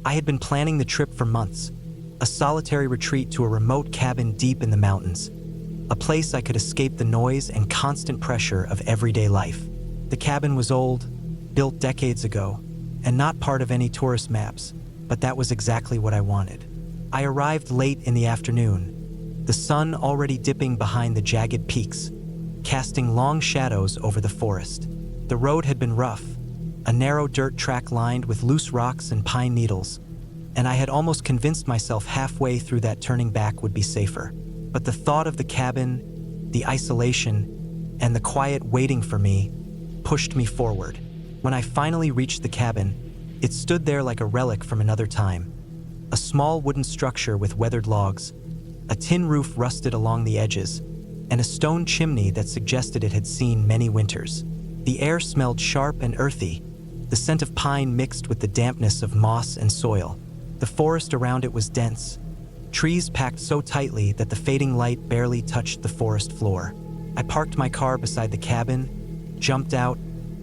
I had been planning the trip for months, a solitary retreat to a remote cabin deep in the mountains, a place I could escape the noise and constant pressure of everyday life. The cabin was old, built decades ago, and not part of any tourist maps, but that was exactly what I wanted. I arrived late in the afternoon, the sun already dipping behind the jagged peaks, casting long shadows over the forest. The road had been rough, a narrow dirt track lined with loose rocks and pine needles, and I had almost convinced myself halfway through that turning back would be safer. But the thought of the cabin, the isolation, and the quiet waiting for me pushed me forward. When I finally reached the cabin, it stood there like a relic from another time. A small wooden structure with weathered logs, a tin roof rusted along the edges, and a stone chimney that suggested it had seen many winters. The air smelled sharp and earthy, the scent of pine mixed with the dampness of moss and soil. The forest around it was dense, trees packed so tightly that the fading light barely touched the forest floor. I parked my car beside the cabin, jumped out,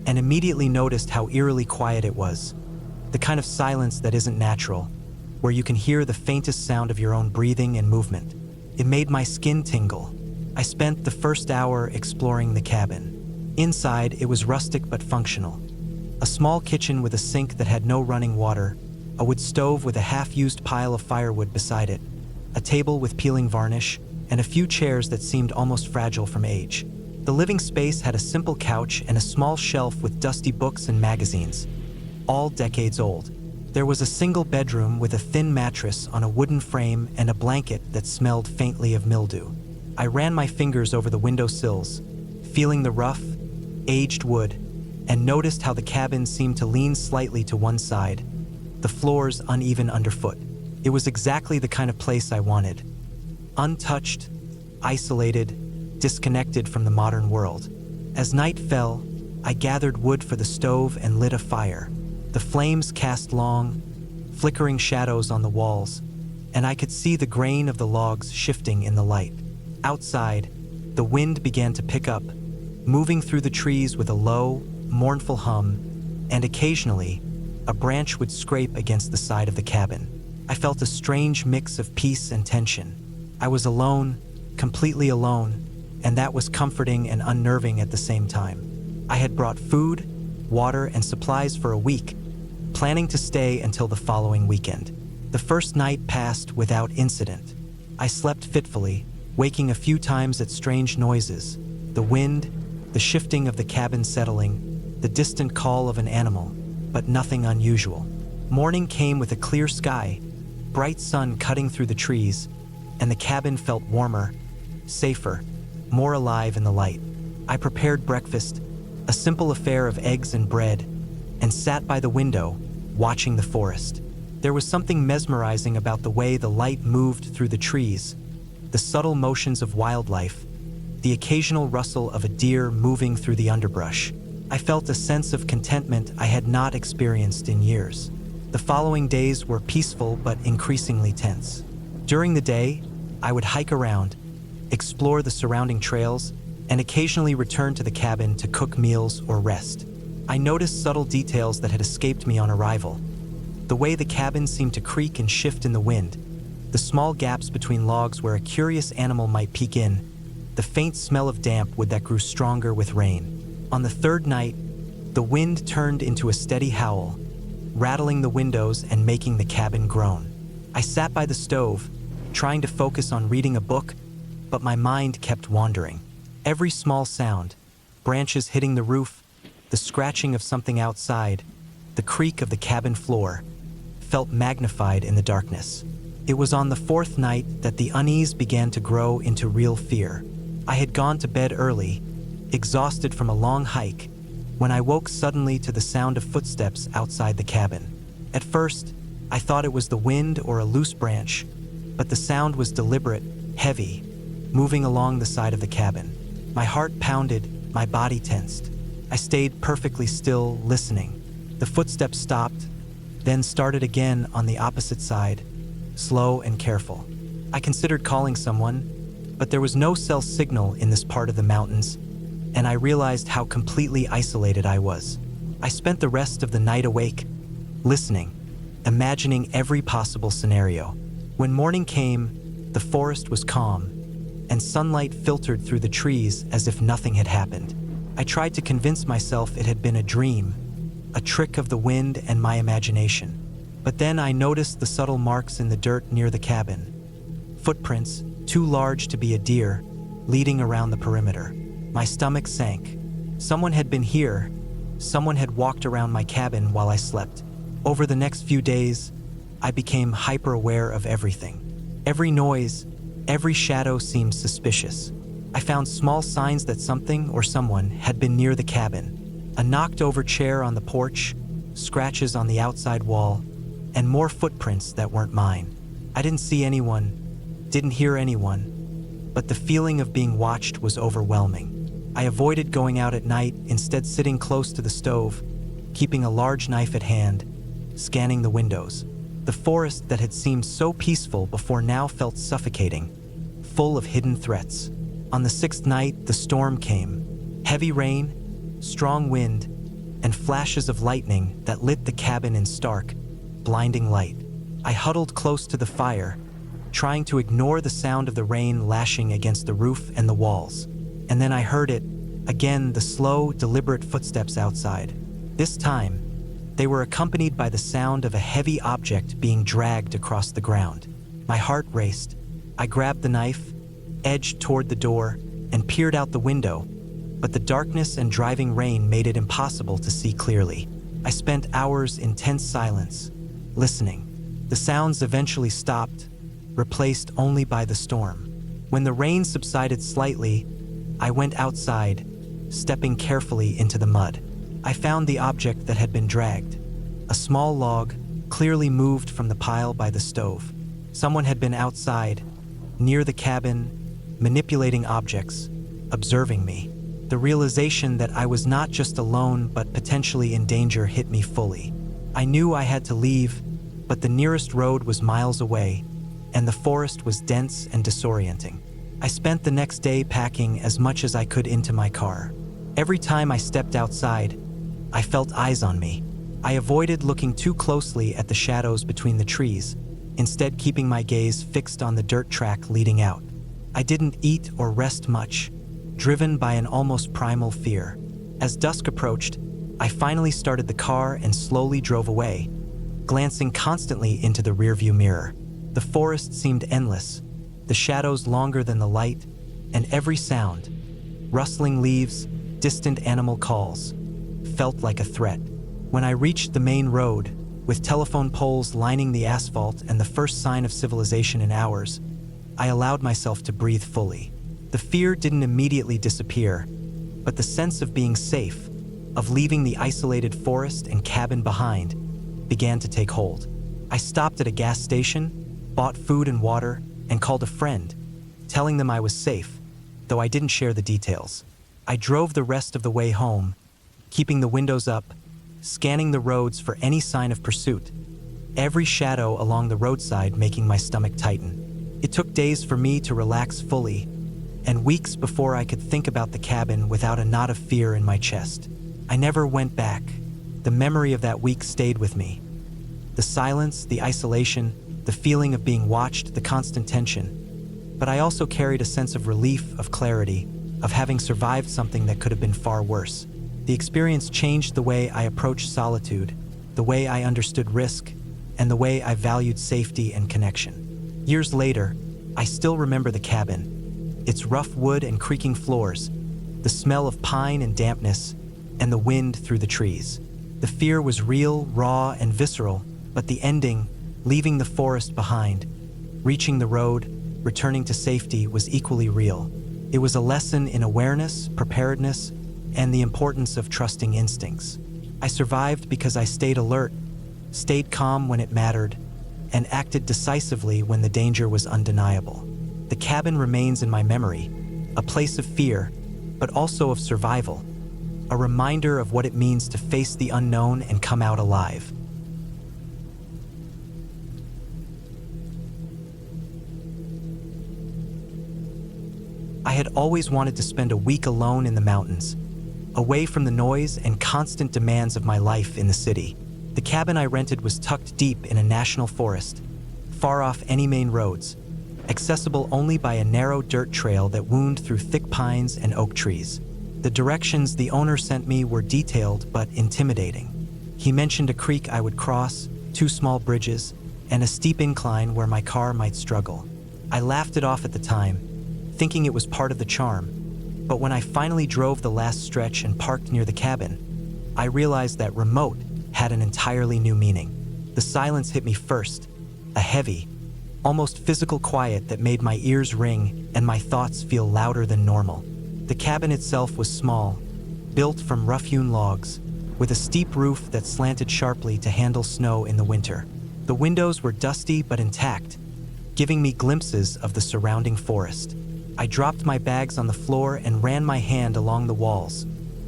and immediately noticed how eerily quiet it was. The kind of silence that isn't natural, where you can hear the faintest sound of your own breathing and movement. It made my skin tingle. I spent the first hour exploring the cabin. Inside, it was rustic but functional. A small kitchen with a sink that had no running water, a wood stove with a half-used pile of firewood beside it, a table with peeling varnish, and a few chairs that seemed almost fragile from age. The living space had a simple couch and a small shelf with dusty books and magazines, all decades old. There was a single bedroom with a thin mattress on a wooden frame and a blanket that smelled faintly of mildew. I ran my fingers over the window sills, feeling the rough, aged wood, and noticed how the cabin seemed to lean slightly to one side, the floors uneven underfoot. It was exactly the kind of place I wanted. Untouched, isolated, disconnected from the modern world. As night fell, I gathered wood for the stove and lit a fire. The flames cast long, flickering shadows on the walls, and I could see the grain of the logs shifting in the light. Outside, the wind began to pick up, moving through the trees with a low, mournful hum, and occasionally, a branch would scrape against the side of the cabin. I felt a strange mix of peace and tension. I was alone, completely alone, and that was comforting and unnerving at the same time. I had brought food, water, and supplies for a week, planning to stay until the following weekend. The first night passed without incident. I slept fitfully, waking a few times at strange noises, the wind, the shifting of the cabin settling, the distant call of an animal, but nothing unusual. Morning came with a clear sky, bright sun cutting through the trees, and the cabin felt warmer, safer, more alive in the light. I prepared breakfast, a simple affair of eggs and bread, and sat by the window, watching the forest. There was something mesmerizing about the way the light moved through the trees, the subtle motions of wildlife, the occasional rustle of a deer moving through the underbrush. I felt a sense of contentment I had not experienced in years. The following days were peaceful but increasingly tense. During the day, I would hike around, explore the surrounding trails, and occasionally return to the cabin to cook meals or rest. I noticed subtle details that had escaped me on arrival. The way the cabin seemed to creak and shift in the wind, the small gaps between logs where a curious animal might peek in, the faint smell of damp wood that grew stronger with rain. On the third night, the wind turned into a steady howl, rattling the windows and making the cabin groan. I sat by the stove, trying to focus on reading a book, but my mind kept wandering. Every small sound, branches hitting the roof, the scratching of something outside, the creak of the cabin floor, felt magnified in the darkness. It was on the fourth night that the unease began to grow into real fear. I had gone to bed early, exhausted from a long hike, when I woke suddenly to the sound of footsteps outside the cabin. At first, I thought it was the wind or a loose branch, but the sound was deliberate, heavy, moving along the side of the cabin. My heart pounded, my body tensed. I stayed perfectly still, listening. The footsteps stopped, then started again on the opposite side, slow and careful. I considered calling someone, but there was no cell signal in this part of the mountains, and I realized how completely isolated I was. I spent the rest of the night awake, listening, imagining every possible scenario. When morning came, the forest was calm, and sunlight filtered through the trees as if nothing had happened. I tried to convince myself it had been a dream, a trick of the wind and my imagination. But then I noticed the subtle marks in the dirt near the cabin. Footprints, too large to be a deer, leading around the perimeter. My stomach sank. Someone had been here. Someone had walked around my cabin while I slept. Over the next few days, I became hyper-aware of everything. Every noise, every shadow seemed suspicious. I found small signs that something or someone had been near the cabin. A knocked-over chair on the porch, scratches on the outside wall, and more footprints that weren't mine. I didn't see anyone, didn't hear anyone, but the feeling of being watched was overwhelming. I avoided going out at night, instead sitting close to the stove, keeping a large knife at hand, scanning the windows. The forest that had seemed so peaceful before now felt suffocating, full of hidden threats. On the sixth night, the storm came. Heavy rain, strong wind, and flashes of lightning that lit the cabin in stark, blinding light. I huddled close to the fire, trying to ignore the sound of the rain lashing against the roof and the walls. And then I heard it, again, the slow, deliberate footsteps outside. This time, they were accompanied by the sound of a heavy object being dragged across the ground. My heart raced. I grabbed the knife, edged toward the door, and peered out the window, but the darkness and driving rain made it impossible to see clearly. I spent hours in tense silence, listening. The sounds eventually stopped, replaced only by the storm. When the rain subsided slightly, I went outside, stepping carefully into the mud. I found the object that had been dragged. A small log, clearly moved from the pile by the stove. Someone had been outside, near the cabin, manipulating objects, observing me. The realization that I was not just alone but potentially in danger hit me fully. I knew I had to leave, but the nearest road was miles away, and the forest was dense and disorienting. I spent the next day packing as much as I could into my car. Every time I stepped outside, I felt eyes on me. I avoided looking too closely at the shadows between the trees, instead keeping my gaze fixed on the dirt track leading out. I didn't eat or rest much, driven by an almost primal fear. As dusk approached, I finally started the car and slowly drove away, glancing constantly into the rearview mirror. The forest seemed endless, the shadows longer than the light, and every sound, rustling leaves, distant animal calls, felt like a threat. When I reached the main road, with telephone poles lining the asphalt and the first sign of civilization in hours, I allowed myself to breathe fully. The fear didn't immediately disappear, but the sense of being safe, of leaving the isolated forest and cabin behind, began to take hold. I stopped at a gas station, bought food and water, and called a friend, telling them I was safe, though I didn't share the details. I drove the rest of the way home, keeping the windows up, scanning the roads for any sign of pursuit, every shadow along the roadside making my stomach tighten. It took days for me to relax fully, and weeks before I could think about the cabin without a knot of fear in my chest. I never went back. The memory of that week stayed with me. The silence, the isolation, the feeling of being watched, the constant tension. But I also carried a sense of relief, of clarity, of having survived something that could have been far worse. The experience changed the way I approached solitude, the way I understood risk, and the way I valued safety and connection. Years later, I still remember the cabin, its rough wood and creaking floors, the smell of pine and dampness, and the wind through the trees. The fear was real, raw, and visceral, but the ending, leaving the forest behind, reaching the road, returning to safety, was equally real. It was a lesson in awareness, preparedness, and the importance of trusting instincts. I survived because I stayed alert, stayed calm when it mattered, and acted decisively when the danger was undeniable. The cabin remains in my memory, a place of fear, but also of survival, a reminder of what it means to face the unknown and come out alive. I had always wanted to spend a week alone in the mountains, away from the noise and constant demands of my life in the city. The cabin I rented was tucked deep in a national forest, far off any main roads, accessible only by a narrow dirt trail that wound through thick pines and oak trees. The directions the owner sent me were detailed but intimidating. He mentioned a creek I would cross, 2 small bridges, and a steep incline where my car might struggle. I laughed it off at the time, thinking it was part of the charm, but when I finally drove the last stretch and parked near the cabin, I realized that remote had an entirely new meaning. The silence hit me first, a heavy, almost physical quiet that made my ears ring and my thoughts feel louder than normal. The cabin itself was small, built from rough-hewn logs, with a steep roof that slanted sharply to handle snow in the winter. The windows were dusty but intact, giving me glimpses of the surrounding forest. I dropped my bags on the floor and ran my hand along the walls,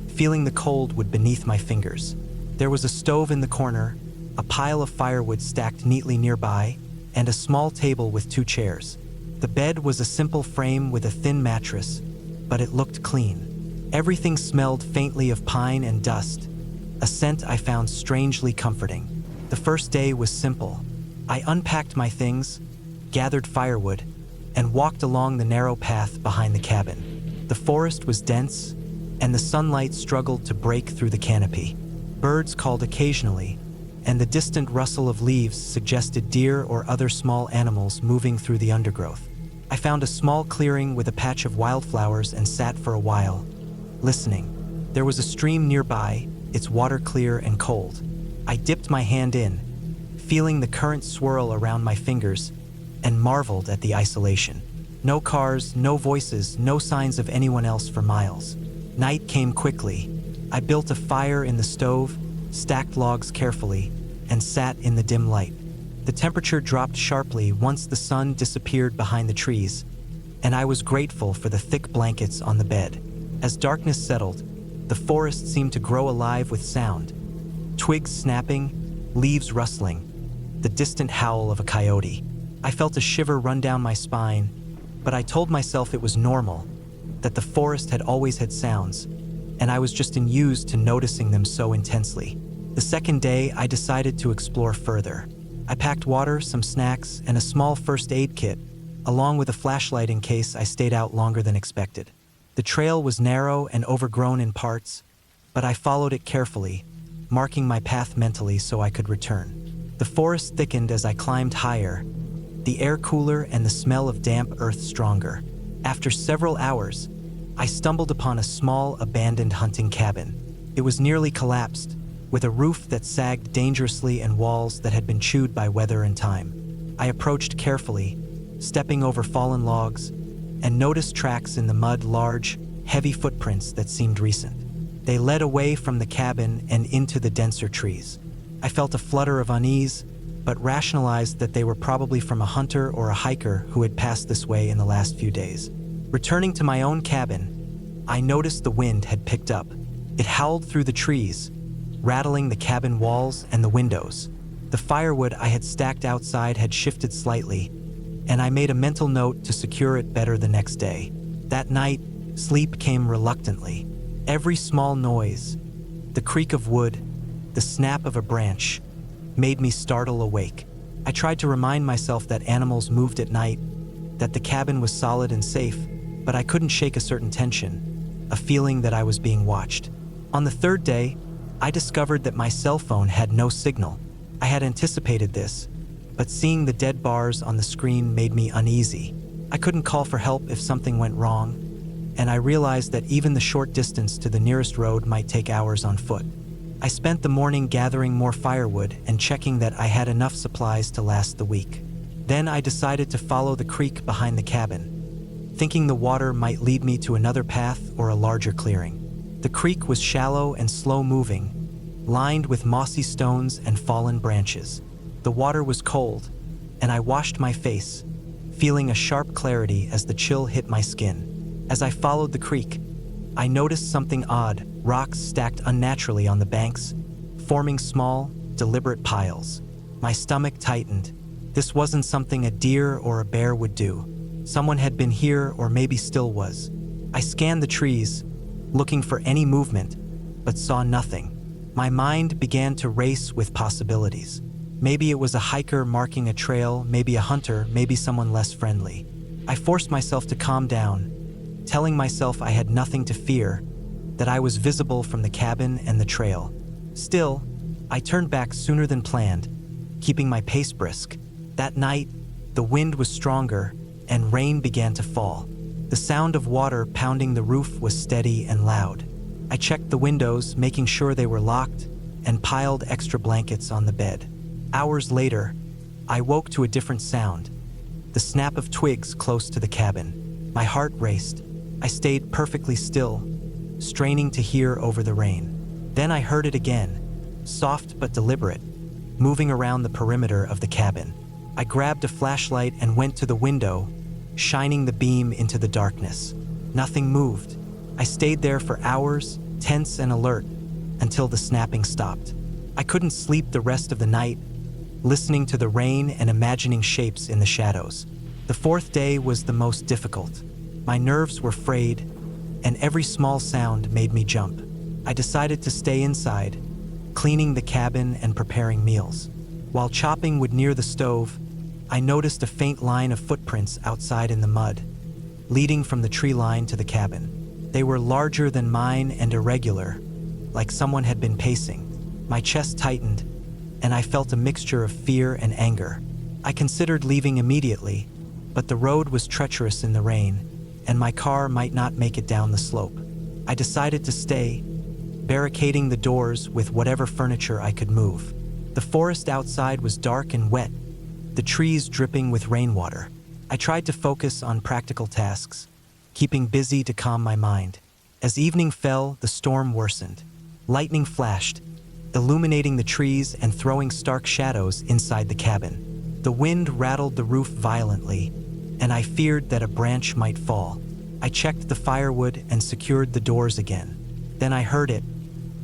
feeling the cold wood beneath my fingers. There was a stove in the corner, a pile of firewood stacked neatly nearby, and a small table with 2 chairs. The bed was a simple frame with a thin mattress, but it looked clean. Everything smelled faintly of pine and dust, a scent I found strangely comforting. The first day was simple. I unpacked my things, gathered firewood, and walked along the narrow path behind the cabin. The forest was dense, and the sunlight struggled to break through the canopy. Birds called occasionally, and the distant rustle of leaves suggested deer or other small animals moving through the undergrowth. I found a small clearing with a patch of wildflowers and sat for a while, listening. There was a stream nearby, its water clear and cold. I dipped my hand in, feeling the current swirl around my fingers, and marveled at the isolation. No cars, no voices, no signs of anyone else for miles. Night came quickly. I built a fire in the stove, stacked logs carefully, and sat in the dim light. The temperature dropped sharply once the sun disappeared behind the trees, and I was grateful for the thick blankets on the bed. As darkness settled, the forest seemed to grow alive with sound. Twigs snapping, leaves rustling, the distant howl of a coyote. I felt a shiver run down my spine, but I told myself it was normal, that the forest had always had sounds, and I was just unused to noticing them so intensely. The second day, I decided to explore further. I packed water, some snacks, and a small first aid kit, along with a flashlight in case I stayed out longer than expected. The trail was narrow and overgrown in parts, but I followed it carefully, marking my path mentally so I could return. The forest thickened as I climbed higher, the air cooler and the smell of damp earth stronger. After several hours, I stumbled upon a small, abandoned hunting cabin. It was nearly collapsed, with a roof that sagged dangerously and walls that had been chewed by weather and time. I approached carefully, stepping over fallen logs, and noticed tracks in the mud, large, heavy footprints that seemed recent. They led away from the cabin and into the denser trees. I felt a flutter of unease, but rationalized that they were probably from a hunter or a hiker who had passed this way in the last few days. Returning to my own cabin, I noticed the wind had picked up. It howled through the trees, rattling the cabin walls and the windows. The firewood I had stacked outside had shifted slightly, and I made a mental note to secure it better the next day. That night, sleep came reluctantly. Every small noise, the creak of wood, the snap of a branch, made me startle awake. I tried to remind myself that animals moved at night, that the cabin was solid and safe, but I couldn't shake a certain tension, a feeling that I was being watched. On the third day, I discovered that my cell phone had no signal. I had anticipated this, but seeing the dead bars on the screen made me uneasy. I couldn't call for help if something went wrong, and I realized that even the short distance to the nearest road might take hours on foot. I spent the morning gathering more firewood and checking that I had enough supplies to last the week. Then I decided to follow the creek behind the cabin, thinking the water might lead me to another path or a larger clearing. The creek was shallow and slow-moving, lined with mossy stones and fallen branches. The water was cold, and I washed my face, feeling a sharp clarity as the chill hit my skin. As I followed the creek, I noticed something odd, rocks stacked unnaturally on the banks, forming small, deliberate piles. My stomach tightened. This wasn't something a deer or a bear would do. Someone had been here or maybe still was. I scanned the trees, looking for any movement, but saw nothing. My mind began to race with possibilities. Maybe it was a hiker marking a trail, maybe a hunter, maybe someone less friendly. I forced myself to calm down, telling myself I had nothing to fear, that I was visible from the cabin and the trail. Still, I turned back sooner than planned, keeping my pace brisk. That night, the wind was stronger and rain began to fall. The sound of water pounding the roof was steady and loud. I checked the windows, making sure they were locked, and piled extra blankets on the bed. Hours later, I woke to a different sound, the snap of twigs close to the cabin. My heart raced. I stayed perfectly still, straining to hear over the rain. Then I heard it again, soft but deliberate, moving around the perimeter of the cabin. I grabbed a flashlight and went to the window, shining the beam into the darkness. Nothing moved. I stayed there for hours, tense and alert, until the snapping stopped. I couldn't sleep the rest of the night, listening to the rain and imagining shapes in the shadows. The fourth day was the most difficult. My nerves were frayed, and every small sound made me jump. I decided to stay inside, cleaning the cabin and preparing meals. While chopping wood near the stove, I noticed a faint line of footprints outside in the mud, leading from the tree line to the cabin. They were larger than mine and irregular, like someone had been pacing. My chest tightened, and I felt a mixture of fear and anger. I considered leaving immediately, but the road was treacherous in the rain, and my car might not make it down the slope. I decided to stay, barricading the doors with whatever furniture I could move. The forest outside was dark and wet, the trees dripping with rainwater. I tried to focus on practical tasks, keeping busy to calm my mind. As evening fell, the storm worsened. Lightning flashed, illuminating the trees and throwing stark shadows inside the cabin. The wind rattled the roof violently, and I feared that a branch might fall. I checked the firewood and secured the doors again. Then I heard it,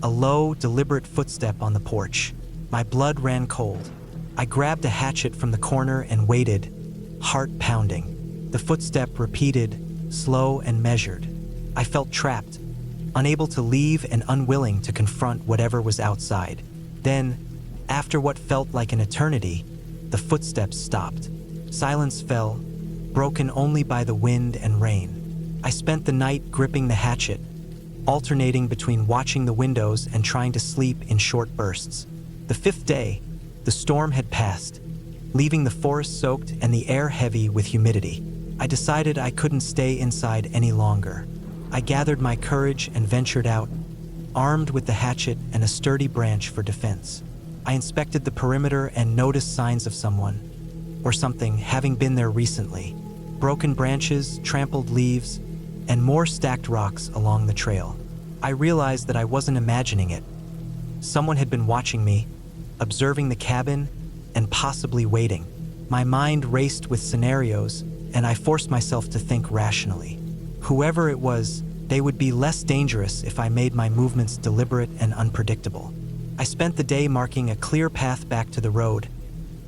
a low, deliberate footstep on the porch. My blood ran cold. I grabbed a hatchet from the corner and waited, heart pounding. The footstep repeated, slow and measured. I felt trapped, unable to leave and unwilling to confront whatever was outside. Then, after what felt like an eternity, the footsteps stopped. Silence fell, broken only by the wind and rain. I spent the night gripping the hatchet, alternating between watching the windows and trying to sleep in short bursts. The fifth day, the storm had passed, leaving the forest soaked and the air heavy with humidity. I decided I couldn't stay inside any longer. I gathered my courage and ventured out, armed with the hatchet and a sturdy branch for defense. I inspected the perimeter and noticed signs of someone, or something, having been there recently. Broken branches, trampled leaves, and more stacked rocks along the trail. I realized that I wasn't imagining it. Someone had been watching me, observing the cabin, and possibly waiting. My mind raced with scenarios, and I forced myself to think rationally. Whoever it was, they would be less dangerous if I made my movements deliberate and unpredictable. I spent the day marking a clear path back to the road,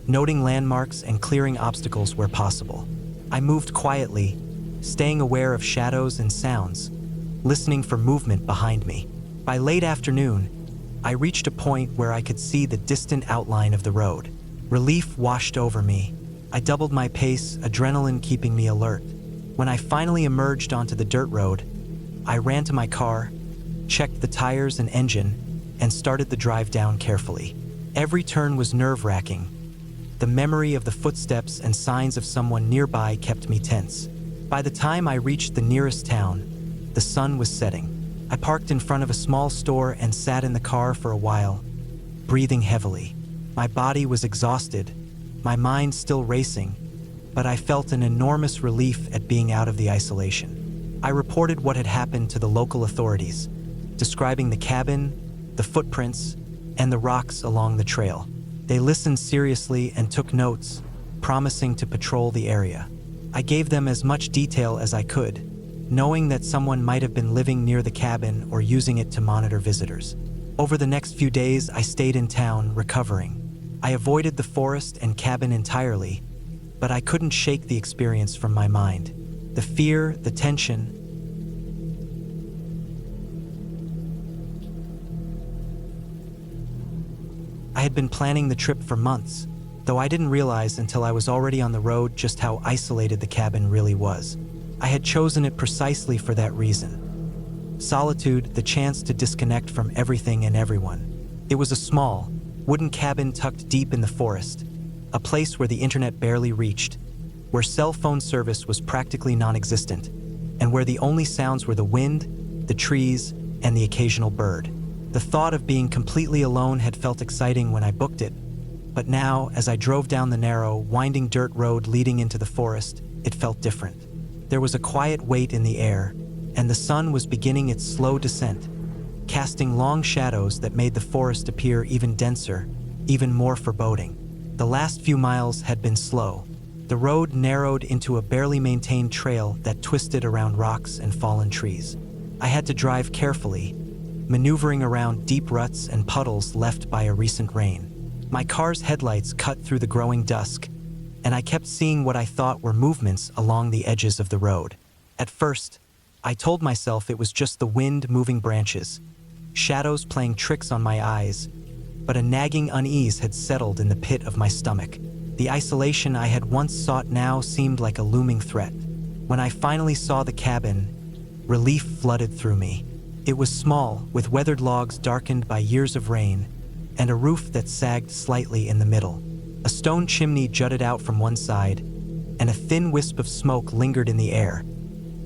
noting landmarks and clearing obstacles where possible. I moved quietly, staying aware of shadows and sounds, listening for movement behind me. By late afternoon, I reached a point where I could see the distant outline of the road. Relief washed over me. I doubled my pace, adrenaline keeping me alert. When I finally emerged onto the dirt road, I ran to my car, checked the tires and engine, and started the drive down carefully. Every turn was nerve-wracking. The memory of the footsteps and signs of someone nearby kept me tense. By the time I reached the nearest town, the sun was setting. I parked in front of a small store and sat in the car for a while, breathing heavily. My body was exhausted, my mind still racing, but I felt an enormous relief at being out of the isolation. I reported what had happened to the local authorities, describing the cabin, the footprints, and the rocks along the trail. They listened seriously and took notes, promising to patrol the area. I gave them as much detail as I could, knowing that someone might have been living near the cabin or using it to monitor visitors. Over the next few days, I stayed in town, recovering. I avoided the forest and cabin entirely, but I couldn't shake the experience from my mind. The fear, the tension, I had been planning the trip for months, though I didn't realize until I was already on the road just how isolated the cabin really was. I had chosen it precisely for that reason. Solitude, the chance to disconnect from everything and everyone. It was a small, wooden cabin tucked deep in the forest, a place where the internet barely reached, where cell phone service was practically non-existent, and where the only sounds were the wind, the trees, and the occasional bird. The thought of being completely alone had felt exciting when I booked it, but now, as I drove down the narrow, winding dirt road leading into the forest, it felt different. There was a quiet weight in the air, and the sun was beginning its slow descent, casting long shadows that made the forest appear even denser, even more foreboding. The last few miles had been slow. The road narrowed into a barely maintained trail that twisted around rocks and fallen trees. I had to drive carefully, maneuvering around deep ruts and puddles left by a recent rain. My car's headlights cut through the growing dusk, and I kept seeing what I thought were movements along the edges of the road. At first, I told myself it was just the wind moving branches, shadows playing tricks on my eyes, but a nagging unease had settled in the pit of my stomach. The isolation I had once sought now seemed like a looming threat. When I finally saw the cabin, relief flooded through me. It was small, with weathered logs darkened by years of rain, and a roof that sagged slightly in the middle. A stone chimney jutted out from one side, and a thin wisp of smoke lingered in the air,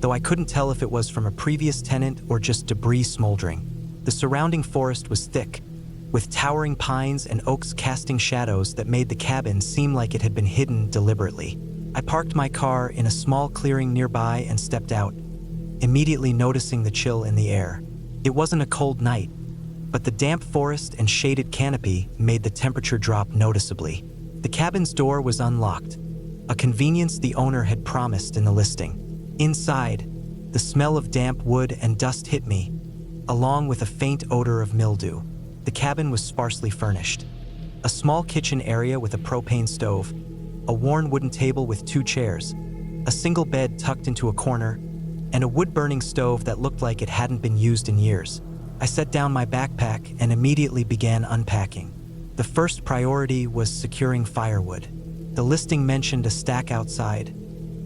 though I couldn't tell if it was from a previous tenant or just debris smoldering. The surrounding forest was thick, with towering pines and oaks casting shadows that made the cabin seem like it had been hidden deliberately. I parked my car in a small clearing nearby and stepped out, immediately noticing the chill in the air. It wasn't a cold night, but the damp forest and shaded canopy made the temperature drop noticeably. The cabin's door was unlocked, a convenience the owner had promised in the listing. Inside, the smell of damp wood and dust hit me, along with a faint odor of mildew. The cabin was sparsely furnished. A small kitchen area with a propane stove, a worn wooden table with 2 chairs, a single bed tucked into a corner, and a wood-burning stove that looked like it hadn't been used in years. I set down my backpack and immediately began unpacking. The first priority was securing firewood. The listing mentioned a stack outside,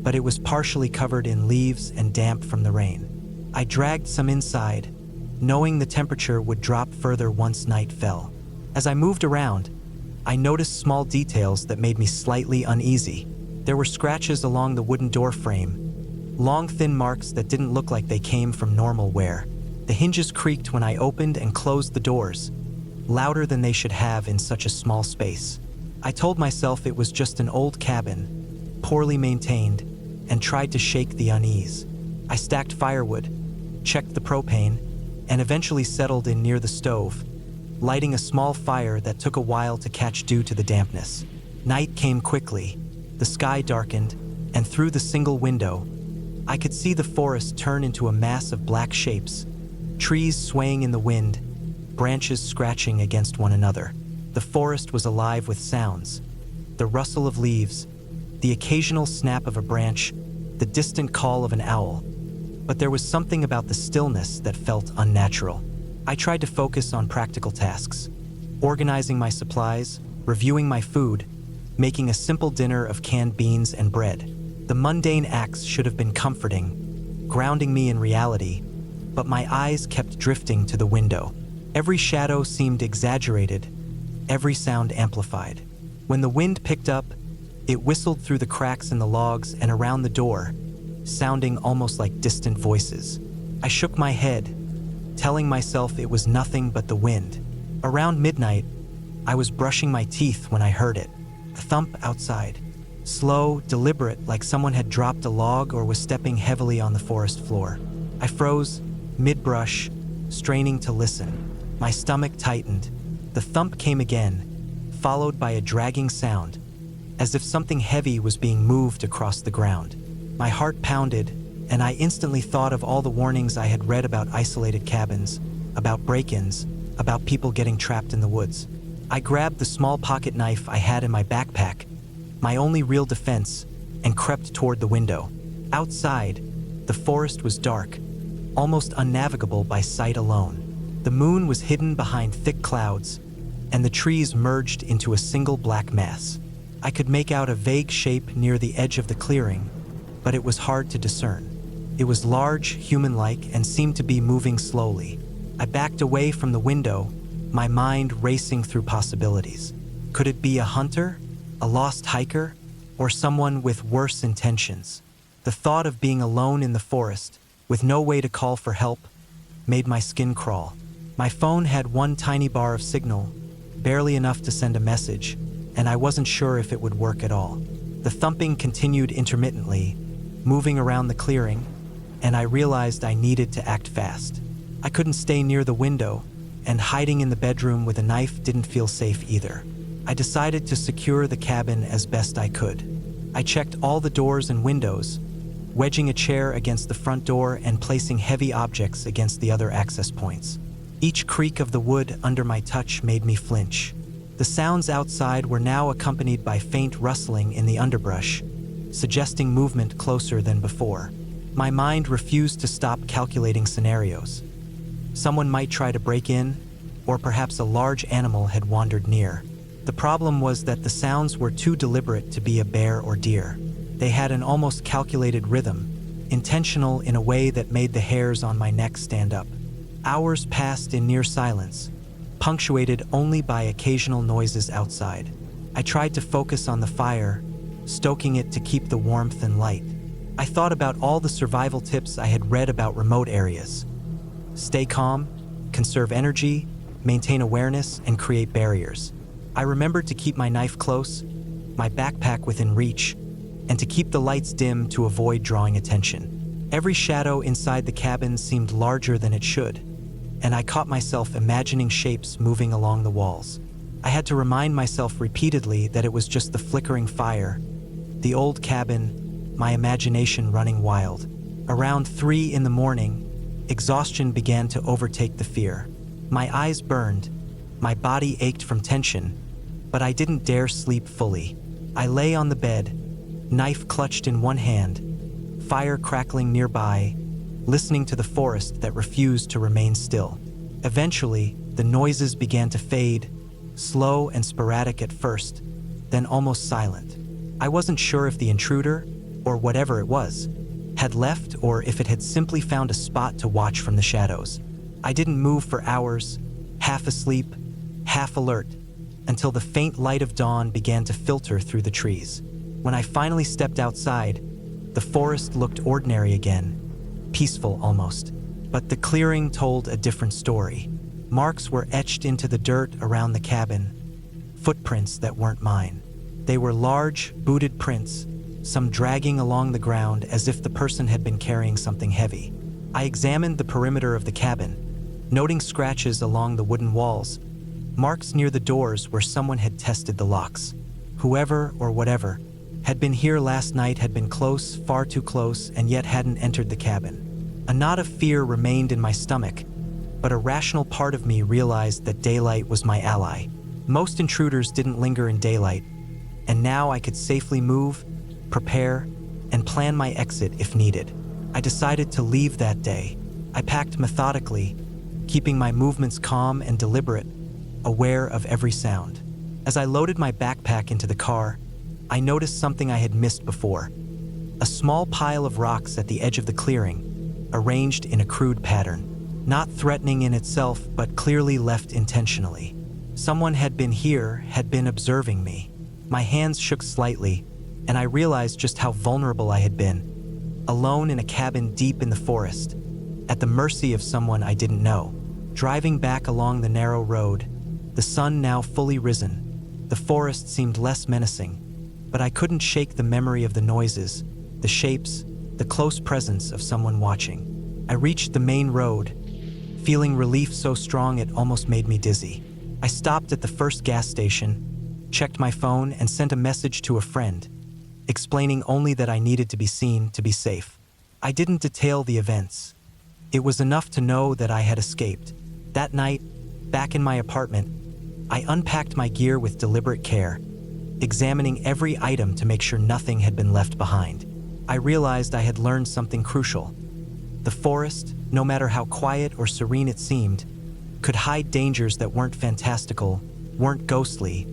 but it was partially covered in leaves and damp from the rain. I dragged some inside, knowing the temperature would drop further once night fell. As I moved around, I noticed small details that made me slightly uneasy. There were scratches along the wooden door frame, long thin marks that didn't look like they came from normal wear. The hinges creaked when I opened and closed the doors, louder than they should have in such a small space. I told myself it was just an old cabin, poorly maintained, and tried to shake the unease. I stacked firewood, checked the propane, and eventually settled in near the stove, lighting a small fire that took a while to catch due to the dampness. Night came quickly, the sky darkened, and through the single window, I could see the forest turn into a mass of black shapes, trees swaying in the wind, branches scratching against one another. The forest was alive with sounds, the rustle of leaves, the occasional snap of a branch, the distant call of an owl. But there was something about the stillness that felt unnatural. I tried to focus on practical tasks, organizing my supplies, reviewing my food, making a simple dinner of canned beans and bread. The mundane acts should have been comforting, grounding me in reality, but my eyes kept drifting to the window. Every shadow seemed exaggerated, every sound amplified. When the wind picked up, it whistled through the cracks in the logs and around the door, sounding almost like distant voices. I shook my head, telling myself it was nothing but the wind. Around midnight, I was brushing my teeth when I heard it. A thump outside. Slow, deliberate, like someone had dropped a log or was stepping heavily on the forest floor. I froze, mid-brush, straining to listen. My stomach tightened. The thump came again, followed by a dragging sound, as if something heavy was being moved across the ground. My heart pounded, and I instantly thought of all the warnings I had read about isolated cabins, about break-ins, about people getting trapped in the woods. I grabbed the small pocket knife I had in my backpack, my only real defense, and crept toward the window. Outside, the forest was dark, almost unnavigable by sight alone. The moon was hidden behind thick clouds, and the trees merged into a single black mass. I could make out a vague shape near the edge of the clearing, but it was hard to discern. It was large, human-like, and seemed to be moving slowly. I backed away from the window, my mind racing through possibilities. Could it be a hunter, a lost hiker, or someone with worse intentions? The thought of being alone in the forest, with no way to call for help, made my skin crawl. My phone had one tiny bar of signal, barely enough to send a message, and I wasn't sure if it would work at all. The thumping continued intermittently, moving around the clearing, and I realized I needed to act fast. I couldn't stay near the window, and hiding in the bedroom with a knife didn't feel safe either. I decided to secure the cabin as best I could. I checked all the doors and windows, wedging a chair against the front door and placing heavy objects against the other access points. Each creak of the wood under my touch made me flinch. The sounds outside were now accompanied by faint rustling in the underbrush, suggesting movement closer than before. My mind refused to stop calculating scenarios. Someone might try to break in, or perhaps a large animal had wandered near. The problem was that the sounds were too deliberate to be a bear or deer. They had an almost calculated rhythm, intentional in a way that made the hairs on my neck stand up. Hours passed in near silence, punctuated only by occasional noises outside. I tried to focus on the fire, stoking it to keep the warmth and light. I thought about all the survival tips I had read about remote areas. Stay calm, conserve energy, maintain awareness, and create barriers. I remembered to keep my knife close, my backpack within reach, and to keep the lights dim to avoid drawing attention. Every shadow inside the cabin seemed larger than it should, and I caught myself imagining shapes moving along the walls. I had to remind myself repeatedly that it was just the flickering fire, the old cabin, my imagination running wild. Around 3 in the morning, exhaustion began to overtake the fear. My eyes burned, my body ached from tension, but I didn't dare sleep fully. I lay on the bed, knife clutched in one hand, fire crackling nearby, listening to the forest that refused to remain still. Eventually, the noises began to fade, slow and sporadic at first, then almost silent. I wasn't sure if the intruder, or whatever it was, had left or if it had simply found a spot to watch from the shadows. I didn't move for hours, half asleep, half alert, until the faint light of dawn began to filter through the trees. When I finally stepped outside, the forest looked ordinary again, peaceful almost. But the clearing told a different story. Marks were etched into the dirt around the cabin, footprints that weren't mine. They were large, booted prints, some dragging along the ground as if the person had been carrying something heavy. I examined the perimeter of the cabin, noting scratches along the wooden walls, marks near the doors where someone had tested the locks. Whoever or whatever had been here last night had been close, far too close, and yet hadn't entered the cabin. A knot of fear remained in my stomach, but a rational part of me realized that daylight was my ally. Most intruders didn't linger in daylight, and now I could safely move, prepare, and plan my exit if needed. I decided to leave that day. I packed methodically, keeping my movements calm and deliberate, aware of every sound. As I loaded my backpack into the car, I noticed something I had missed before. A small pile of rocks at the edge of the clearing, arranged in a crude pattern. Not threatening in itself, but clearly left intentionally. Someone had been here, had been observing me. My hands shook slightly, and I realized just how vulnerable I had been, alone in a cabin deep in the forest, at the mercy of someone I didn't know. Driving back along the narrow road, the sun now fully risen, the forest seemed less menacing, but I couldn't shake the memory of the noises, the shapes, the close presence of someone watching. I reached the main road, feeling relief so strong it almost made me dizzy. I stopped at the first gas station, checked my phone, and sent a message to a friend, explaining only that I needed to be seen to be safe. I didn't detail the events. It was enough to know that I had escaped. That night, back in my apartment, I unpacked my gear with deliberate care, examining every item to make sure nothing had been left behind. I realized I had learned something crucial. The forest, no matter how quiet or serene it seemed, could hide dangers that weren't fantastical, weren't ghostly.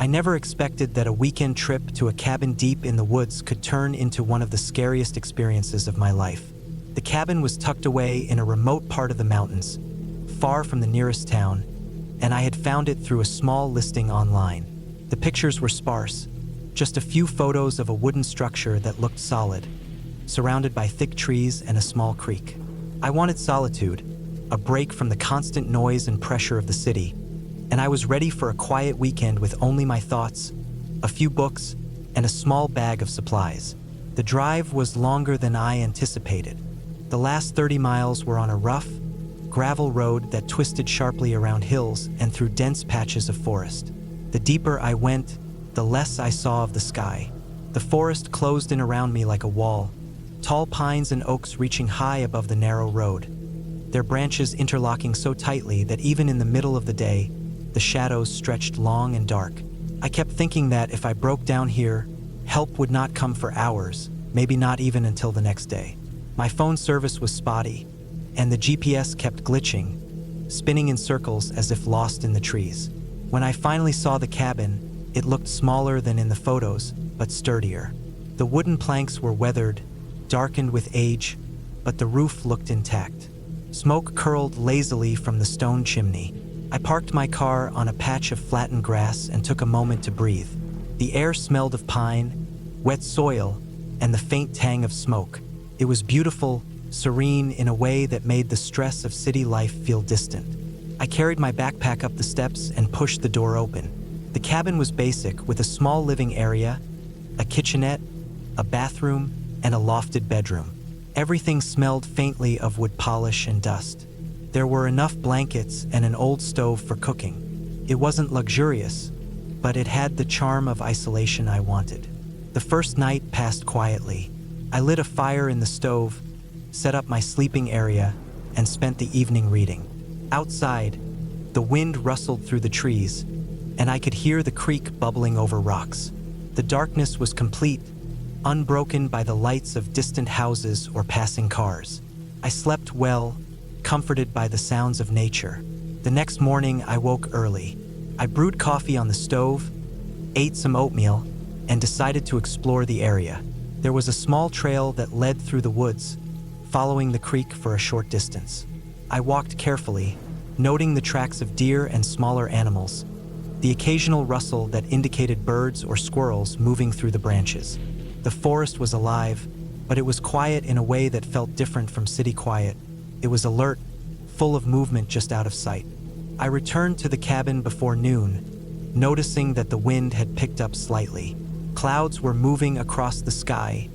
I never expected that a weekend trip to a cabin deep in the woods could turn into one of the scariest experiences of my life. The cabin was tucked away in a remote part of the mountains, far from the nearest town, and I had found it through a small listing online. The pictures were sparse, just a few photos of a wooden structure that looked solid, surrounded by thick trees and a small creek. I wanted solitude, a break from the constant noise and pressure of the city, and I was ready for a quiet weekend with only my thoughts, a few books, and a small bag of supplies. The drive was longer than I anticipated. The last 30 miles were on a rough, gravel road that twisted sharply around hills and through dense patches of forest. The deeper I went, the less I saw of the sky. The forest closed in around me like a wall, tall pines and oaks reaching high above the narrow road, their branches interlocking so tightly that even in the middle of the day, the shadows stretched long and dark. I kept thinking that if I broke down here, help would not come for hours, maybe not even until the next day. My phone service was spotty, and the GPS kept glitching, spinning in circles as if lost in the trees. When I finally saw the cabin, it looked smaller than in the photos, but sturdier. The wooden planks were weathered, darkened with age, but the roof looked intact. Smoke curled lazily from the stone chimney. I parked my car on a patch of flattened grass and took a moment to breathe. The air smelled of pine, wet soil, and the faint tang of smoke. It was beautiful, serene in a way that made the stress of city life feel distant. I carried my backpack up the steps and pushed the door open. The cabin was basic, with a small living area, a kitchenette, a bathroom, and a lofted bedroom. Everything smelled faintly of wood polish and dust. There were enough blankets and an old stove for cooking. It wasn't luxurious, but it had the charm of isolation I wanted. The first night passed quietly. I lit a fire in the stove, set up my sleeping area, and spent the evening reading. Outside, the wind rustled through the trees, and I could hear the creek bubbling over rocks. The darkness was complete, unbroken by the lights of distant houses or passing cars. I slept well, comforted by the sounds of nature. The next morning, I woke early. I brewed coffee on the stove, ate some oatmeal, and decided to explore the area. There was a small trail that led through the woods, following the creek for a short distance. I walked carefully, noting the tracks of deer and smaller animals, the occasional rustle that indicated birds or squirrels moving through the branches. The forest was alive, but it was quiet in a way that felt different from city quiet. It was alert, full of movement just out of sight. I returned to the cabin before noon, noticing that the wind had picked up slightly. Clouds were moving across the sky,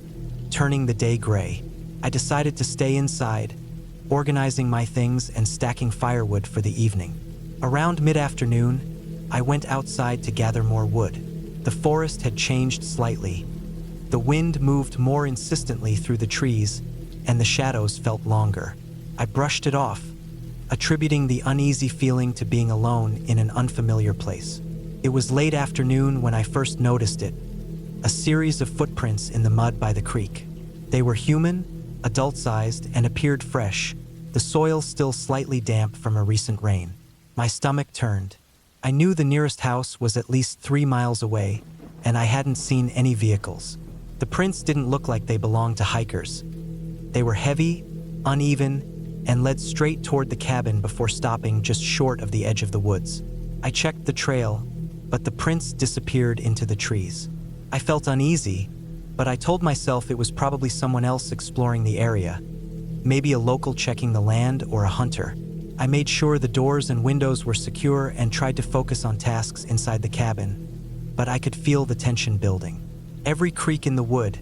turning the day gray. I decided to stay inside, organizing my things and stacking firewood for the evening. Around mid-afternoon, I went outside to gather more wood. The forest had changed slightly. The wind moved more insistently through the trees, and the shadows felt longer. I brushed it off, attributing the uneasy feeling to being alone in an unfamiliar place. It was late afternoon when I first noticed it, a series of footprints in the mud by the creek. They were human, adult-sized, and appeared fresh, the soil still slightly damp from a recent rain. My stomach turned. I knew the nearest house was at least 3 miles away, and I hadn't seen any vehicles. The prints didn't look like they belonged to hikers. They were heavy, uneven, and led straight toward the cabin before stopping just short of the edge of the woods. I checked the trail, but the prints disappeared into the trees. I felt uneasy, but I told myself it was probably someone else exploring the area, maybe a local checking the land or a hunter. I made sure the doors and windows were secure and tried to focus on tasks inside the cabin, but I could feel the tension building. Every creak in the wood,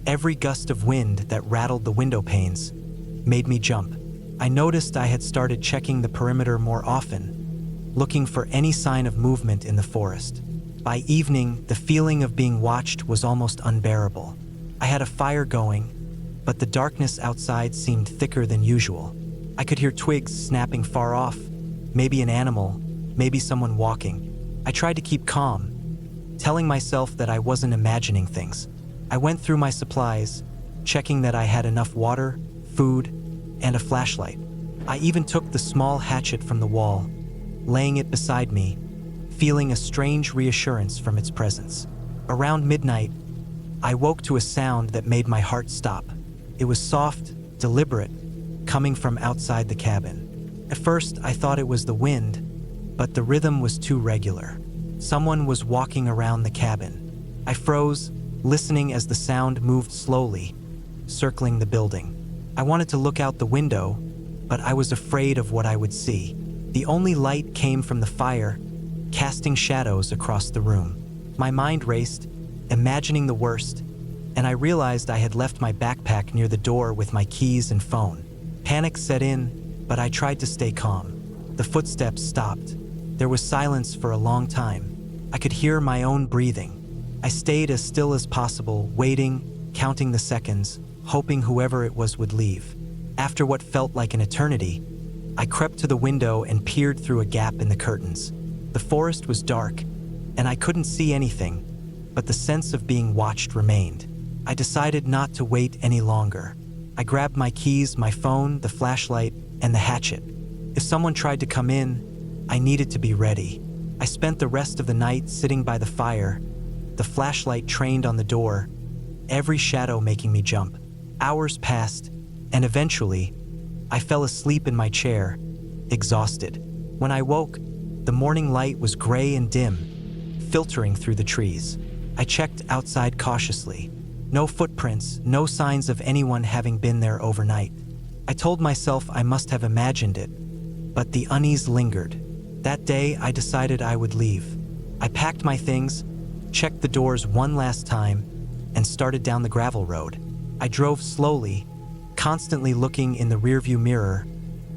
every gust of wind that rattled the window panes, made me jump. I noticed I had started checking the perimeter more often, looking for any sign of movement in the forest. By evening, the feeling of being watched was almost unbearable. I had a fire going, but the darkness outside seemed thicker than usual. I could hear twigs snapping far off, maybe an animal, maybe someone walking. I tried to keep calm, telling myself that I wasn't imagining things. I went through my supplies, checking that I had enough water, food, and a flashlight. I even took the small hatchet from the wall, laying it beside me, feeling a strange reassurance from its presence. Around midnight, I woke to a sound that made my heart stop. It was soft, deliberate, coming from outside the cabin. At first, I thought it was the wind, but the rhythm was too regular. Someone was walking around the cabin. I froze, listening as the sound moved slowly, circling the building. I wanted to look out the window, but I was afraid of what I would see. The only light came from the fire, casting shadows across the room. My mind raced, imagining the worst, and I realized I had left my backpack near the door with my keys and phone. Panic set in, but I tried to stay calm. The footsteps stopped. There was silence for a long time. I could hear my own breathing. I stayed as still as possible, waiting, counting the seconds, hoping whoever it was would leave. After what felt like an eternity, I crept to the window and peered through a gap in the curtains. The forest was dark, and I couldn't see anything, but the sense of being watched remained. I decided not to wait any longer. I grabbed my keys, my phone, the flashlight, and the hatchet. If someone tried to come in, I needed to be ready. I spent the rest of the night sitting by the fire, the flashlight trained on the door, every shadow making me jump. Hours passed, and eventually, I fell asleep in my chair, exhausted. When I woke, the morning light was gray and dim, filtering through the trees. I checked outside cautiously. No footprints, no signs of anyone having been there overnight. I told myself I must have imagined it, but the unease lingered. That day, I decided I would leave. I packed my things, checked the doors one last time, and started down the gravel road. I drove slowly, constantly looking in the rearview mirror,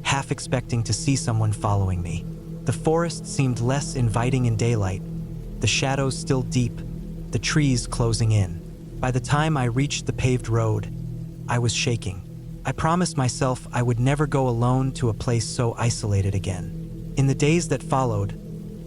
half expecting to see someone following me. The forest seemed less inviting in daylight, the shadows still deep, the trees closing in. By the time I reached the paved road, I was shaking. I promised myself I would never go alone to a place so isolated again. In the days that followed,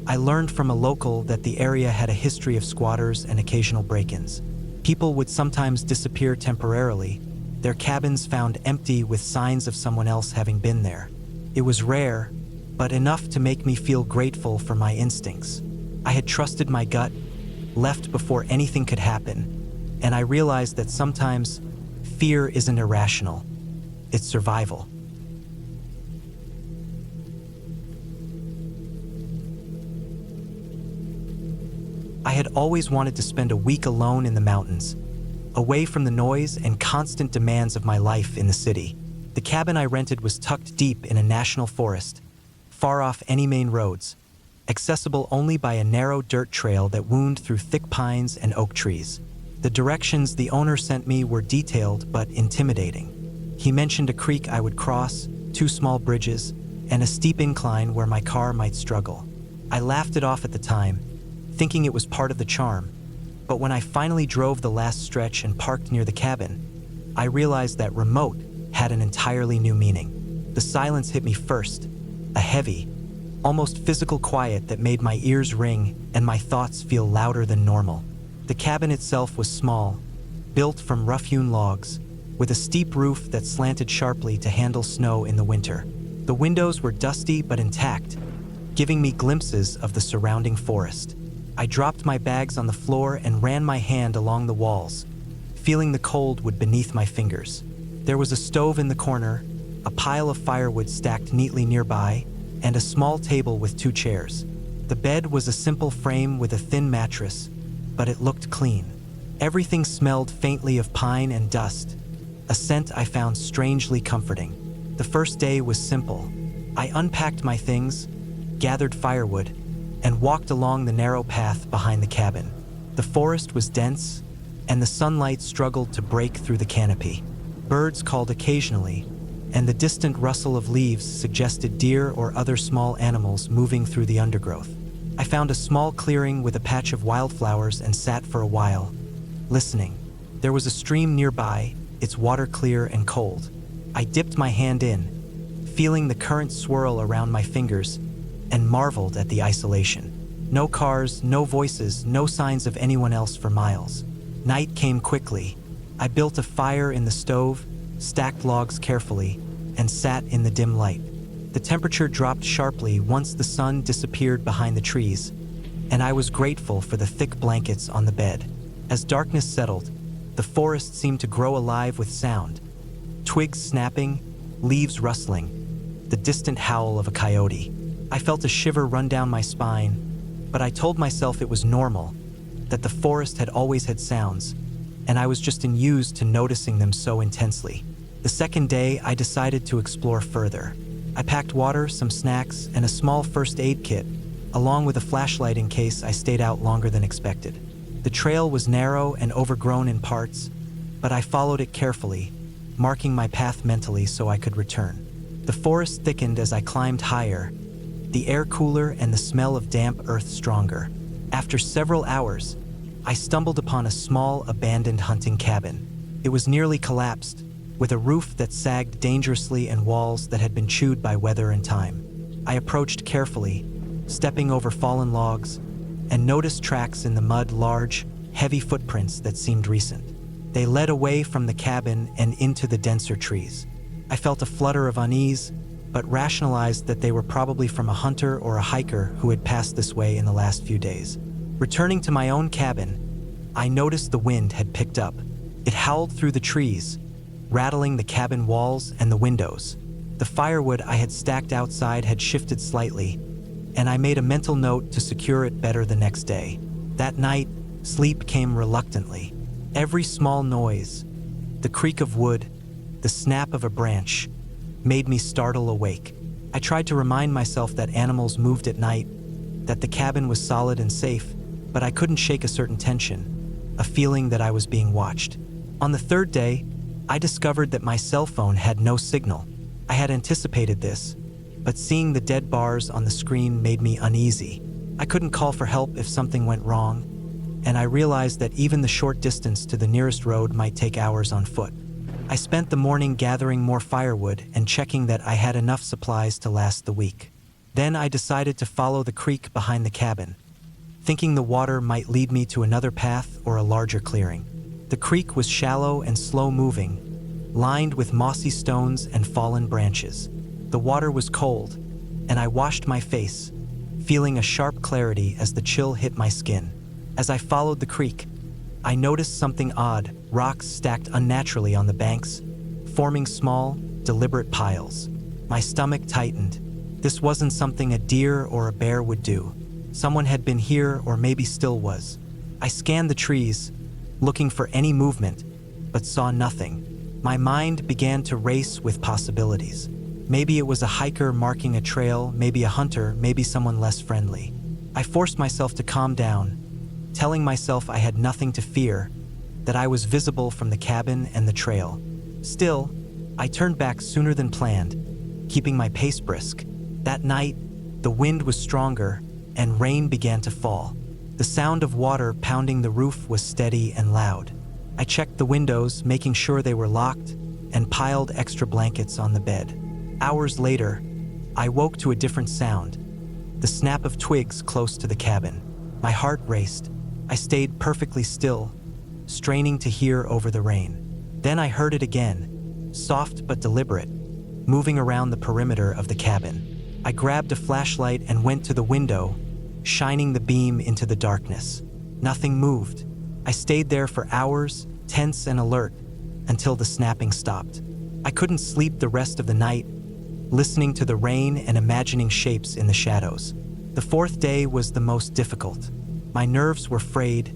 I learned from a local that the area had a history of squatters and occasional break-ins. People would sometimes disappear temporarily, their cabins found empty with signs of someone else having been there. It was rare, but enough to make me feel grateful for my instincts. I had trusted my gut, left before anything could happen, and I realized that sometimes fear isn't irrational, it's survival. I had always wanted to spend a week alone in the mountains, away from the noise and constant demands of my life in the city. The cabin I rented was tucked deep in a national forest, far off any main roads, accessible only by a narrow dirt trail that wound through thick pines and oak trees. The directions the owner sent me were detailed but intimidating. He mentioned a creek I would cross, 2 small bridges, and a steep incline where my car might struggle. I laughed it off at the time, thinking it was part of the charm. But when I finally drove the last stretch and parked near the cabin, I realized that remote had an entirely new meaning. The silence hit me first, a heavy, almost physical quiet that made my ears ring and my thoughts feel louder than normal. The cabin itself was small, built from rough-hewn logs, with a steep roof that slanted sharply to handle snow in the winter. The windows were dusty but intact, giving me glimpses of the surrounding forest. I dropped my bags on the floor and ran my hand along the walls, feeling the cold wood beneath my fingers. There was a stove in the corner, a pile of firewood stacked neatly nearby, and a small table with 2 chairs. The bed was a simple frame with a thin mattress, but it looked clean. Everything smelled faintly of pine and dust, a scent I found strangely comforting. The first day was simple. I unpacked my things, gathered firewood, and walked along the narrow path behind the cabin. The forest was dense, and the sunlight struggled to break through the canopy. Birds called occasionally, and the distant rustle of leaves suggested deer or other small animals moving through the undergrowth. I found a small clearing with a patch of wildflowers and sat for a while, listening. There was a stream nearby, its water clear and cold. I dipped my hand in, feeling the current swirl around my fingers, and marveled at the isolation. No cars, no voices, no signs of anyone else for miles. Night came quickly. I built a fire in the stove, stacked logs carefully, and sat in the dim light. The temperature dropped sharply once the sun disappeared behind the trees, and I was grateful for the thick blankets on the bed. As darkness settled, the forest seemed to grow alive with sound. Twigs snapping, leaves rustling, the distant howl of a coyote. I felt a shiver run down my spine, but I told myself it was normal, that the forest had always had sounds, and I was just unused to noticing them so intensely. The second day, I decided to explore further. I packed water, some snacks, and a small first aid kit, along with a flashlight in case I stayed out longer than expected. The trail was narrow and overgrown in parts, but I followed it carefully, marking my path mentally so I could return. The forest thickened as I climbed higher, the air cooler and the smell of damp earth stronger. After several hours, I stumbled upon a small, abandoned hunting cabin. It was nearly collapsed, with a roof that sagged dangerously and walls that had been chewed by weather and time. I approached carefully, stepping over fallen logs, and noticed tracks in the mud, large, heavy footprints that seemed recent. They led away from the cabin and into the denser trees. I felt a flutter of unease, but rationalized that they were probably from a hunter or a hiker who had passed this way in the last few days. Returning to my own cabin, I noticed the wind had picked up. It howled through the trees, rattling the cabin walls and the windows. The firewood I had stacked outside had shifted slightly, and I made a mental note to secure it better the next day. That night, sleep came reluctantly. Every small noise, the creak of wood, the snap of a branch, made me startle awake. I tried to remind myself that animals moved at night, that the cabin was solid and safe, but I couldn't shake a certain tension, a feeling that I was being watched. On the third day, I discovered that my cell phone had no signal. I had anticipated this, but seeing the dead bars on the screen made me uneasy. I couldn't call for help if something went wrong, and I realized that even the short distance to the nearest road might take hours on foot. I spent the morning gathering more firewood and checking that I had enough supplies to last the week. Then I decided to follow the creek behind the cabin, thinking the water might lead me to another path or a larger clearing. The creek was shallow and slow-moving, lined with mossy stones and fallen branches. The water was cold, and I washed my face, feeling a sharp clarity as the chill hit my skin. As I followed the creek, I noticed something odd, rocks stacked unnaturally on the banks, forming small, deliberate piles. My stomach tightened. This wasn't something a deer or a bear would do. Someone had been here or maybe still was. I scanned the trees, looking for any movement, but saw nothing. My mind began to race with possibilities. Maybe it was a hiker marking a trail, maybe a hunter, maybe someone less friendly. I forced myself to calm down, telling myself I had nothing to fear, that I was visible from the cabin and the trail. Still, I turned back sooner than planned, keeping my pace brisk. That night, the wind was stronger, and rain began to fall. The sound of water pounding the roof was steady and loud. I checked the windows, making sure they were locked, and piled extra blankets on the bed. Hours later, I woke to a different sound, the snap of twigs close to the cabin. My heart raced. I stayed perfectly still, straining to hear over the rain. Then I heard it again, soft but deliberate, moving around the perimeter of the cabin. I grabbed a flashlight and went to the window, shining the beam into the darkness. Nothing moved. I stayed there for hours, tense and alert, until the snapping stopped. I couldn't sleep the rest of the night, listening to the rain and imagining shapes in the shadows. The fourth day was the most difficult. My nerves were frayed,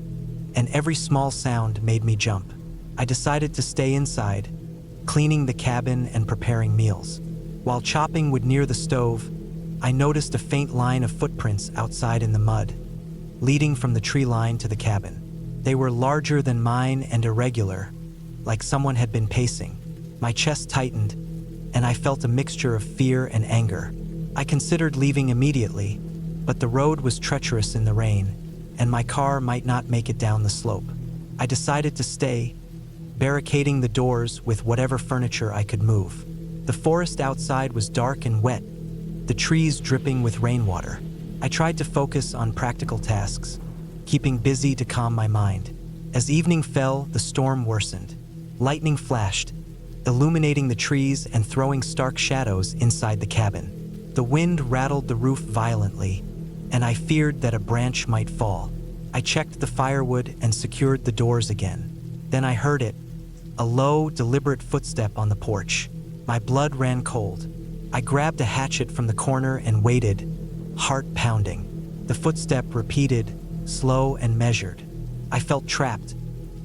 and every small sound made me jump. I decided to stay inside, cleaning the cabin and preparing meals. While chopping wood near the stove, I noticed a faint line of footprints outside in the mud, leading from the tree line to the cabin. They were larger than mine and irregular, like someone had been pacing. My chest tightened, and I felt a mixture of fear and anger. I considered leaving immediately, but the road was treacherous in the rain, and my car might not make it down the slope. I decided to stay, barricading the doors with whatever furniture I could move. The forest outside was dark and wet, the trees dripping with rainwater. I tried to focus on practical tasks, keeping busy to calm my mind. As evening fell, the storm worsened. Lightning flashed, illuminating the trees and throwing stark shadows inside the cabin. The wind rattled the roof violently, and I feared that a branch might fall. I checked the firewood and secured the doors again. Then I heard it, a low, deliberate footstep on the porch. My blood ran cold. I grabbed a hatchet from the corner and waited, heart pounding. The footstep repeated, slow and measured. I felt trapped,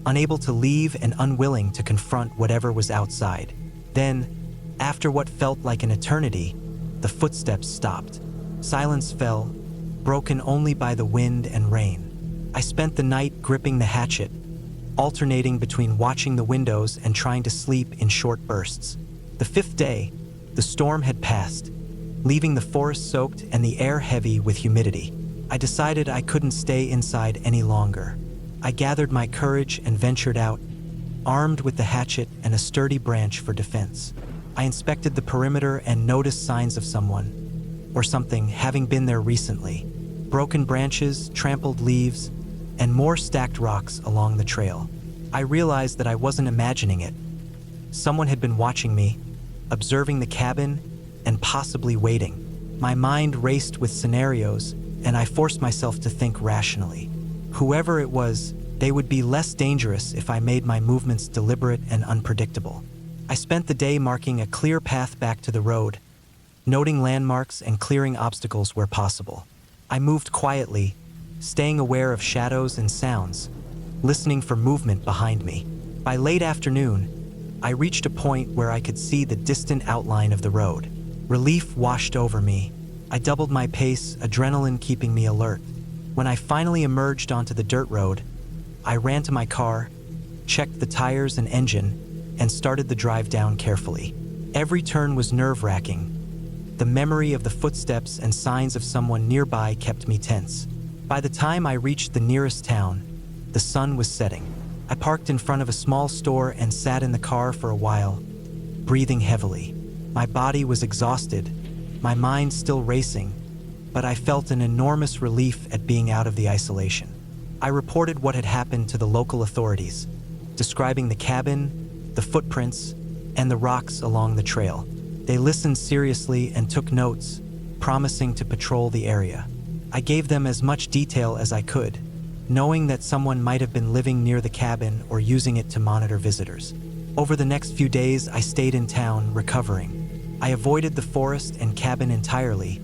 unable to leave and unwilling to confront whatever was outside. Then, after what felt like an eternity, the footsteps stopped. Silence fell, broken only by the wind and rain. I spent the night gripping the hatchet, alternating between watching the windows and trying to sleep in short bursts. The fifth day, the storm had passed, leaving the forest soaked and the air heavy with humidity. I decided I couldn't stay inside any longer. I gathered my courage and ventured out, armed with the hatchet and a sturdy branch for defense. I inspected the perimeter and noticed signs of someone, or something, having been there recently. Broken branches, trampled leaves, and more stacked rocks along the trail. I realized that I wasn't imagining it. Someone had been watching me, observing the cabin, and possibly waiting. My mind raced with scenarios, and I forced myself to think rationally. Whoever it was, they would be less dangerous if I made my movements deliberate and unpredictable. I spent the day marking a clear path back to the road, noting landmarks and clearing obstacles where possible. I moved quietly, staying aware of shadows and sounds, listening for movement behind me. By late afternoon, I reached a point where I could see the distant outline of the road. Relief washed over me. I doubled my pace, adrenaline keeping me alert. When I finally emerged onto the dirt road, I ran to my car, checked the tires and engine, and started the drive down carefully. Every turn was nerve-wracking. The memory of the footsteps and signs of someone nearby kept me tense. By the time I reached the nearest town, the sun was setting. I parked in front of a small store and sat in the car for a while, breathing heavily. My body was exhausted, my mind still racing, but I felt an enormous relief at being out of the isolation. I reported what had happened to the local authorities, describing the cabin, the footprints, and the rocks along the trail. They listened seriously and took notes, promising to patrol the area. I gave them as much detail as I could, knowing that someone might have been living near the cabin or using it to monitor visitors. Over the next few days, I stayed in town, recovering. I avoided the forest and cabin entirely,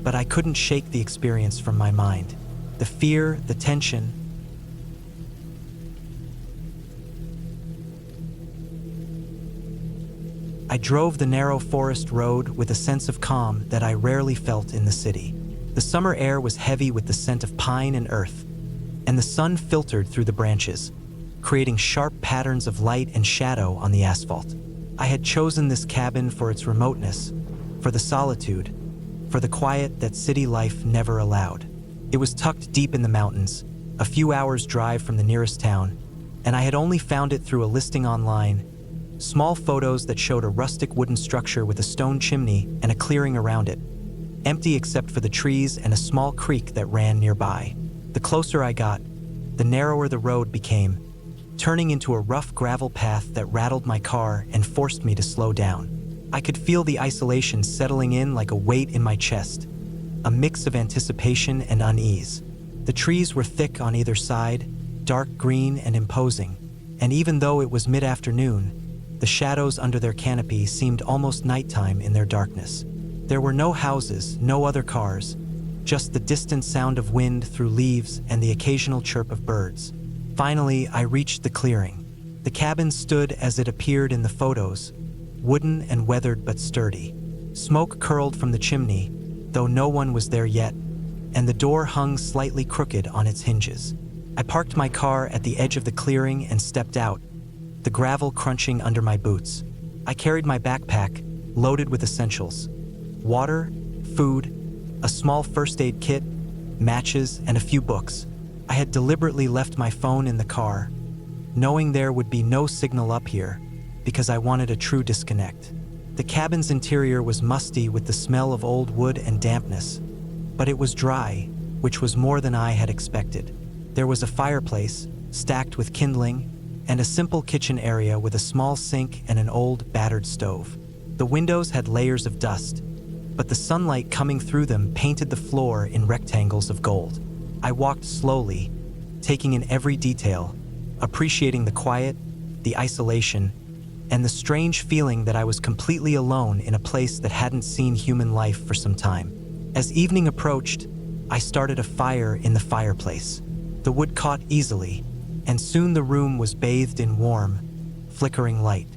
but I couldn't shake the experience from my mind. The fear, the tension. I drove the narrow forest road with a sense of calm that I rarely felt in the city. The summer air was heavy with the scent of pine and earth, and the sun filtered through the branches, creating sharp patterns of light and shadow on the asphalt. I had chosen this cabin for its remoteness, for the solitude, for the quiet that city life never allowed. It was tucked deep in the mountains, a few hours' drive from the nearest town, and I had only found it through a listing online. Small photos that showed a rustic wooden structure with a stone chimney and a clearing around it, empty except for the trees and a small creek that ran nearby. The closer I got, the narrower the road became, turning into a rough gravel path that rattled my car and forced me to slow down. I could feel the isolation settling in like a weight in my chest, a mix of anticipation and unease. The trees were thick on either side, dark green and imposing, and even though it was mid-afternoon, the shadows under their canopy seemed almost nighttime in their darkness. There were no houses, no other cars, just the distant sound of wind through leaves and the occasional chirp of birds. Finally, I reached the clearing. The cabin stood as it appeared in the photos, wooden and weathered but sturdy. Smoke curled from the chimney, though no one was there yet, and the door hung slightly crooked on its hinges. I parked my car at the edge of the clearing and stepped out, the gravel crunching under my boots. I carried my backpack, loaded with essentials: water, food, a small first aid kit, matches, and a few books. I had deliberately left my phone in the car, knowing there would be no signal up here, because I wanted a true disconnect. The cabin's interior was musty with the smell of old wood and dampness, but it was dry, which was more than I had expected. There was a fireplace, stacked with kindling, and a simple kitchen area with a small sink and an old, battered stove. The windows had layers of dust, but the sunlight coming through them painted the floor in rectangles of gold. I walked slowly, taking in every detail, appreciating the quiet, the isolation, and the strange feeling that I was completely alone in a place that hadn't seen human life for some time. As evening approached, I started a fire in the fireplace. The wood caught easily, and soon the room was bathed in warm, flickering light.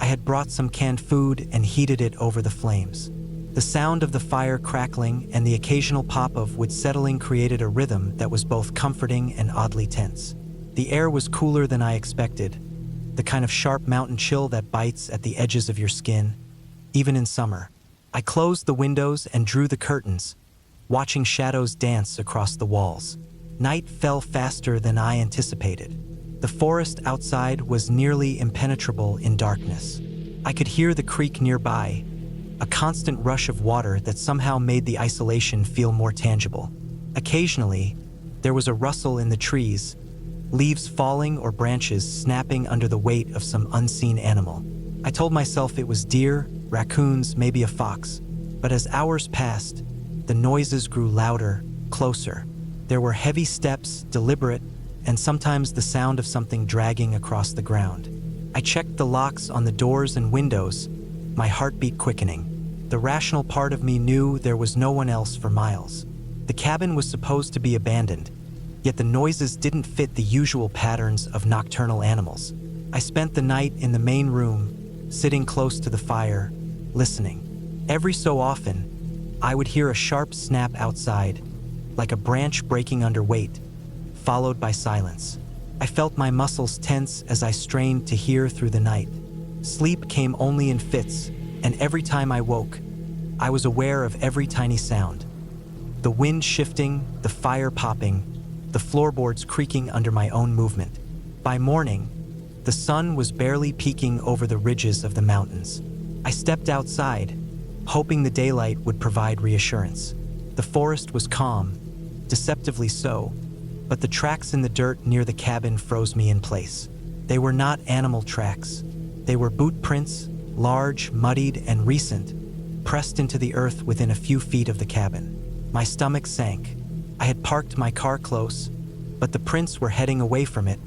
I had brought some canned food and heated it over the flames. The sound of the fire crackling and the occasional pop of wood settling created a rhythm that was both comforting and oddly tense. The air was cooler than I expected, the kind of sharp mountain chill that bites at the edges of your skin, even in summer. I closed the windows and drew the curtains, watching shadows dance across the walls. Night fell faster than I anticipated. The forest outside was nearly impenetrable in darkness. I could hear the creek nearby, a constant rush of water that somehow made the isolation feel more tangible. Occasionally, there was a rustle in the trees, leaves falling or branches snapping under the weight of some unseen animal. I told myself it was deer, raccoons, maybe a fox. But as hours passed, the noises grew louder, closer. There were heavy steps, deliberate, and sometimes the sound of something dragging across the ground. I checked the locks on the doors and windows, my heartbeat quickening. The rational part of me knew there was no one else for miles. The cabin was supposed to be abandoned, yet the noises didn't fit the usual patterns of nocturnal animals. I spent the night in the main room, sitting close to the fire, listening. Every so often, I would hear a sharp snap outside, like a branch breaking under weight, followed by silence. I felt my muscles tense as I strained to hear through the night. Sleep came only in fits, and every time I woke, I was aware of every tiny sound. The wind shifting, the fire popping, the floorboards creaking under my own movement. By morning, the sun was barely peeking over the ridges of the mountains. I stepped outside, hoping the daylight would provide reassurance. The forest was calm, deceptively so, but the tracks in the dirt near the cabin froze me in place. They were not animal tracks. They were boot prints, large, muddied, and recent, pressed into the earth within a few feet of the cabin. My stomach sank. I had parked my car close, but the prints were heading away from it,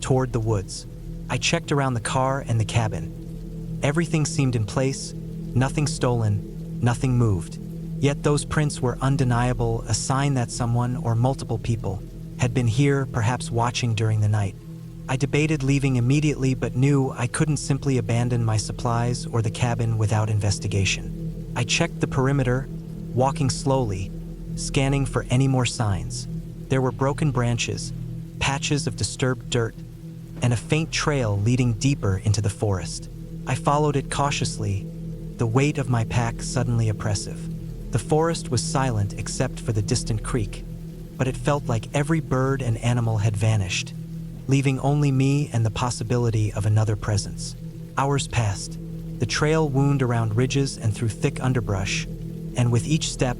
toward the woods. I checked around the car and the cabin. Everything seemed in place, nothing stolen, nothing moved. Yet those prints were undeniable, a sign that someone or multiple people had been here, perhaps watching during the night. I debated leaving immediately, but knew I couldn't simply abandon my supplies or the cabin without investigation. I checked the perimeter, walking slowly, scanning for any more signs. There were broken branches, patches of disturbed dirt, and a faint trail leading deeper into the forest. I followed it cautiously, the weight of my pack suddenly oppressive. The forest was silent except for the distant creek, but it felt like every bird and animal had vanished, leaving only me and the possibility of another presence. Hours passed. The trail wound around ridges and through thick underbrush, and with each step,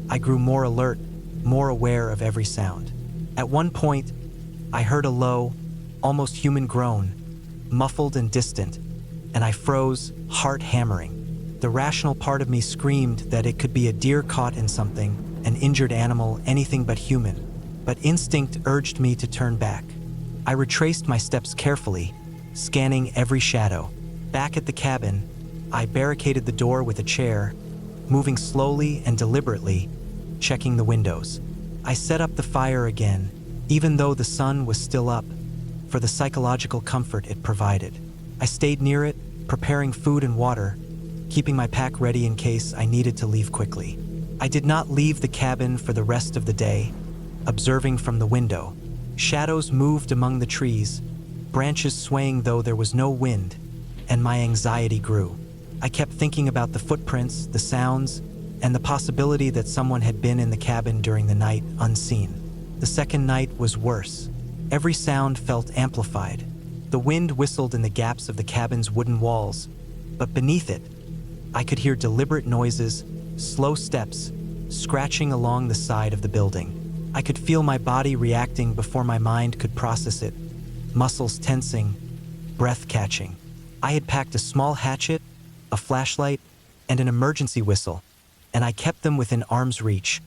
I grew more alert, more aware of every sound. At one point, I heard a low, almost human groan, muffled and distant, and I froze, heart hammering. The rational part of me screamed that it could be a deer caught in something, an injured animal, anything but human. But instinct urged me to turn back. I retraced my steps carefully, scanning every shadow. Back at the cabin, I barricaded the door with a chair, moving slowly and deliberately, checking the windows. I set up the fire again, even though the sun was still up, for the psychological comfort it provided. I stayed near it, preparing food and water, keeping my pack ready in case I needed to leave quickly. I did not leave the cabin for the rest of the day, observing from the window. Shadows moved among the trees, branches swaying though there was no wind, and my anxiety grew. I kept thinking about the footprints, the sounds, and the possibility that someone had been in the cabin during the night unseen. The second night was worse. Every sound felt amplified. The wind whistled in the gaps of the cabin's wooden walls, but beneath it, I could hear deliberate noises, slow steps, scratching along the side of the building. I could feel my body reacting before my mind could process it, muscles tensing, breath-catching. I had packed a small hatchet, a flashlight, and an emergency whistle, and I kept them within arm's reach,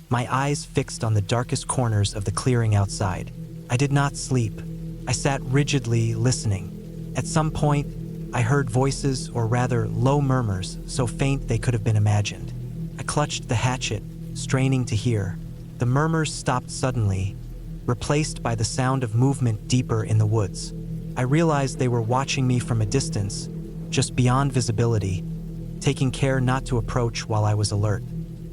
my eyes fixed on the darkest corners of the clearing outside. I did not sleep. I sat rigidly listening. At some point, I heard voices, or rather low murmurs, so faint they could have been imagined. I clutched the hatchet, straining to hear. The murmurs stopped suddenly, replaced by the sound of movement deeper in the woods. I realized they were watching me from a distance, just beyond visibility, taking care not to approach while I was alert.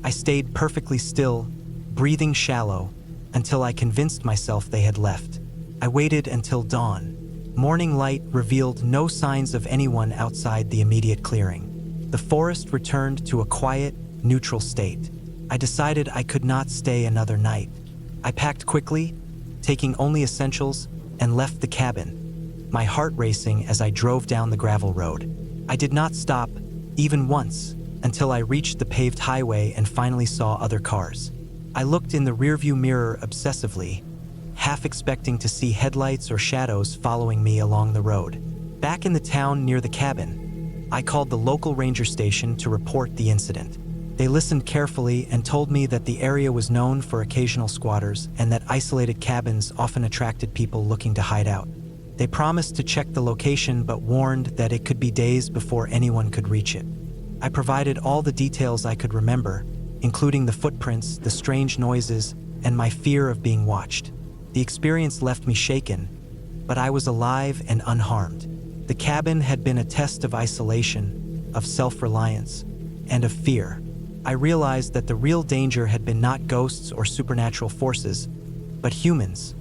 I stayed perfectly still, breathing shallow, until I convinced myself they had left. I waited until dawn. Morning light revealed no signs of anyone outside the immediate clearing. The forest returned to a quiet, neutral state. I decided I could not stay another night. I packed quickly, taking only essentials, and left the cabin, my heart racing as I drove down the gravel road. I did not stop, even once, until I reached the paved highway and finally saw other cars. I looked in the rearview mirror obsessively, half expecting to see headlights or shadows following me along the road. Back in the town near the cabin, I called the local ranger station to report the incident. They listened carefully and told me that the area was known for occasional squatters and that isolated cabins often attracted people looking to hide out. They promised to check the location but warned that it could be days before anyone could reach it. I provided all the details I could remember, including the footprints, the strange noises, and my fear of being watched. The experience left me shaken, but I was alive and unharmed. The cabin had been a test of isolation, of self-reliance, and of fear. I realized that the real danger had been not ghosts or supernatural forces, but humans,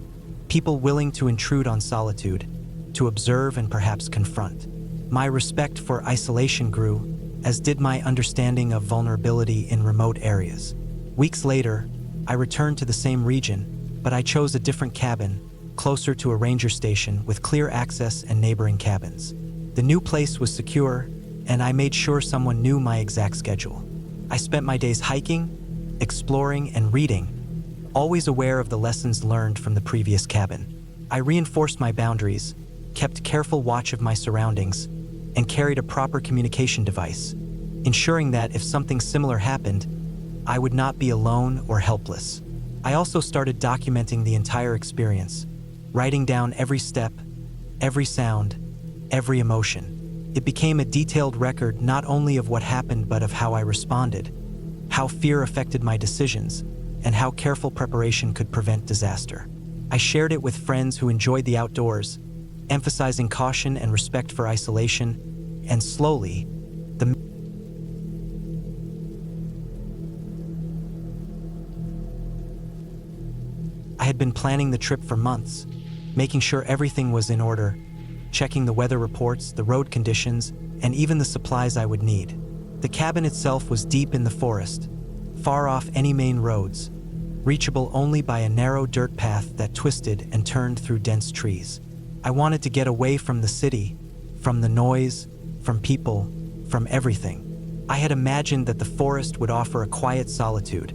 people willing to intrude on solitude, to observe and perhaps confront. My respect for isolation grew, as did my understanding of vulnerability in remote areas. Weeks later, I returned to the same region, but I chose a different cabin, closer to a ranger station with clear access and neighboring cabins. The new place was secure, and I made sure someone knew my exact schedule. I spent my days hiking, exploring, and reading, always aware of the lessons learned from the previous cabin. I reinforced my boundaries, kept careful watch of my surroundings, and carried a proper communication device, ensuring that if something similar happened, I would not be alone or helpless. I also started documenting the entire experience, writing down every step, every sound, every emotion. It became a detailed record not only of what happened but of how I responded, how fear affected my decisions, and how careful preparation could prevent disaster. I shared it with friends who enjoyed the outdoors, emphasizing caution and respect for isolation, and slowly, I had been planning the trip for months, making sure everything was in order, checking the weather reports, the road conditions, and even the supplies I would need. The cabin itself was deep in the forest, far off any main roads, reachable only by a narrow dirt path that twisted and turned through dense trees. I wanted to get away from the city, from the noise, from people, from everything. I had imagined that the forest would offer a quiet solitude,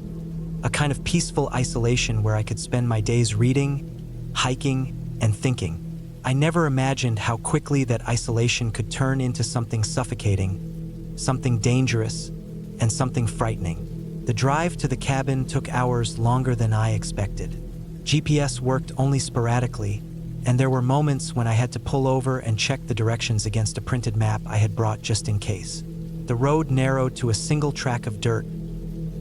a kind of peaceful isolation where I could spend my days reading, hiking, and thinking. I never imagined how quickly that isolation could turn into something suffocating, something dangerous, and something frightening. The drive to the cabin took hours longer than I expected. GPS worked only sporadically, and there were moments when I had to pull over and check the directions against a printed map I had brought just in case. The road narrowed to a single track of dirt,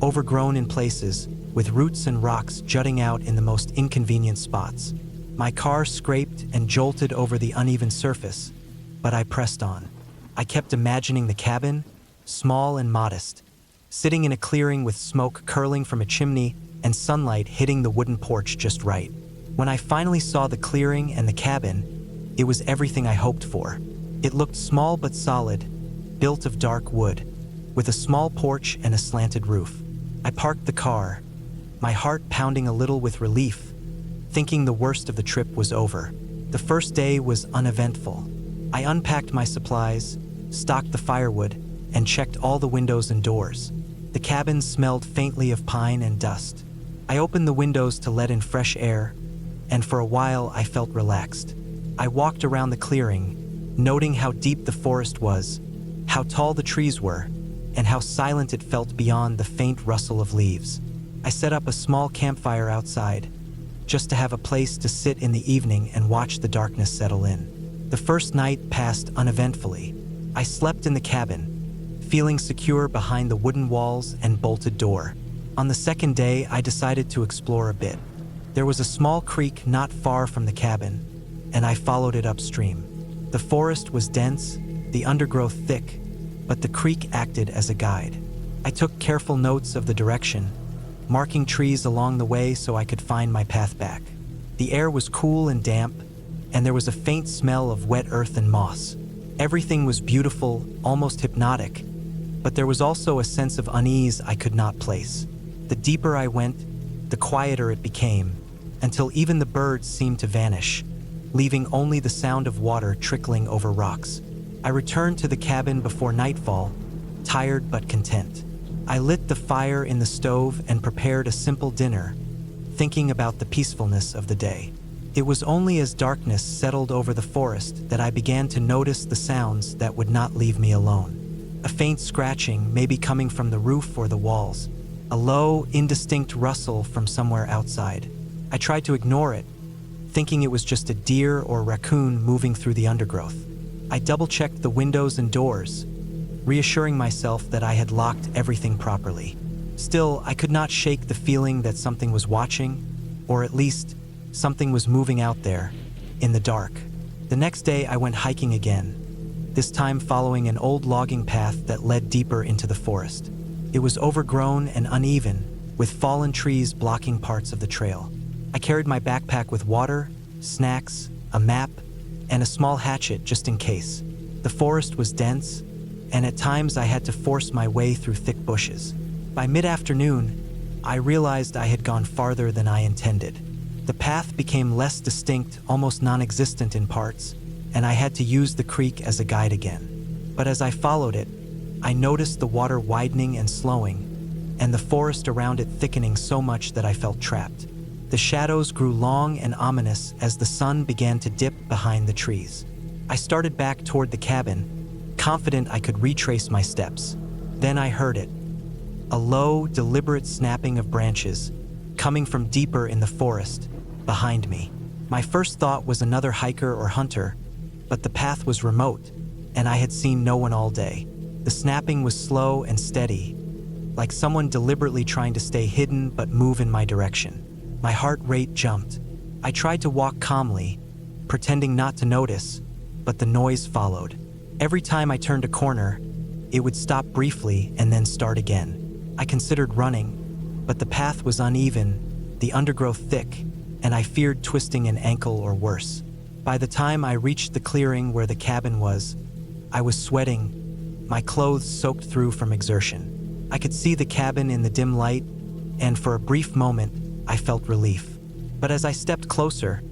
overgrown in places, with roots and rocks jutting out in the most inconvenient spots. My car scraped and jolted over the uneven surface, but I pressed on. I kept imagining the cabin, small and modest, sitting in a clearing with smoke curling from a chimney and sunlight hitting the wooden porch just right. When I finally saw the clearing and the cabin, it was everything I hoped for. It looked small but solid, built of dark wood, with a small porch and a slanted roof. I parked the car, my heart pounding a little with relief, thinking the worst of the trip was over. The first day was uneventful. I unpacked my supplies, stocked the firewood, and checked all the windows and doors. The cabin smelled faintly of pine and dust. I opened the windows to let in fresh air, and for a while I felt relaxed. I walked around the clearing, noting how deep the forest was, how tall the trees were, and how silent it felt beyond the faint rustle of leaves. I set up a small campfire outside, just to have a place to sit in the evening and watch the darkness settle in. The first night passed uneventfully. I slept in the cabin, feeling secure behind the wooden walls and bolted door. On the second day, I decided to explore a bit. There was a small creek not far from the cabin, and I followed it upstream. The forest was dense, the undergrowth thick, but the creek acted as a guide. I took careful notes of the direction, marking trees along the way so I could find my path back. The air was cool and damp, and there was a faint smell of wet earth and moss. Everything was beautiful, almost hypnotic, but there was also a sense of unease I could not place. The deeper I went, the quieter it became, until even the birds seemed to vanish, leaving only the sound of water trickling over rocks. I returned to the cabin before nightfall, tired but content. I lit the fire in the stove and prepared a simple dinner, thinking about the peacefulness of the day. It was only as darkness settled over the forest that I began to notice the sounds that would not leave me alone. A faint scratching, maybe coming from the roof or the walls, a low, indistinct rustle from somewhere outside. I tried to ignore it, thinking it was just a deer or raccoon moving through the undergrowth. I double-checked the windows and doors, reassuring myself that I had locked everything properly. Still, I could not shake the feeling that something was watching, or at least, something was moving out there, in the dark. The next day, I went hiking again, this time following an old logging path that led deeper into the forest. It was overgrown and uneven, with fallen trees blocking parts of the trail. I carried my backpack with water, snacks, a map, and a small hatchet just in case. The forest was dense, and at times I had to force my way through thick bushes. By mid-afternoon, I realized I had gone farther than I intended. The path became less distinct, almost non-existent in parts, and I had to use the creek as a guide again. But as I followed it, I noticed the water widening and slowing, and the forest around it thickening so much that I felt trapped. The shadows grew long and ominous as the sun began to dip behind the trees. I started back toward the cabin, confident I could retrace my steps. Then I heard it. A low, deliberate snapping of branches, coming from deeper in the forest, behind me. My first thought was another hiker or hunter, but the path was remote, and I had seen no one all day. The snapping was slow and steady, like someone deliberately trying to stay hidden but move in my direction. My heart rate jumped. I tried to walk calmly, pretending not to notice, but the noise followed. Every time I turned a corner, it would stop briefly and then start again. I considered running, but the path was uneven, the undergrowth thick, and I feared twisting an ankle or worse. By the time I reached the clearing where the cabin was, I was sweating, my clothes soaked through from exertion. I could see the cabin in the dim light, and for a brief moment, I felt relief. But as I stepped closer,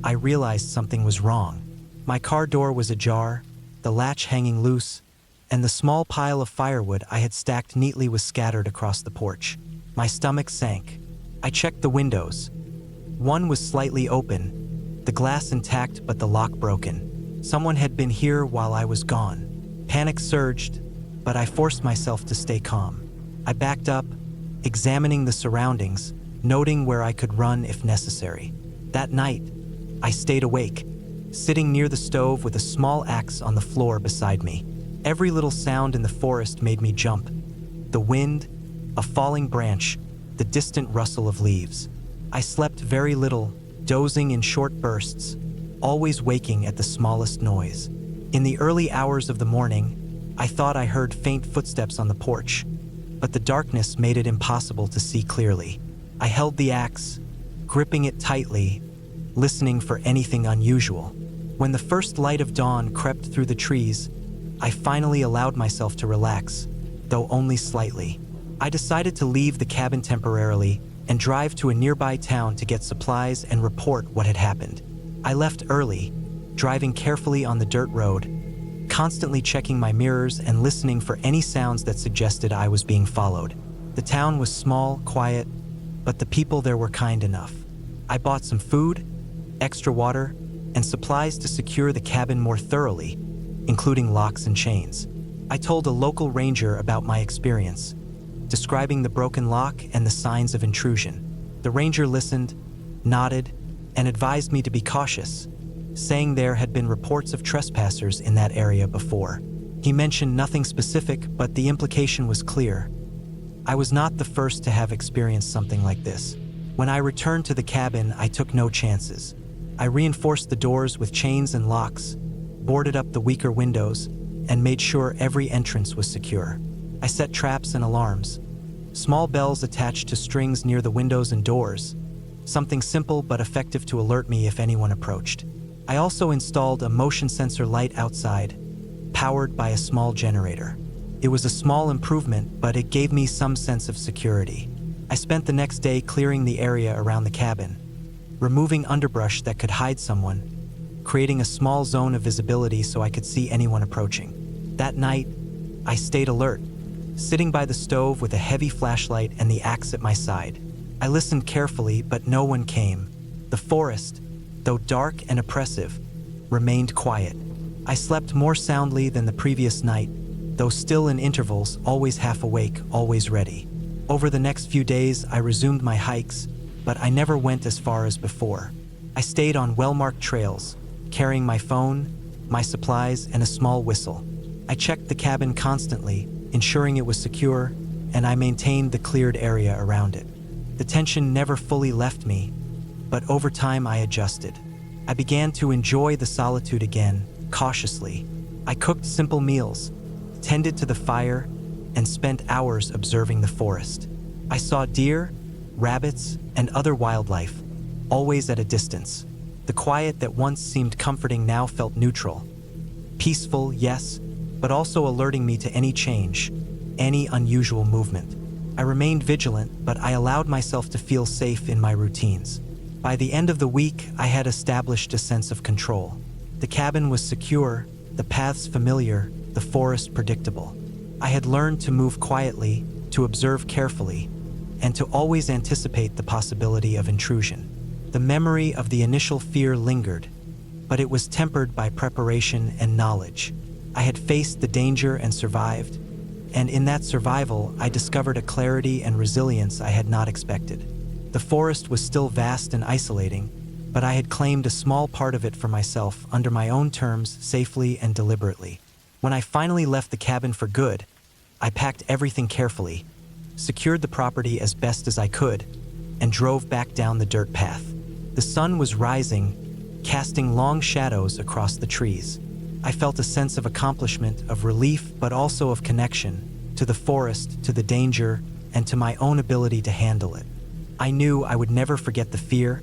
I realized something was wrong. My car door was ajar, the latch hanging loose, and the small pile of firewood I had stacked neatly was scattered across the porch. My stomach sank. I checked the windows. One was slightly open, the glass intact but the lock broken. Someone had been here while I was gone. Panic surged, but I forced myself to stay calm. I backed up, examining the surroundings, noting where I could run if necessary. That night, I stayed awake, sitting near the stove with a small axe on the floor beside me. Every little sound in the forest made me jump. The wind, a falling branch, the distant rustle of leaves. I slept very little, dozing in short bursts, always waking at the smallest noise. In the early hours of the morning, I thought I heard faint footsteps on the porch, but the darkness made it impossible to see clearly. I held the axe, gripping it tightly, listening for anything unusual. When the first light of dawn crept through the trees, I finally allowed myself to relax, though only slightly. I decided to leave the cabin temporarily and drive to a nearby town to get supplies and report what had happened. I left early, driving carefully on the dirt road, constantly checking my mirrors and listening for any sounds that suggested I was being followed. The town was small, quiet, but the people there were kind enough. I bought some food, extra water, and supplies to secure the cabin more thoroughly, including locks and chains. I told a local ranger about my experience, describing the broken lock and the signs of intrusion. The ranger listened, nodded, and advised me to be cautious, saying there had been reports of trespassers in that area before. He mentioned nothing specific, but the implication was clear. I was not the first to have experienced something like this. When I returned to the cabin, I took no chances. I reinforced the doors with chains and locks, boarded up the weaker windows, and made sure every entrance was secure. I set traps and alarms, small bells attached to strings near the windows and doors, something simple but effective to alert me if anyone approached. I also installed a motion sensor light outside, powered by a small generator. It was a small improvement, but it gave me some sense of security. I spent the next day clearing the area around the cabin, removing underbrush that could hide someone, creating a small zone of visibility so I could see anyone approaching. That night, I stayed alert, sitting by the stove with a heavy flashlight and the axe at my side. I listened carefully, but no one came. The forest, though dark and oppressive, remained quiet. I slept more soundly than the previous night, though still in intervals, always half awake, always ready. Over the next few days, I resumed my hikes, but I never went as far as before. I stayed on well-marked trails, carrying my phone, my supplies, and a small whistle. I checked the cabin constantly, ensuring it was secure, and I maintained the cleared area around it. The tension never fully left me, but over time I adjusted. I began to enjoy the solitude again, cautiously. I cooked simple meals, tended to the fire, and spent hours observing the forest. I saw deer, rabbits, and other wildlife, always at a distance. The quiet that once seemed comforting now felt neutral. Peaceful, yes, but also alerting me to any change, any unusual movement. I remained vigilant, but I allowed myself to feel safe in my routines. By the end of the week, I had established a sense of control. The cabin was secure, the paths familiar, the forest predictable. I had learned to move quietly, to observe carefully, and to always anticipate the possibility of intrusion. The memory of the initial fear lingered, but it was tempered by preparation and knowledge. I had faced the danger and survived, and in that survival, I discovered a clarity and resilience I had not expected. The forest was still vast and isolating, but I had claimed a small part of it for myself under my own terms, safely and deliberately. When I finally left the cabin for good, I packed everything carefully, secured the property as best as I could, and drove back down the dirt path. The sun was rising, casting long shadows across the trees. I felt a sense of accomplishment, of relief, but also of connection to the forest, to the danger, and to my own ability to handle it. I knew I would never forget the fear.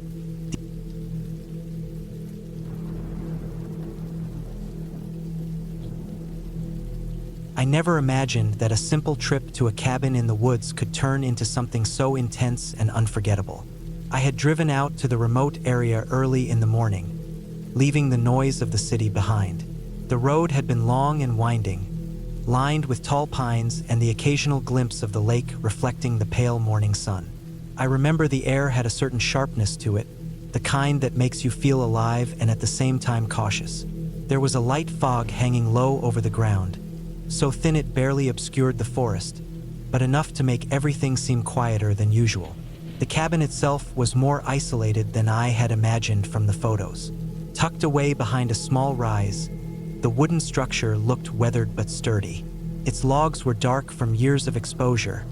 I never imagined that a simple trip to a cabin in the woods could turn into something so intense and unforgettable. I had driven out to the remote area early in the morning, leaving the noise of the city behind. The road had been long and winding, lined with tall pines and the occasional glimpse of the lake reflecting the pale morning sun. I remember the air had a certain sharpness to it, the kind that makes you feel alive and at the same time cautious. There was a light fog hanging low over the ground, so thin it barely obscured the forest, but enough to make everything seem quieter than usual. The cabin itself was more isolated than I had imagined from the photos. Tucked away behind a small rise, the wooden structure looked weathered but sturdy. Its logs were dark from years of exposure,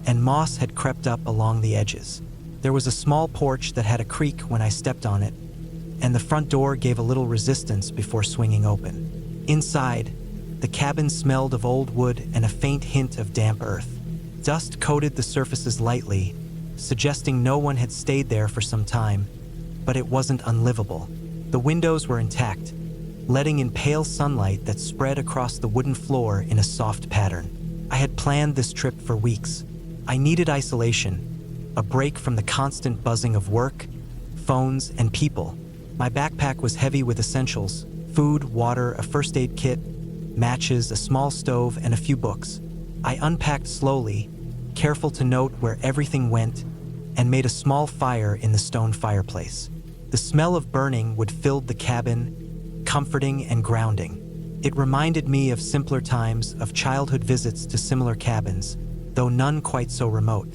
and moss had crept up along the edges. There was a small porch that had a creak when I stepped on it, and the front door gave a little resistance before swinging open. Inside, the cabin smelled of old wood and a faint hint of damp earth. Dust coated the surfaces lightly, suggesting no one had stayed there for some time, but it wasn't unlivable. The windows were intact, letting in pale sunlight that spread across the wooden floor in a soft pattern. I had planned this trip for weeks. I needed isolation, a break from the constant buzzing of work, phones, and people. My backpack was heavy with essentials: food, water, a first aid kit, matches, a small stove, and a few books. I unpacked slowly, careful to note where everything went, and made a small fire in the stone fireplace. The smell of burning wood filled the cabin, comforting and grounding. It reminded me of simpler times, of childhood visits to similar cabins, though none quite so remote.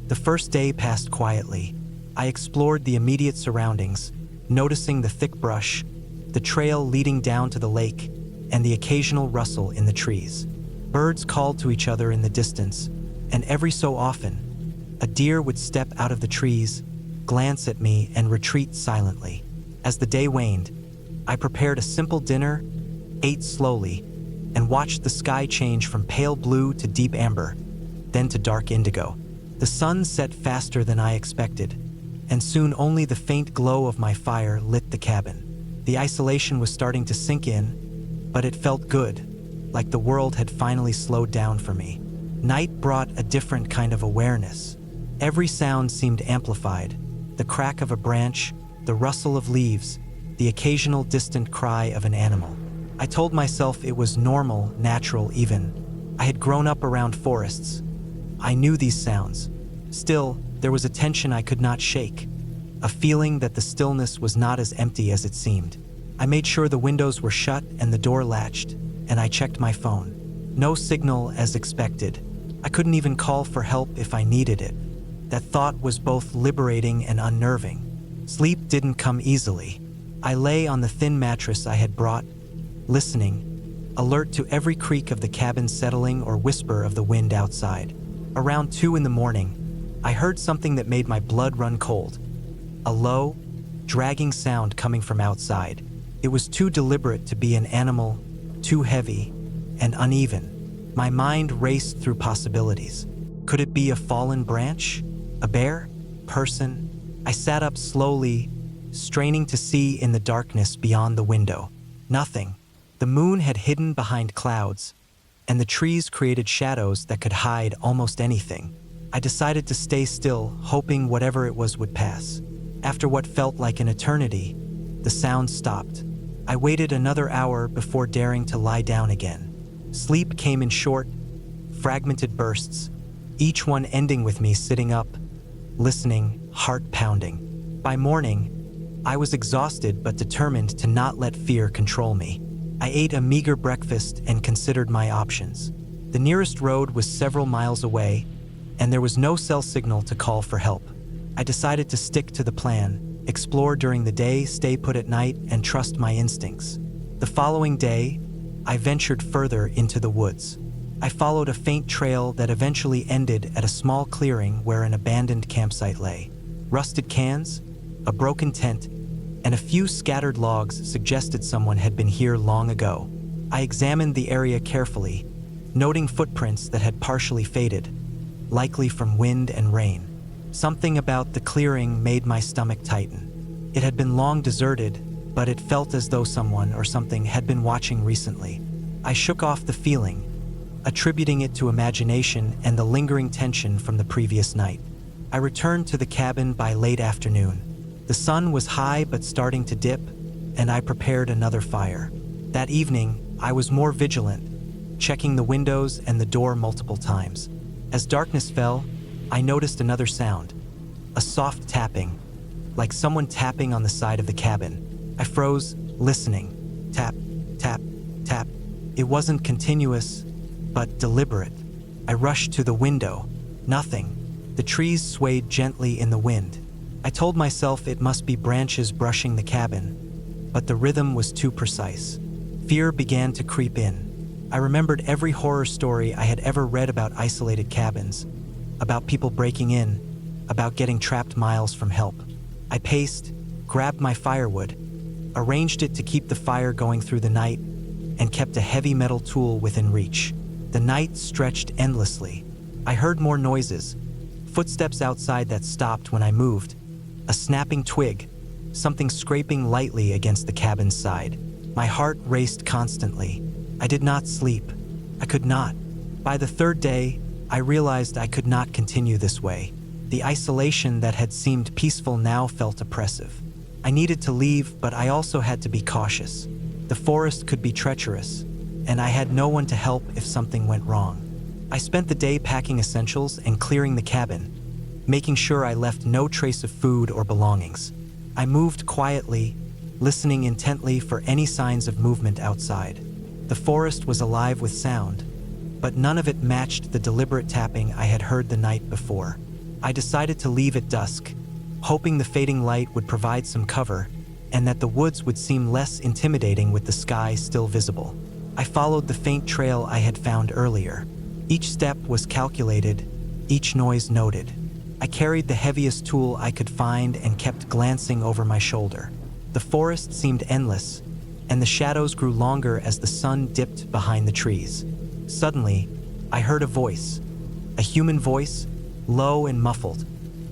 The first day passed quietly. I explored the immediate surroundings, noticing the thick brush, the trail leading down to the lake, and the occasional rustle in the trees. Birds called to each other in the distance, and every so often, a deer would step out of the trees, glance at me, and retreat silently. As the day waned, I prepared a simple dinner, ate slowly, and watched the sky change from pale blue to deep amber, then to dark indigo. The sun set faster than I expected, and soon only the faint glow of my fire lit the cabin. The isolation was starting to sink in, but it felt good, like the world had finally slowed down for me. Night brought a different kind of awareness. Every sound seemed amplified: the crack of a branch, the rustle of leaves, the occasional distant cry of an animal. I told myself it was normal, natural even. I had grown up around forests. I knew these sounds. Still, there was a tension I could not shake, a feeling that the stillness was not as empty as it seemed. I made sure the windows were shut and the door latched, and I checked my phone. No signal as expected. I couldn't even call for help if I needed it. That thought was both liberating and unnerving. Sleep didn't come easily. I lay on the thin mattress I had brought, listening, alert to every creak of the cabin settling or whisper of the wind outside. Around 2 in the morning, I heard something that made my blood run cold. A low, dragging sound coming from outside. It was too deliberate to be an animal, too heavy and uneven. My mind raced through possibilities. Could it be a fallen branch? A bear? Person? I sat up slowly, straining to see in the darkness beyond the window. Nothing. The moon had hidden behind clouds, and the trees created shadows that could hide almost anything. I decided to stay still, hoping whatever it was would pass. After what felt like an eternity, the sound stopped. I waited another hour before daring to lie down again. Sleep came in short, fragmented bursts, each one ending with me sitting up, listening, heart pounding. By morning, I was exhausted but determined to not let fear control me. I ate a meager breakfast and considered my options. The nearest road was several miles away, and there was no cell signal to call for help. I decided to stick to the plan, explore during the day, stay put at night, and trust my instincts. The following day, I ventured further into the woods. I followed a faint trail that eventually ended at a small clearing where an abandoned campsite lay. Rusted cans, a broken tent, and a few scattered logs suggested someone had been here long ago. I examined the area carefully, noting footprints that had partially faded, likely from wind and rain. Something about the clearing made my stomach tighten. It had been long deserted, but it felt as though someone or something had been watching recently. I shook off the feeling, attributing it to imagination and the lingering tension from the previous night. I returned to the cabin by late afternoon. The sun was high but starting to dip, and I prepared another fire. That evening, I was more vigilant, checking the windows and the door multiple times. As darkness fell, I noticed another sound, a soft tapping, like someone tapping on the side of the cabin. I froze, listening. Tap, tap, tap. It wasn't continuous, but deliberate. I rushed to the window. Nothing. The trees swayed gently in the wind. I told myself it must be branches brushing the cabin, but the rhythm was too precise. Fear began to creep in. I remembered every horror story I had ever read about isolated cabins, about people breaking in, about getting trapped miles from help. I paced, grabbed my firewood, arranged it to keep the fire going through the night, and kept a heavy metal tool within reach. The night stretched endlessly. I heard more noises, footsteps outside that stopped when I moved, a snapping twig, something scraping lightly against the cabin's side. My heart raced constantly. I did not sleep. I could not. By the third day, I realized I could not continue this way. The isolation that had seemed peaceful now felt oppressive. I needed to leave, but I also had to be cautious. The forest could be treacherous, and I had no one to help if something went wrong. I spent the day packing essentials and clearing the cabin, making sure I left no trace of food or belongings. I moved quietly, listening intently for any signs of movement outside. The forest was alive with sound, but none of it matched the deliberate tapping I had heard the night before. I decided to leave at dusk, hoping the fading light would provide some cover and that the woods would seem less intimidating with the sky still visible. I followed the faint trail I had found earlier. Each step was calculated, each noise noted. I carried the heaviest tool I could find and kept glancing over my shoulder. The forest seemed endless, and the shadows grew longer as the sun dipped behind the trees. Suddenly, I heard a voice, a human voice, low and muffled,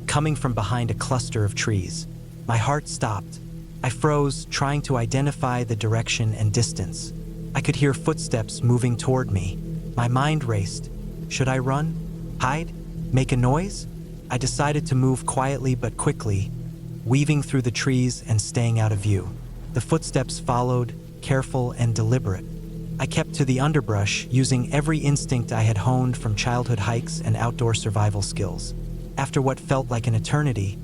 coming from behind a cluster of trees. My heart stopped. I froze, trying to identify the direction and distance. I could hear footsteps moving toward me. My mind raced. Should I run? Hide? Make a noise? I decided to move quietly but quickly, weaving through the trees and staying out of view. The footsteps followed, careful and deliberate. I kept to the underbrush, using every instinct I had honed from childhood hikes and outdoor survival skills. After what felt like an eternity,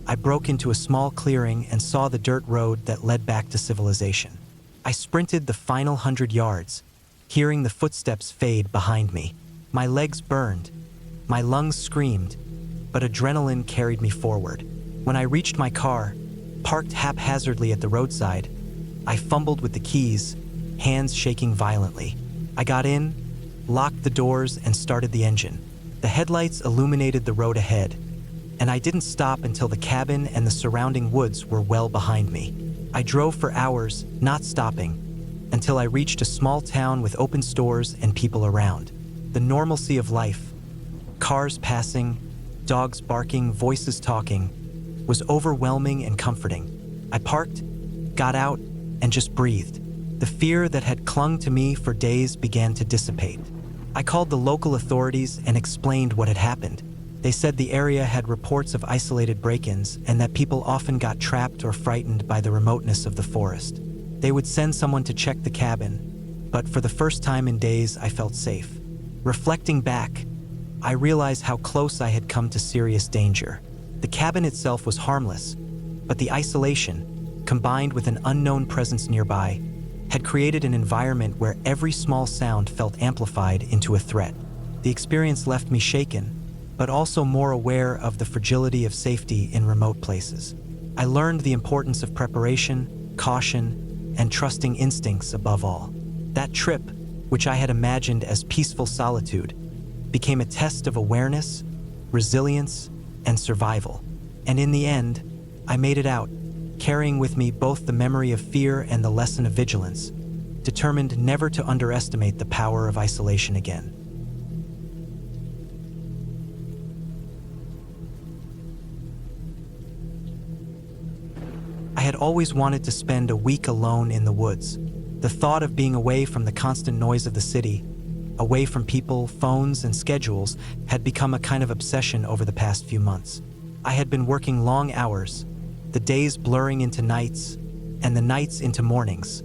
I broke into a small clearing and saw the dirt road that led back to civilization. I sprinted the final 100 yards, hearing the footsteps fade behind me. My legs burned, my lungs screamed, but adrenaline carried me forward. When I reached my car, parked haphazardly at the roadside, I fumbled with the keys, hands shaking violently. I got in, locked the doors, and started the engine. The headlights illuminated the road ahead, and I didn't stop until the cabin and the surrounding woods were well behind me. I drove for hours, not stopping, until I reached a small town with open stores and people around. The normalcy of life, cars passing, dogs barking, voices talking, was overwhelming and comforting. I parked, got out, and just breathed. The fear that had clung to me for days began to dissipate. I called the local authorities and explained what had happened. They said the area had reports of isolated break-ins and that people often got trapped or frightened by the remoteness of the forest. They would send someone to check the cabin, but for the first time in days I felt safe. Reflecting back, I realized how close I had come to serious danger. The cabin itself was harmless, but the isolation, combined with an unknown presence nearby, had created an environment where every small sound felt amplified into a threat. The experience left me shaken, but also more aware of the fragility of safety in remote places. I learned the importance of preparation, caution, and trusting instincts above all. That trip, which I had imagined as peaceful solitude, became a test of awareness, resilience, and survival. And in the end, I made it out, carrying with me both the memory of fear and the lesson of vigilance, determined never to underestimate the power of isolation again. I had always wanted to spend a week alone in the woods. The thought of being away from the constant noise of the city, away from people, phones, and schedules, had become a kind of obsession over the past few months. I had been working long hours, the days blurring into nights, and the nights into mornings,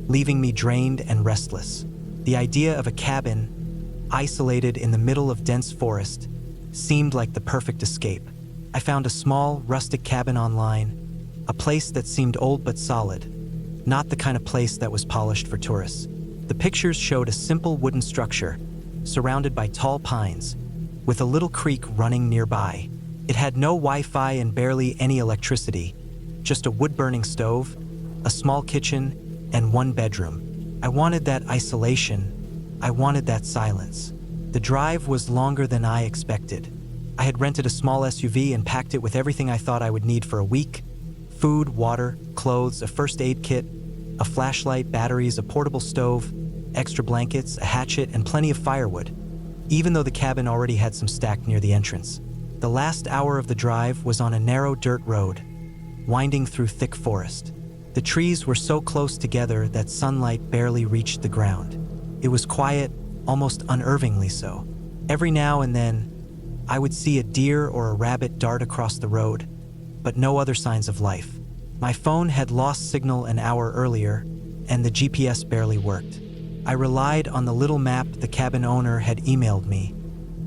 leaving me drained and restless. The idea of a cabin, isolated in the middle of dense forest, seemed like the perfect escape. I found a small, rustic cabin online, a place that seemed old but solid, not the kind of place that was polished for tourists. The pictures showed a simple wooden structure, surrounded by tall pines, with a little creek running nearby. It had no Wi-Fi and barely any electricity, just a wood-burning stove, a small kitchen, and one bedroom. I wanted that isolation. I wanted that silence. The drive was longer than I expected. I had rented a small SUV and packed it with everything I thought I would need for a week: food, water, clothes, a first aid kit, a flashlight, batteries, a portable stove, extra blankets, a hatchet, and plenty of firewood, even though the cabin already had some stacked near the entrance. The last hour of the drive was on a narrow dirt road, winding through thick forest. The trees were so close together that sunlight barely reached the ground. It was quiet, almost unnervingly so. Every now and then, I would see a deer or a rabbit dart across the road, but no other signs of life. My phone had lost signal an hour earlier, and the GPS barely worked. I relied on the little map the cabin owner had emailed me,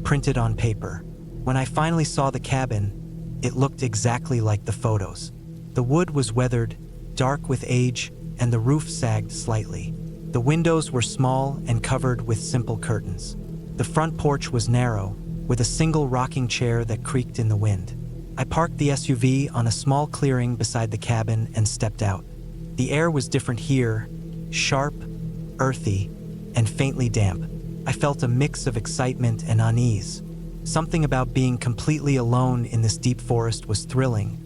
printed on paper. When I finally saw the cabin, it looked exactly like the photos. The wood was weathered, dark with age, and the roof sagged slightly. The windows were small and covered with simple curtains. The front porch was narrow, with a single rocking chair that creaked in the wind. I parked the SUV on a small clearing beside the cabin and stepped out. The air was different here, sharp, earthy, and faintly damp. I felt a mix of excitement and unease. Something about being completely alone in this deep forest was thrilling,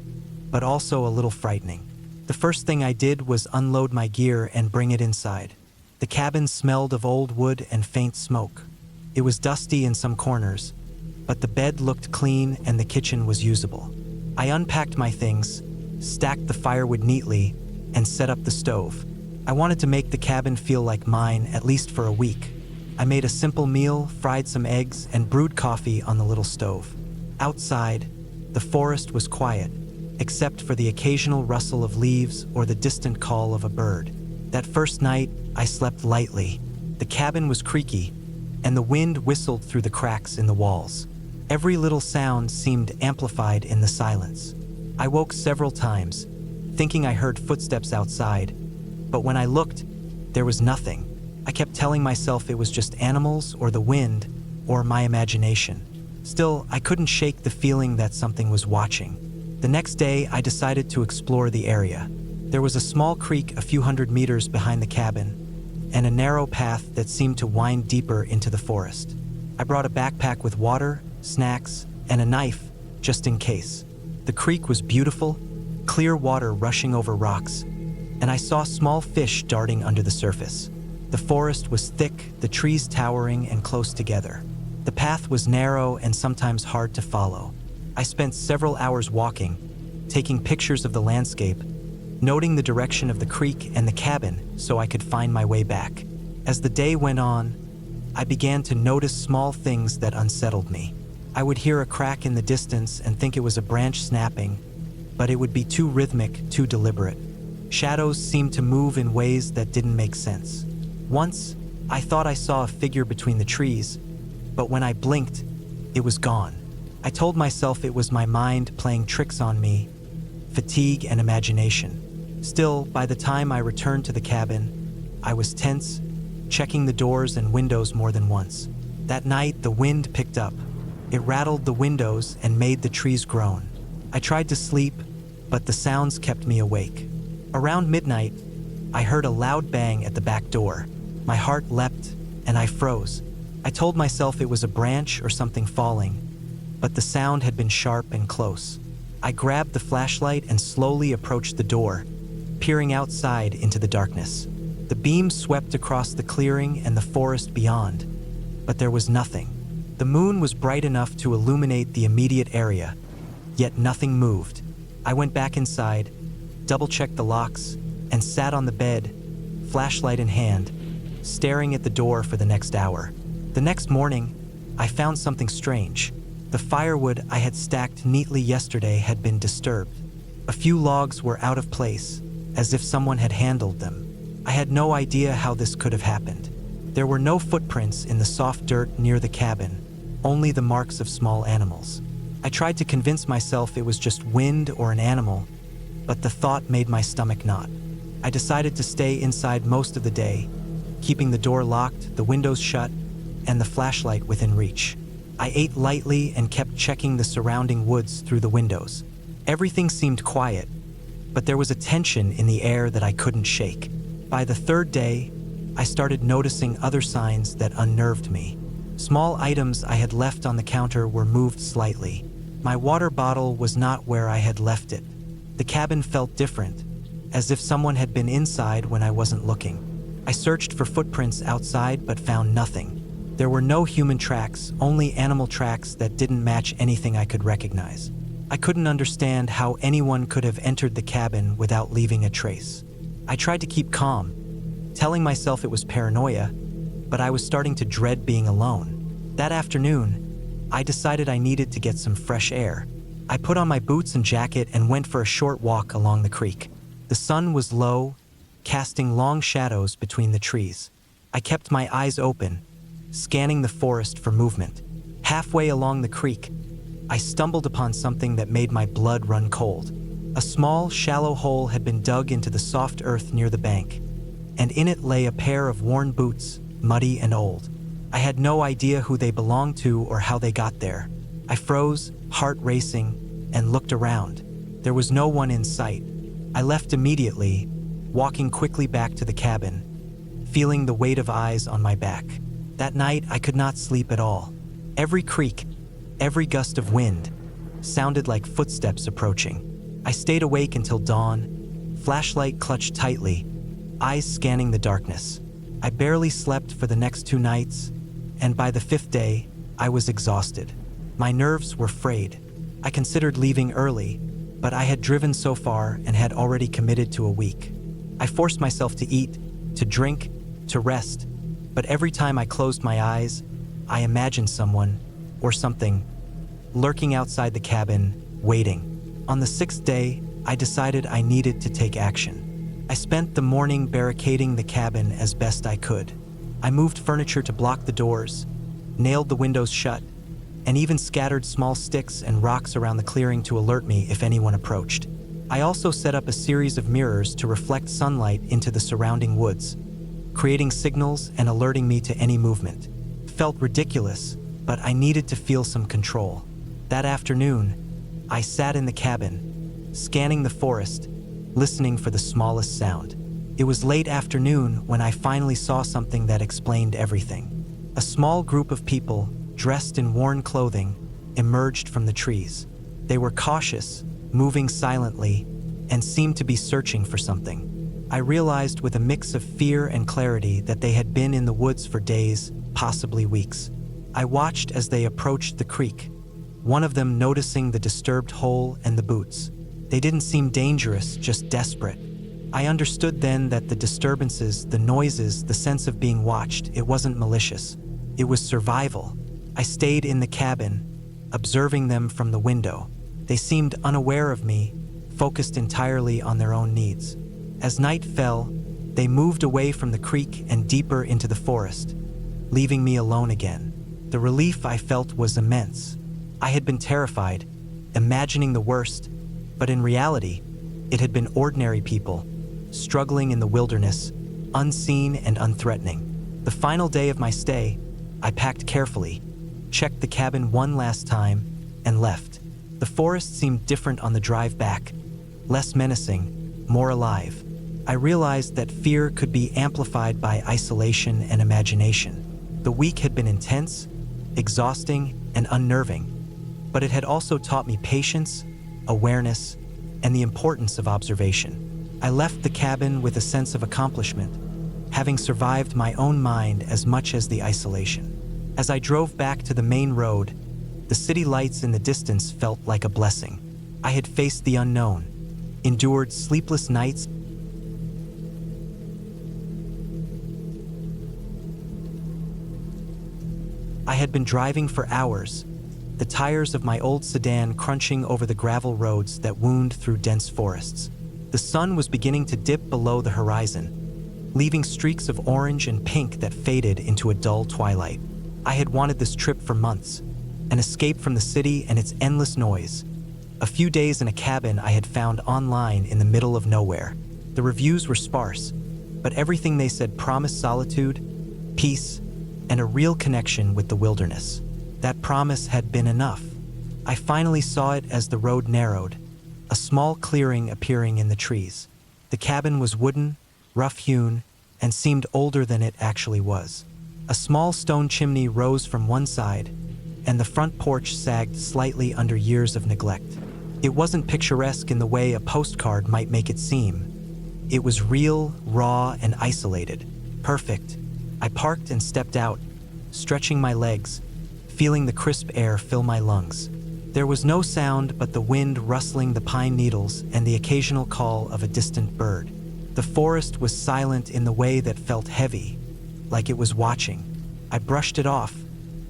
but also a little frightening. The first thing I did was unload my gear and bring it inside. The cabin smelled of old wood and faint smoke. It was dusty in some corners, but the bed looked clean and the kitchen was usable. I unpacked my things, stacked the firewood neatly, and set up the stove. I wanted to make the cabin feel like mine, at least for a week. I made a simple meal, fried some eggs, and brewed coffee on the little stove. Outside, the forest was quiet, except for the occasional rustle of leaves or the distant call of a bird. That first night, I slept lightly. The cabin was creaky, and the wind whistled through the cracks in the walls. Every little sound seemed amplified in the silence. I woke several times, thinking I heard footsteps outside, but when I looked, there was nothing. I kept telling myself it was just animals or the wind or my imagination. Still, I couldn't shake the feeling that something was watching. The next day, I decided to explore the area. There was a small creek a few hundred meters behind the cabin, and a narrow path that seemed to wind deeper into the forest. I brought a backpack with water, snacks, and a knife, just in case. The creek was beautiful, clear water rushing over rocks, and I saw small fish darting under the surface. The forest was thick, the trees towering and close together. The path was narrow and sometimes hard to follow. I spent several hours walking, taking pictures of the landscape, noting the direction of the creek and the cabin so I could find my way back. As the day went on, I began to notice small things that unsettled me. I would hear a crack in the distance and think it was a branch snapping, but it would be too rhythmic, too deliberate. Shadows seemed to move in ways that didn't make sense. Once, I thought I saw a figure between the trees, but when I blinked, it was gone. I told myself it was my mind playing tricks on me, fatigue and imagination. Still, by the time I returned to the cabin, I was tense, checking the doors and windows more than once. That night, the wind picked up. It rattled the windows and made the trees groan. I tried to sleep, but the sounds kept me awake. Around midnight, I heard a loud bang at the back door. My heart leapt, and I froze. I told myself it was a branch or something falling, but the sound had been sharp and close. I grabbed the flashlight and slowly approached the door, peering outside into the darkness. The beam swept across the clearing and the forest beyond, but there was nothing. The moon was bright enough to illuminate the immediate area, yet nothing moved. I went back inside, double-checked the locks, and sat on the bed, flashlight in hand, staring at the door for the next hour. The next morning, I found something strange. The firewood I had stacked neatly yesterday had been disturbed. A few logs were out of place, as if someone had handled them. I had no idea how this could have happened. There were no footprints in the soft dirt near the cabin, only the marks of small animals. I tried to convince myself it was just wind or an animal, but the thought made my stomach knot. I decided to stay inside most of the day, keeping the door locked, the windows shut, and the flashlight within reach. I ate lightly and kept checking the surrounding woods through the windows. Everything seemed quiet, but there was a tension in the air that I couldn't shake. By the third day, I started noticing other signs that unnerved me. Small items I had left on the counter were moved slightly. My water bottle was not where I had left it. The cabin felt different, as if someone had been inside when I wasn't looking. I searched for footprints outside but found nothing. There were no human tracks, only animal tracks that didn't match anything I could recognize. I couldn't understand how anyone could have entered the cabin without leaving a trace. I tried to keep calm, telling myself it was paranoia, but I was starting to dread being alone. That afternoon, I decided I needed to get some fresh air. I put on my boots and jacket and went for a short walk along the creek. The sun was low, casting long shadows between the trees. I kept my eyes open, scanning the forest for movement. Halfway along the creek, I stumbled upon something that made my blood run cold. A small, shallow hole had been dug into the soft earth near the bank, and in it lay a pair of worn boots, muddy and old. I had no idea who they belonged to or how they got there. I froze, heart racing, and looked around. There was no one in sight. I left immediately, walking quickly back to the cabin, feeling the weight of eyes on my back. That night, I could not sleep at all. Every creak, every gust of wind, sounded like footsteps approaching. I stayed awake until dawn, flashlight clutched tightly, eyes scanning the darkness. I barely slept for the next 2 nights, and by the 5th day, I was exhausted. My nerves were frayed. I considered leaving early, but I had driven so far and had already committed to a week. I forced myself to eat, to drink, to rest, but every time I closed my eyes, I imagined someone, or something, lurking outside the cabin, waiting. On the 6th day, I decided I needed to take action. I spent the morning barricading the cabin as best I could. I moved furniture to block the doors, nailed the windows shut, and even scattered small sticks and rocks around the clearing to alert me if anyone approached. I also set up a series of mirrors to reflect sunlight into the surrounding woods, creating signals and alerting me to any movement. It felt ridiculous, but I needed to feel some control. That afternoon, I sat in the cabin, scanning the forest, listening for the smallest sound. It was late afternoon when I finally saw something that explained everything. A small group of people, dressed in worn clothing, emerged from the trees. They were cautious, moving silently, and seemed to be searching for something. I realized with a mix of fear and clarity that they had been in the woods for days, possibly weeks. I watched as they approached the creek, one of them noticing the disturbed hole and the boots. They didn't seem dangerous, just desperate. I understood then that the disturbances, the noises, the sense of being watched, it wasn't malicious. It was survival. I stayed in the cabin, observing them from the window. They seemed unaware of me, focused entirely on their own needs. As night fell, they moved away from the creek and deeper into the forest, leaving me alone again. The relief I felt was immense. I had been terrified, imagining the worst, but in reality, it had been ordinary people, struggling in the wilderness, unseen and unthreatening. The final day of my stay, I packed carefully, checked the cabin one last time, and left. The forest seemed different on the drive back, less menacing, more alive. I realized that fear could be amplified by isolation and imagination. The week had been intense, exhausting, and unnerving, but it had also taught me patience, awareness, and the importance of observation. I left the cabin with a sense of accomplishment, having survived my own mind as much as the isolation. As I drove back to the main road, the city lights in the distance felt like a blessing. I had faced the unknown, endured sleepless nights, I had been driving for hours, the tires of my old sedan crunching over the gravel roads that wound through dense forests. The sun was beginning to dip below the horizon, leaving streaks of orange and pink that faded into a dull twilight. I had wanted this trip for months, an escape from the city and its endless noise. A few days in a cabin I had found online in the middle of nowhere. The reviews were sparse, but everything they said promised solitude, peace, and a real connection with the wilderness. That promise had been enough. I finally saw it as the road narrowed, a small clearing appearing in the trees. The cabin was wooden, rough-hewn, and seemed older than it actually was. A small stone chimney rose from one side, and the front porch sagged slightly under years of neglect. It wasn't picturesque in the way a postcard might make it seem. It was real, raw, and isolated. Perfect. I parked and stepped out, stretching my legs, feeling the crisp air fill my lungs. There was no sound but the wind rustling the pine needles and the occasional call of a distant bird. The forest was silent in the way that felt heavy, like it was watching. I brushed it off,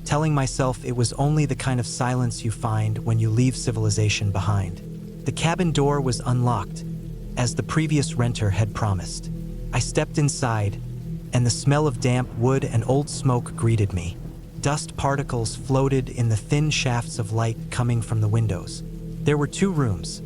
telling myself it was only the kind of silence you find when you leave civilization behind. The cabin door was unlocked, as the previous renter had promised. I stepped inside, and the smell of damp wood and old smoke greeted me. Dust particles floated in the thin shafts of light coming from the windows. There were 2 rooms,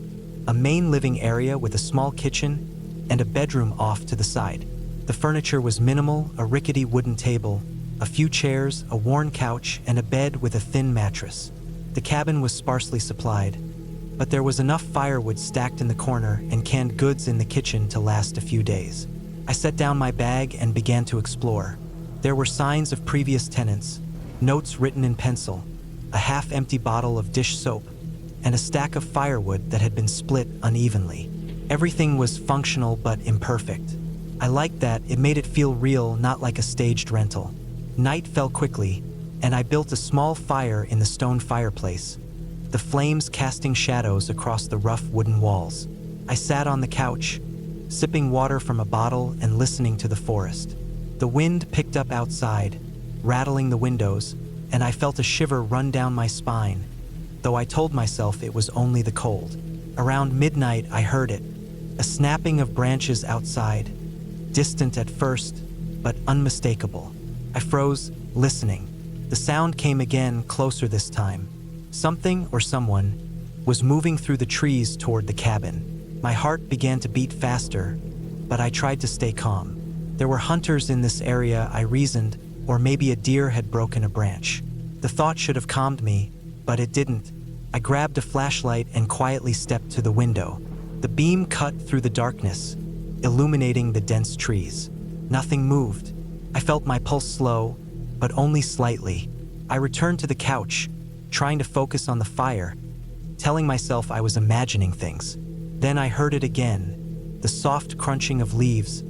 a main living area with a small kitchen and a bedroom off to the side. The furniture was minimal: a rickety wooden table, a few chairs, a worn couch, and a bed with a thin mattress. The cabin was sparsely supplied, but there was enough firewood stacked in the corner and canned goods in the kitchen to last a few days. I set down my bag and began to explore. There were signs of previous tenants, notes written in pencil, a half-empty bottle of dish soap, and a stack of firewood that had been split unevenly. Everything was functional but imperfect. I liked that. It made it feel real, not like a staged rental. Night fell quickly, and I built a small fire in the stone fireplace, the flames casting shadows across the rough wooden walls. I sat on the couch, sipping water from a bottle and listening to the forest. The wind picked up outside, rattling the windows, and I felt a shiver run down my spine, though I told myself it was only the cold. Around midnight, I heard it, a snapping of branches outside, distant at first, but unmistakable. I froze, listening. The sound came again, closer this time. Something or someone was moving through the trees toward the cabin. My heart began to beat faster, but I tried to stay calm. There were hunters in this area, I reasoned, or maybe a deer had broken a branch. The thought should have calmed me, but it didn't. I grabbed a flashlight and quietly stepped to the window. The beam cut through the darkness, illuminating the dense trees. Nothing moved. I felt my pulse slow, but only slightly. I returned to the couch, trying to focus on the fire, telling myself I was imagining things. Then I heard it again, the soft crunching of leaves,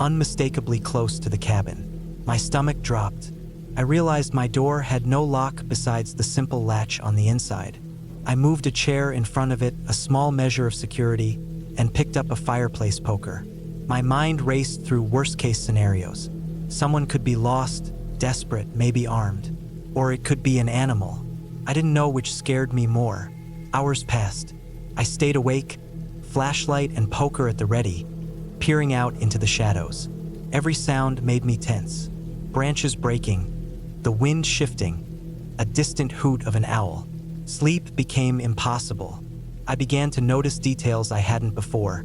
unmistakably close to the cabin. My stomach dropped. I realized my door had no lock besides the simple latch on the inside. I moved a chair in front of it, a small measure of security, and picked up a fireplace poker. My mind raced through worst-case scenarios. Someone could be lost, desperate, maybe armed. Or it could be an animal. I didn't know which scared me more. Hours passed. I stayed awake, flashlight and poker at the ready, peering out into the shadows. Every sound made me tense. Branches breaking, the wind shifting, a distant hoot of an owl. Sleep became impossible. I began to notice details I hadn't before.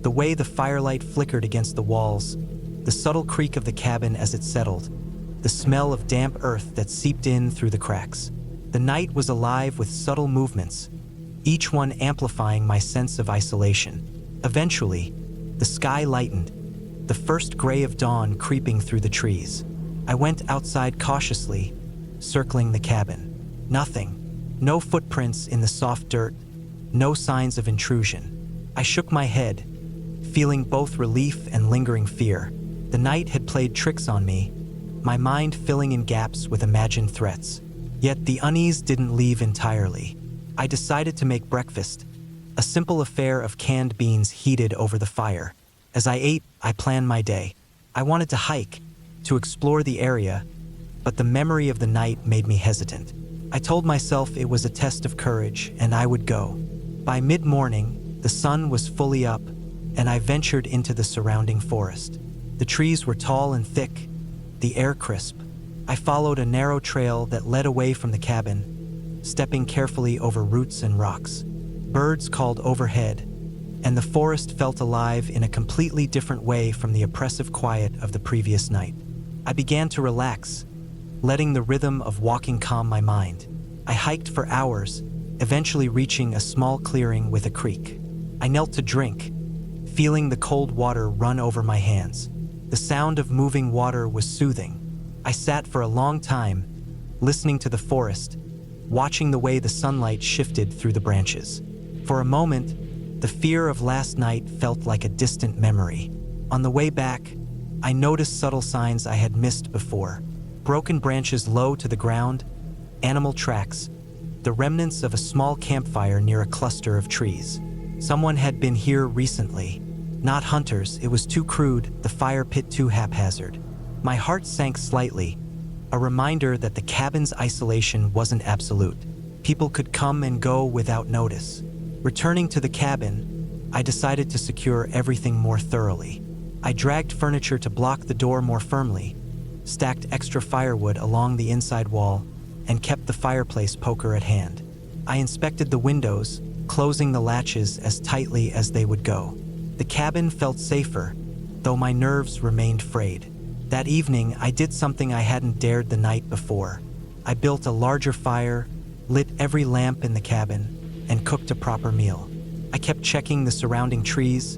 The way the firelight flickered against the walls, the subtle creak of the cabin as it settled, the smell of damp earth that seeped in through the cracks. The night was alive with subtle movements, each one amplifying my sense of isolation. Eventually, the sky lightened, the first gray of dawn creeping through the trees. I went outside cautiously, circling the cabin. Nothing. No footprints in the soft dirt, no signs of intrusion. I shook my head, feeling both relief and lingering fear. The night had played tricks on me, my mind filling in gaps with imagined threats. Yet the unease didn't leave entirely. I decided to make breakfast, a simple affair of canned beans heated over the fire. As I ate, I planned my day. I wanted to hike, to explore the area, but the memory of the night made me hesitant. I told myself it was a test of courage, and I would go. By mid-morning, the sun was fully up, and I ventured into the surrounding forest. The trees were tall and thick, the air crisp. I followed a narrow trail that led away from the cabin, stepping carefully over roots and rocks. Birds called overhead, and the forest felt alive in a completely different way from the oppressive quiet of the previous night. I began to relax, letting the rhythm of walking calm my mind. I hiked for hours, eventually reaching a small clearing with a creek. I knelt to drink, feeling the cold water run over my hands. The sound of moving water was soothing. I sat for a long time, listening to the forest, watching the way the sunlight shifted through the branches. For a moment, the fear of last night felt like a distant memory. On the way back, I noticed subtle signs I had missed before. Broken branches low to the ground, animal tracks, the remnants of a small campfire near a cluster of trees. Someone had been here recently. Not hunters, it was too crude, the fire pit too haphazard. My heart sank slightly, a reminder that the cabin's isolation wasn't absolute. People could come and go without notice. Returning to the cabin, I decided to secure everything more thoroughly. I dragged furniture to block the door more firmly, stacked extra firewood along the inside wall, and kept the fireplace poker at hand. I inspected the windows, closing the latches as tightly as they would go. The cabin felt safer, though my nerves remained frayed. That evening, I did something I hadn't dared the night before. I built a larger fire, lit every lamp in the cabin, and cooked a proper meal. I kept checking the surrounding trees,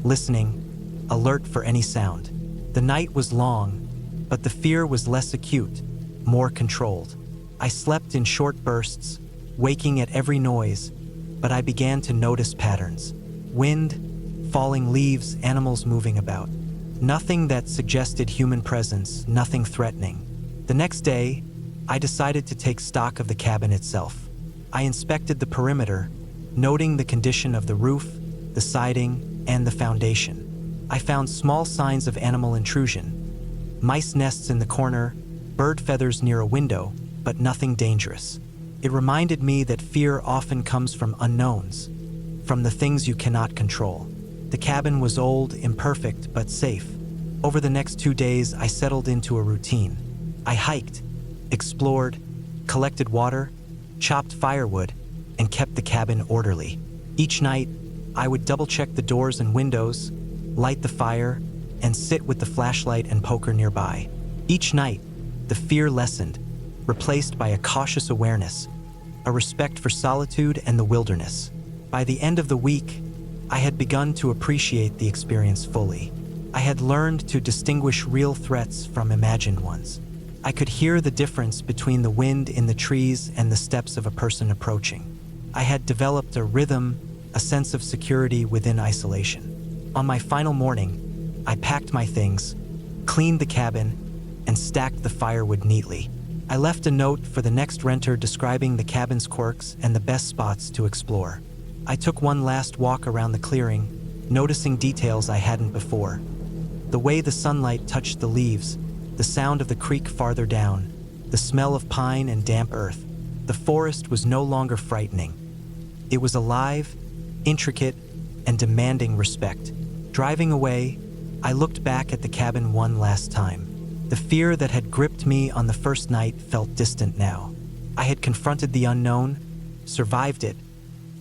listening, alert for any sound. The night was long, but the fear was less acute, more controlled. I slept in short bursts, waking at every noise, but I began to notice patterns. Wind, falling leaves, animals moving about. Nothing that suggested human presence, nothing threatening. The next day, I decided to take stock of the cabin itself. I inspected the perimeter, noting the condition of the roof, the siding, and the foundation. I found small signs of animal intrusion. Mice nests in the corner, bird feathers near a window, but nothing dangerous. It reminded me that fear often comes from unknowns, from the things you cannot control. The cabin was old, imperfect, but safe. Over the next 2 days, I settled into a routine. I hiked, explored, collected water, chopped firewood, and kept the cabin orderly. Each night, I would double-check the doors and windows, light the fire, and sit with the flashlight and poker nearby. Each night, the fear lessened, replaced by a cautious awareness, a respect for solitude and the wilderness. By the end of the week, I had begun to appreciate the experience fully. I had learned to distinguish real threats from imagined ones. I could hear the difference between the wind in the trees and the steps of a person approaching. I had developed a rhythm, a sense of security within isolation. On my final morning, I packed my things, cleaned the cabin, and stacked the firewood neatly. I left a note for the next renter describing the cabin's quirks and the best spots to explore. I took one last walk around the clearing, noticing details I hadn't before. The way the sunlight touched the leaves, the sound of the creek farther down, the smell of pine and damp earth. The forest was no longer frightening. It was alive, intricate, and demanding respect. Driving away, I looked back at the cabin one last time. The fear that had gripped me on the first night felt distant now. I had confronted the unknown, survived it,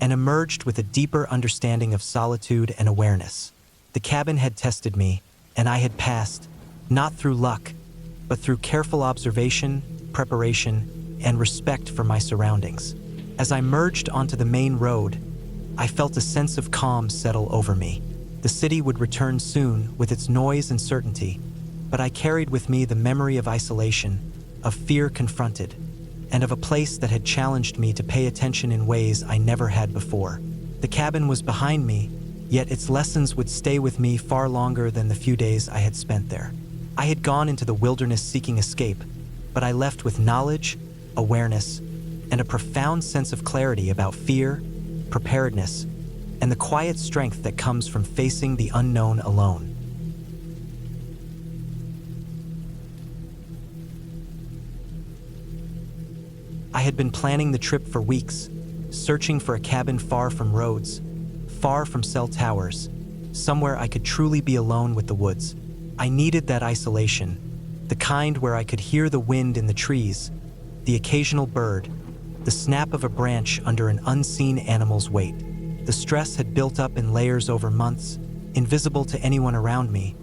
and emerged with a deeper understanding of solitude and awareness. The cabin had tested me, and I had passed, not through luck, but through careful observation, preparation, and respect for my surroundings. As I merged onto the main road, I felt a sense of calm settle over me. The city would return soon with its noise and certainty, but I carried with me the memory of isolation, of fear confronted, and of a place that had challenged me to pay attention in ways I never had before. The cabin was behind me, yet its lessons would stay with me far longer than the few days I had spent there. I had gone into the wilderness seeking escape, but I left with knowledge, awareness, and a profound sense of clarity about fear, preparedness, and the quiet strength that comes from facing the unknown alone. I had been planning the trip for weeks, searching for a cabin far from roads, far from cell towers, somewhere I could truly be alone with the woods. I needed that isolation, the kind where I could hear the wind in the trees, the occasional bird, the snap of a branch under an unseen animal's weight. The stress had built up in layers over months, invisible to anyone around me,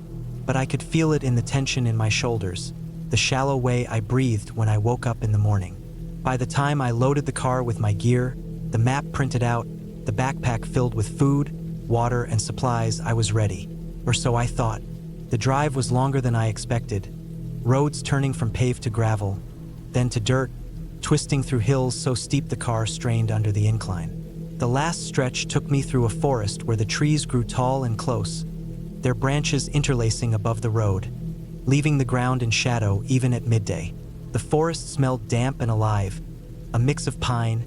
but I could feel it in the tension in my shoulders, the shallow way I breathed when I woke up in the morning. By the time I loaded the car with my gear, the map printed out, the backpack filled with food, water, and supplies, I was ready. Or so I thought. The drive was longer than I expected, roads turning from paved to gravel, then to dirt, twisting through hills so steep the car strained under the incline. The last stretch took me through a forest where the trees grew tall and close, their branches interlacing above the road, leaving the ground in shadow even at midday. The forest smelled damp and alive, a mix of pine,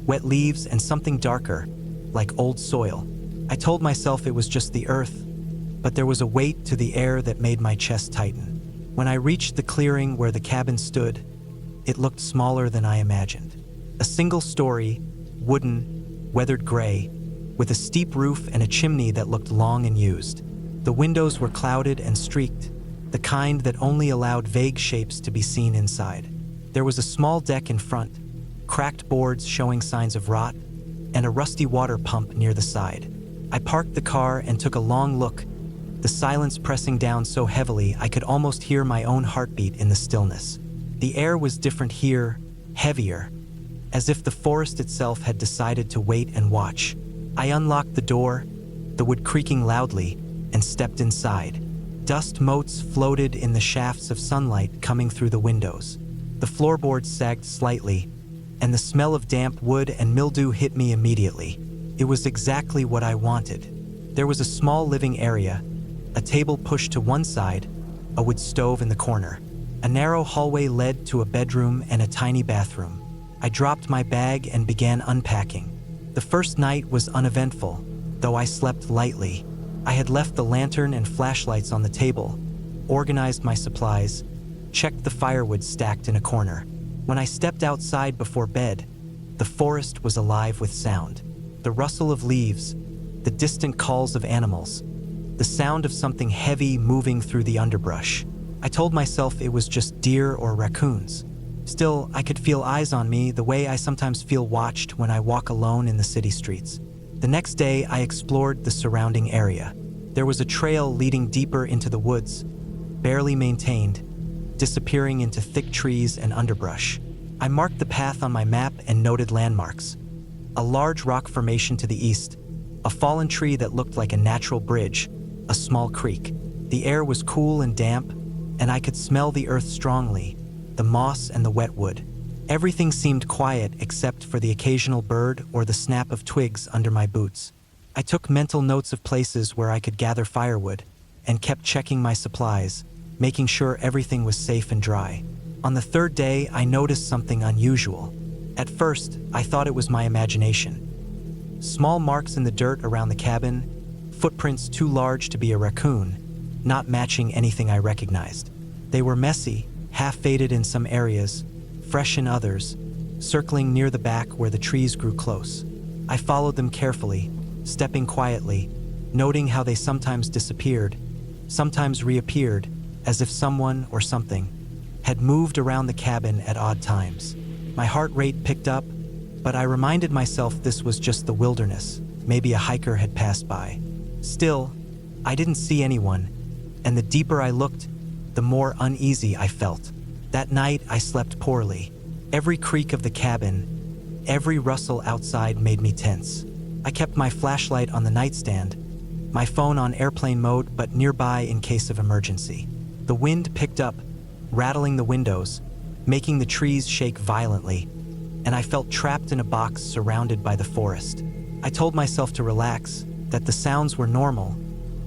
wet leaves, and something darker, like old soil. I told myself it was just the earth, but there was a weight to the air that made my chest tighten. When I reached the clearing where the cabin stood, it looked smaller than I imagined. A single-story, wooden, weathered gray, with a steep roof and a chimney that looked long and used. The windows were clouded and streaked, the kind that only allowed vague shapes to be seen inside. There was a small deck in front, cracked boards showing signs of rot, and a rusty water pump near the side. I parked the car and took a long look, the silence pressing down so heavily I could almost hear my own heartbeat in the stillness. The air was different here, heavier, as if the forest itself had decided to wait and watch. I unlocked the door, the wood creaking loudly, and stepped inside. Dust motes floated in the shafts of sunlight coming through the windows. The floorboards sagged slightly, and the smell of damp wood and mildew hit me immediately. It was exactly what I wanted. There was a small living area, a table pushed to one side, a wood stove in the corner. A narrow hallway led to a bedroom and a tiny bathroom. I dropped my bag and began unpacking. The first night was uneventful, though I slept lightly. I had left the lantern and flashlights on the table, organized my supplies, checked the firewood stacked in a corner. When I stepped outside before bed, the forest was alive with sound. The rustle of leaves, the distant calls of animals, the sound of something heavy moving through the underbrush. I told myself it was just deer or raccoons. Still, I could feel eyes on me the way I sometimes feel watched when I walk alone in the city streets. The next day, I explored the surrounding area. There was a trail leading deeper into the woods, barely maintained, disappearing into thick trees and underbrush. I marked the path on my map and noted landmarks. A large rock formation to the east, a fallen tree that looked like a natural bridge, a small creek. The air was cool and damp, and I could smell the earth strongly, the moss and the wet wood. Everything seemed quiet except for the occasional bird or the snap of twigs under my boots. I took mental notes of places where I could gather firewood and kept checking my supplies, making sure everything was safe and dry. On the third day, I noticed something unusual. At first, I thought it was my imagination. Small marks in the dirt around the cabin, footprints too large to be a raccoon, not matching anything I recognized. They were messy, half-faded in some areas, fresh in others, circling near the back where the trees grew close. I followed them carefully, stepping quietly, noting how they sometimes disappeared, sometimes reappeared, as if someone or something had moved around the cabin at odd times. My heart rate picked up, but I reminded myself this was just the wilderness. Maybe a hiker had passed by. Still, I didn't see anyone, and the deeper I looked, the more uneasy I felt. That night, I slept poorly. Every creak of the cabin, every rustle outside made me tense. I kept my flashlight on the nightstand, my phone on airplane mode but nearby in case of emergency. The wind picked up, rattling the windows, making the trees shake violently, and I felt trapped in a box surrounded by the forest. I told myself to relax, that the sounds were normal,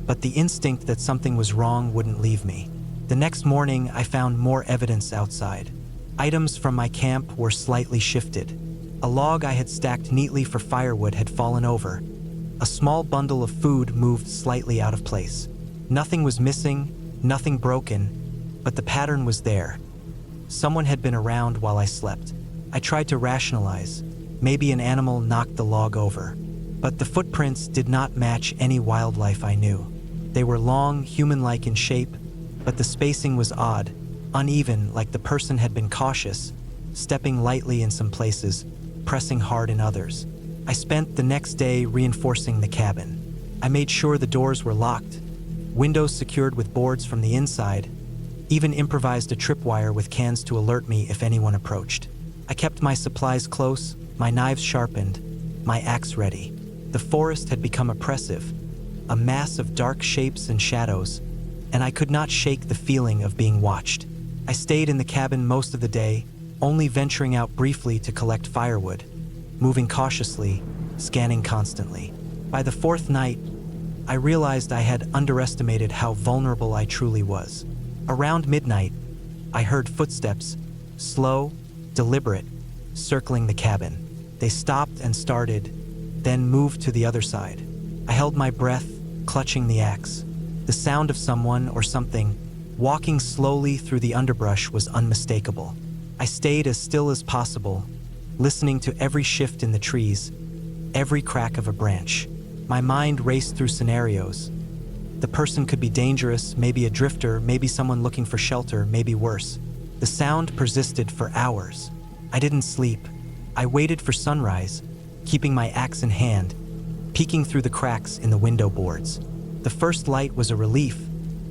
but the instinct that something was wrong wouldn't leave me. The next morning, I found more evidence outside. Items from my camp were slightly shifted. A log I had stacked neatly for firewood had fallen over. A small bundle of food moved slightly out of place. Nothing was missing, nothing broken, but the pattern was there. Someone had been around while I slept. I tried to rationalize. Maybe an animal knocked the log over. But the footprints did not match any wildlife I knew. They were long, human-like in shape, but the spacing was odd, uneven, like the person had been cautious, stepping lightly in some places, pressing hard in others. I spent the next day reinforcing the cabin. I made sure the doors were locked, windows secured with boards from the inside, even improvised a tripwire with cans to alert me if anyone approached. I kept my supplies close, my knives sharpened, my axe ready. The forest had become oppressive, a mass of dark shapes and shadows, and I could not shake the feeling of being watched. I stayed in the cabin most of the day, only venturing out briefly to collect firewood, moving cautiously, scanning constantly. By the fourth night, I realized I had underestimated how vulnerable I truly was. Around midnight, I heard footsteps, slow, deliberate, circling the cabin. They stopped and started, then moved to the other side. I held my breath, clutching the axe. The sound of someone or something walking slowly through the underbrush was unmistakable. I stayed as still as possible, listening to every shift in the trees, every crack of a branch. My mind raced through scenarios. The person could be dangerous, maybe a drifter, maybe someone looking for shelter, maybe worse. The sound persisted for hours. I didn't sleep. I waited for sunrise, keeping my axe in hand, peeking through the cracks in the window boards. The first light was a relief,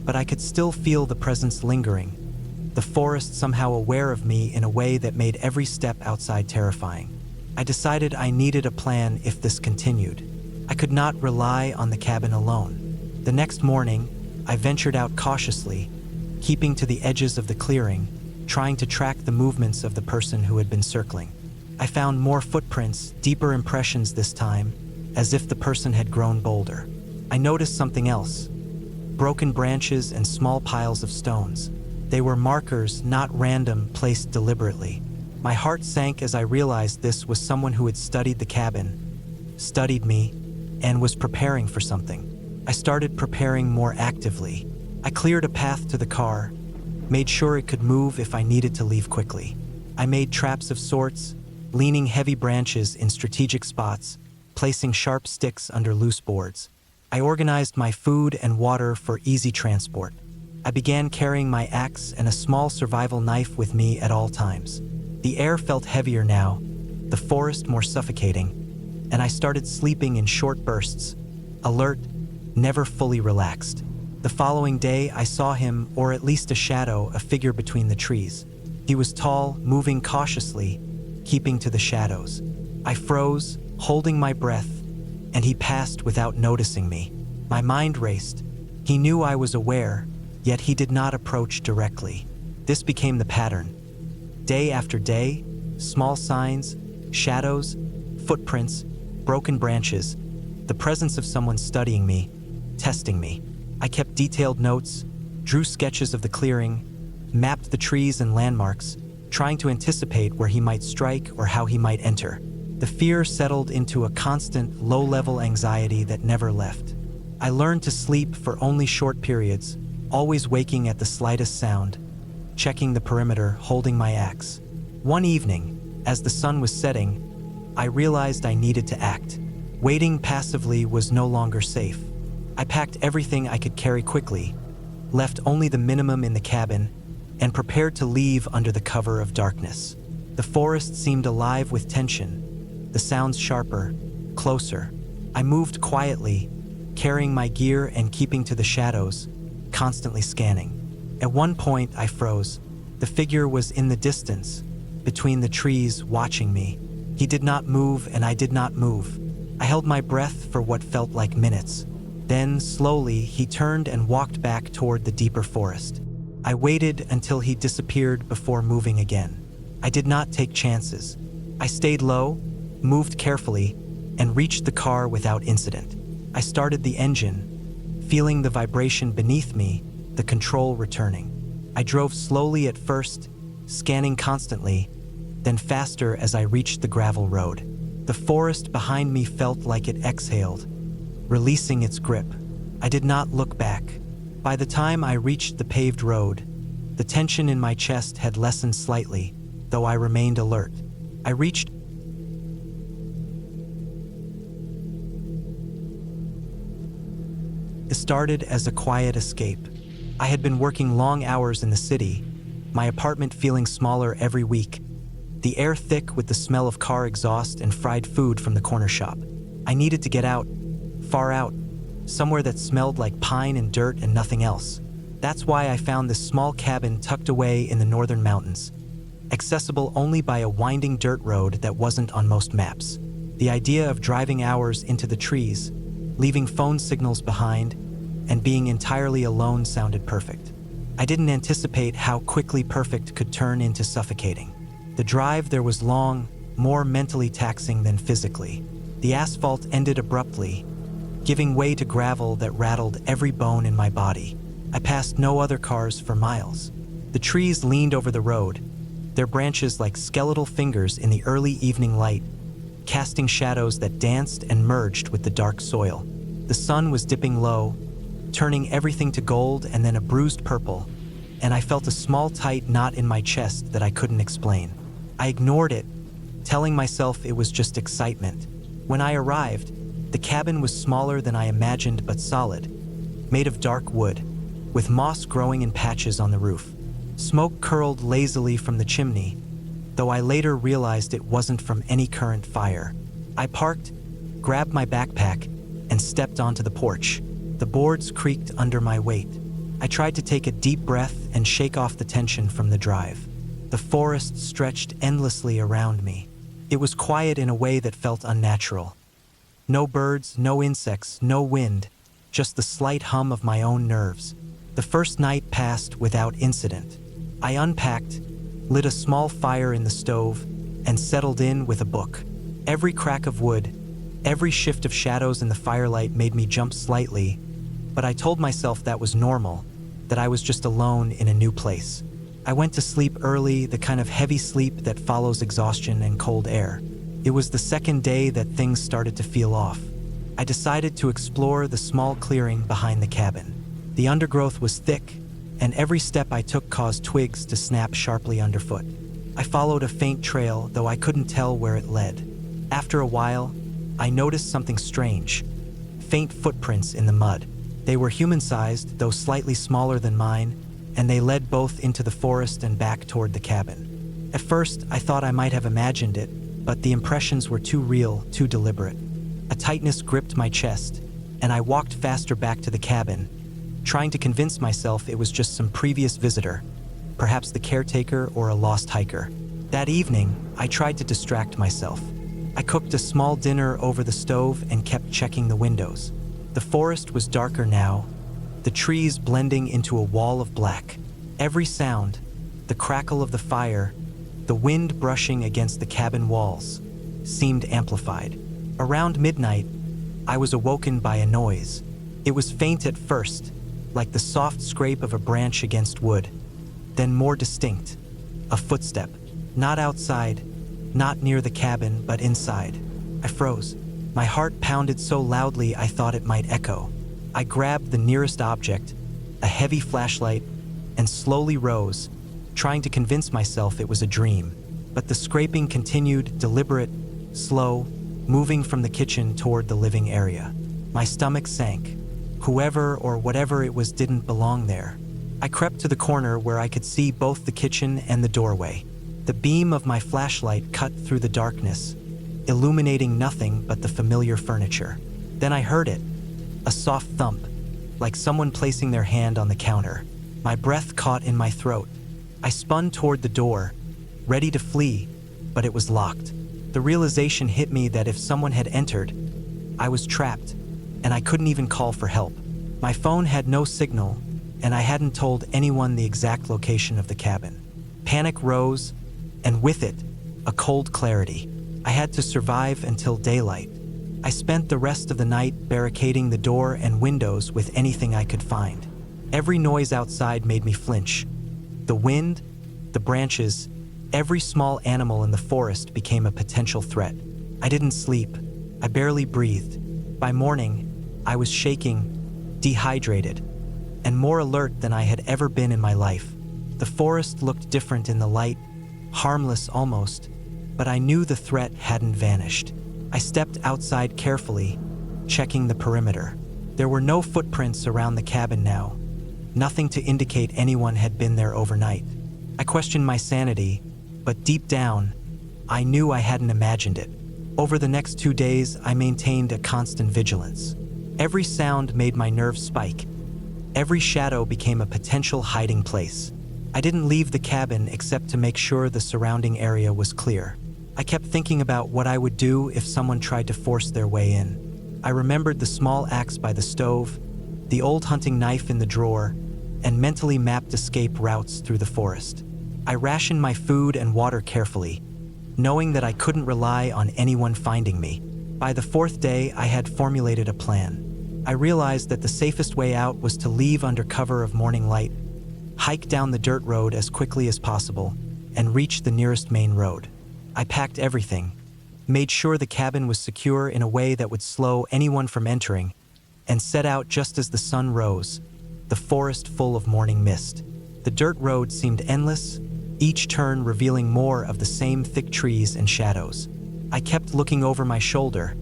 but I could still feel the presence lingering, the forest somehow aware of me in a way that made every step outside terrifying. I decided I needed a plan if this continued. I could not rely on the cabin alone. The next morning, I ventured out cautiously, keeping to the edges of the clearing, trying to track the movements of the person who had been circling. I found more footprints, deeper impressions this time, as if the person had grown bolder. I noticed something else: broken branches and small piles of stones. They were markers, not random, placed deliberately. My heart sank as I realized this was someone who had studied the cabin, studied me, and was preparing for something. I started preparing more actively. I cleared a path to the car, made sure it could move if I needed to leave quickly. I made traps of sorts, leaning heavy branches in strategic spots, placing sharp sticks under loose boards. I organized my food and water for easy transport. I began carrying my axe and a small survival knife with me at all times. The air felt heavier now, the forest more suffocating, and I started sleeping in short bursts, alert, never fully relaxed. The following day, I saw him, or at least a shadow, a figure between the trees. He was tall, moving cautiously, keeping to the shadows. I froze, holding my breath, and he passed without noticing me. My mind raced. He knew I was aware, yet he did not approach directly. This became the pattern. Day after day, small signs, shadows, footprints, broken branches, the presence of someone studying me, testing me. I kept detailed notes, drew sketches of the clearing, mapped the trees and landmarks, trying to anticipate where he might strike or how he might enter. The fear settled into a constant, low-level anxiety that never left. I learned to sleep for only short periods, always waking at the slightest sound, checking the perimeter, holding my axe. One evening, as the sun was setting, I realized I needed to act. Waiting passively was no longer safe. I packed everything I could carry quickly, left only the minimum in the cabin, and prepared to leave under the cover of darkness. The forest seemed alive with tension, the sounds sharper, closer. I moved quietly, carrying my gear and keeping to the shadows, constantly scanning. At one point, I froze. The figure was in the distance, between the trees, watching me. He did not move, and I did not move. I held my breath for what felt like minutes. Then, slowly, he turned and walked back toward the deeper forest. I waited until he disappeared before moving again. I did not take chances. I stayed low, moved carefully, and reached the car without incident. I started the engine, feeling the vibration beneath me, the control returning. I drove slowly at first, scanning constantly, then faster as I reached the gravel road. The forest behind me felt like it exhaled, releasing its grip. I did not look back. By the time I reached the paved road, the tension in my chest had lessened slightly, though I remained alert. It started as a quiet escape. I had been working long hours in the city, my apartment feeling smaller every week, the air thick with the smell of car exhaust and fried food from the corner shop. I needed to get out, far out, somewhere that smelled like pine and dirt and nothing else. That's why I found this small cabin tucked away in the northern mountains, accessible only by a winding dirt road that wasn't on most maps. The idea of driving hours into the trees, leaving phone signals behind, and being entirely alone sounded perfect. I didn't anticipate how quickly perfect could turn into suffocating. The drive there was long, more mentally taxing than physically. The asphalt ended abruptly, giving way to gravel that rattled every bone in my body. I passed no other cars for miles. The trees leaned over the road, their branches like skeletal fingers in the early evening light, casting shadows that danced and merged with the dark soil. The sun was dipping low, turning everything to gold and then a bruised purple, and I felt a small tight knot in my chest that I couldn't explain. I ignored it, telling myself it was just excitement. When I arrived, the cabin was smaller than I imagined but solid, made of dark wood, with moss growing in patches on the roof. Smoke curled lazily from the chimney, though I later realized it wasn't from any current fire. I parked, grabbed my backpack, and stepped onto the porch. The boards creaked under my weight. I tried to take a deep breath and shake off the tension from the drive. The forest stretched endlessly around me. It was quiet in a way that felt unnatural. No birds, no insects, no wind, just the slight hum of my own nerves. The first night passed without incident. I unpacked, lit a small fire in the stove, and settled in with a book. Every crack of wood, every shift of shadows in the firelight made me jump slightly, but I told myself that was normal, that I was just alone in a new place. I went to sleep early, the kind of heavy sleep that follows exhaustion and cold air. It was the second day that things started to feel off. I decided to explore the small clearing behind the cabin. The undergrowth was thick, and every step I took caused twigs to snap sharply underfoot. I followed a faint trail, though I couldn't tell where it led. After a while, I noticed something strange. Faint footprints in the mud. They were human-sized, though slightly smaller than mine, and they led both into the forest and back toward the cabin. At first, I thought I might have imagined it, but the impressions were too real, too deliberate. A tightness gripped my chest, and I walked faster back to the cabin, trying to convince myself it was just some previous visitor, perhaps the caretaker or a lost hiker. That evening, I tried to distract myself. I cooked a small dinner over the stove and kept checking the windows. The forest was darker now, the trees blending into a wall of black. Every sound, the crackle of the fire, the wind brushing against the cabin walls, seemed amplified. Around midnight, I was awoken by a noise. It was faint at first, like the soft scrape of a branch against wood, then more distinct, a footstep, not outside, not near the cabin, but inside. I froze. My heart pounded so loudly I thought it might echo. I grabbed the nearest object, a heavy flashlight, and slowly rose, trying to convince myself it was a dream. But the scraping continued, deliberate, slow, moving from the kitchen toward the living area. My stomach sank. Whoever or whatever it was didn't belong there. I crept to the corner where I could see both the kitchen and the doorway. The beam of my flashlight cut through the darkness, illuminating nothing but the familiar furniture. Then I heard it, a soft thump, like someone placing their hand on the counter. My breath caught in my throat. I spun toward the door, ready to flee, but it was locked. The realization hit me that if someone had entered, I was trapped, and I couldn't even call for help. My phone had no signal, and I hadn't told anyone the exact location of the cabin. Panic rose, and with it, a cold clarity. I had to survive until daylight. I spent the rest of the night barricading the door and windows with anything I could find. Every noise outside made me flinch. The wind, the branches, every small animal in the forest became a potential threat. I didn't sleep. I barely breathed. By morning, I was shaking, dehydrated, and more alert than I had ever been in my life. The forest looked different in the light, harmless almost, but I knew the threat hadn't vanished. I stepped outside carefully, checking the perimeter. There were no footprints around the cabin now, nothing to indicate anyone had been there overnight. I questioned my sanity, but deep down, I knew I hadn't imagined it. Over the next 2 days, I maintained a constant vigilance. Every sound made my nerves spike. Every shadow became a potential hiding place. I didn't leave the cabin except to make sure the surrounding area was clear. I kept thinking about what I would do if someone tried to force their way in. I remembered the small axe by the stove, the old hunting knife in the drawer, and mentally mapped escape routes through the forest. I rationed my food and water carefully, knowing that I couldn't rely on anyone finding me. By the 4th day, I had formulated a plan. I realized that the safest way out was to leave under cover of morning light, hike down the dirt road as quickly as possible, and reach the nearest main road. I packed everything, made sure the cabin was secure in a way that would slow anyone from entering, and set out just as the sun rose, the forest full of morning mist. The dirt road seemed endless, each turn revealing more of the same thick trees and shadows. I kept looking over my shoulder,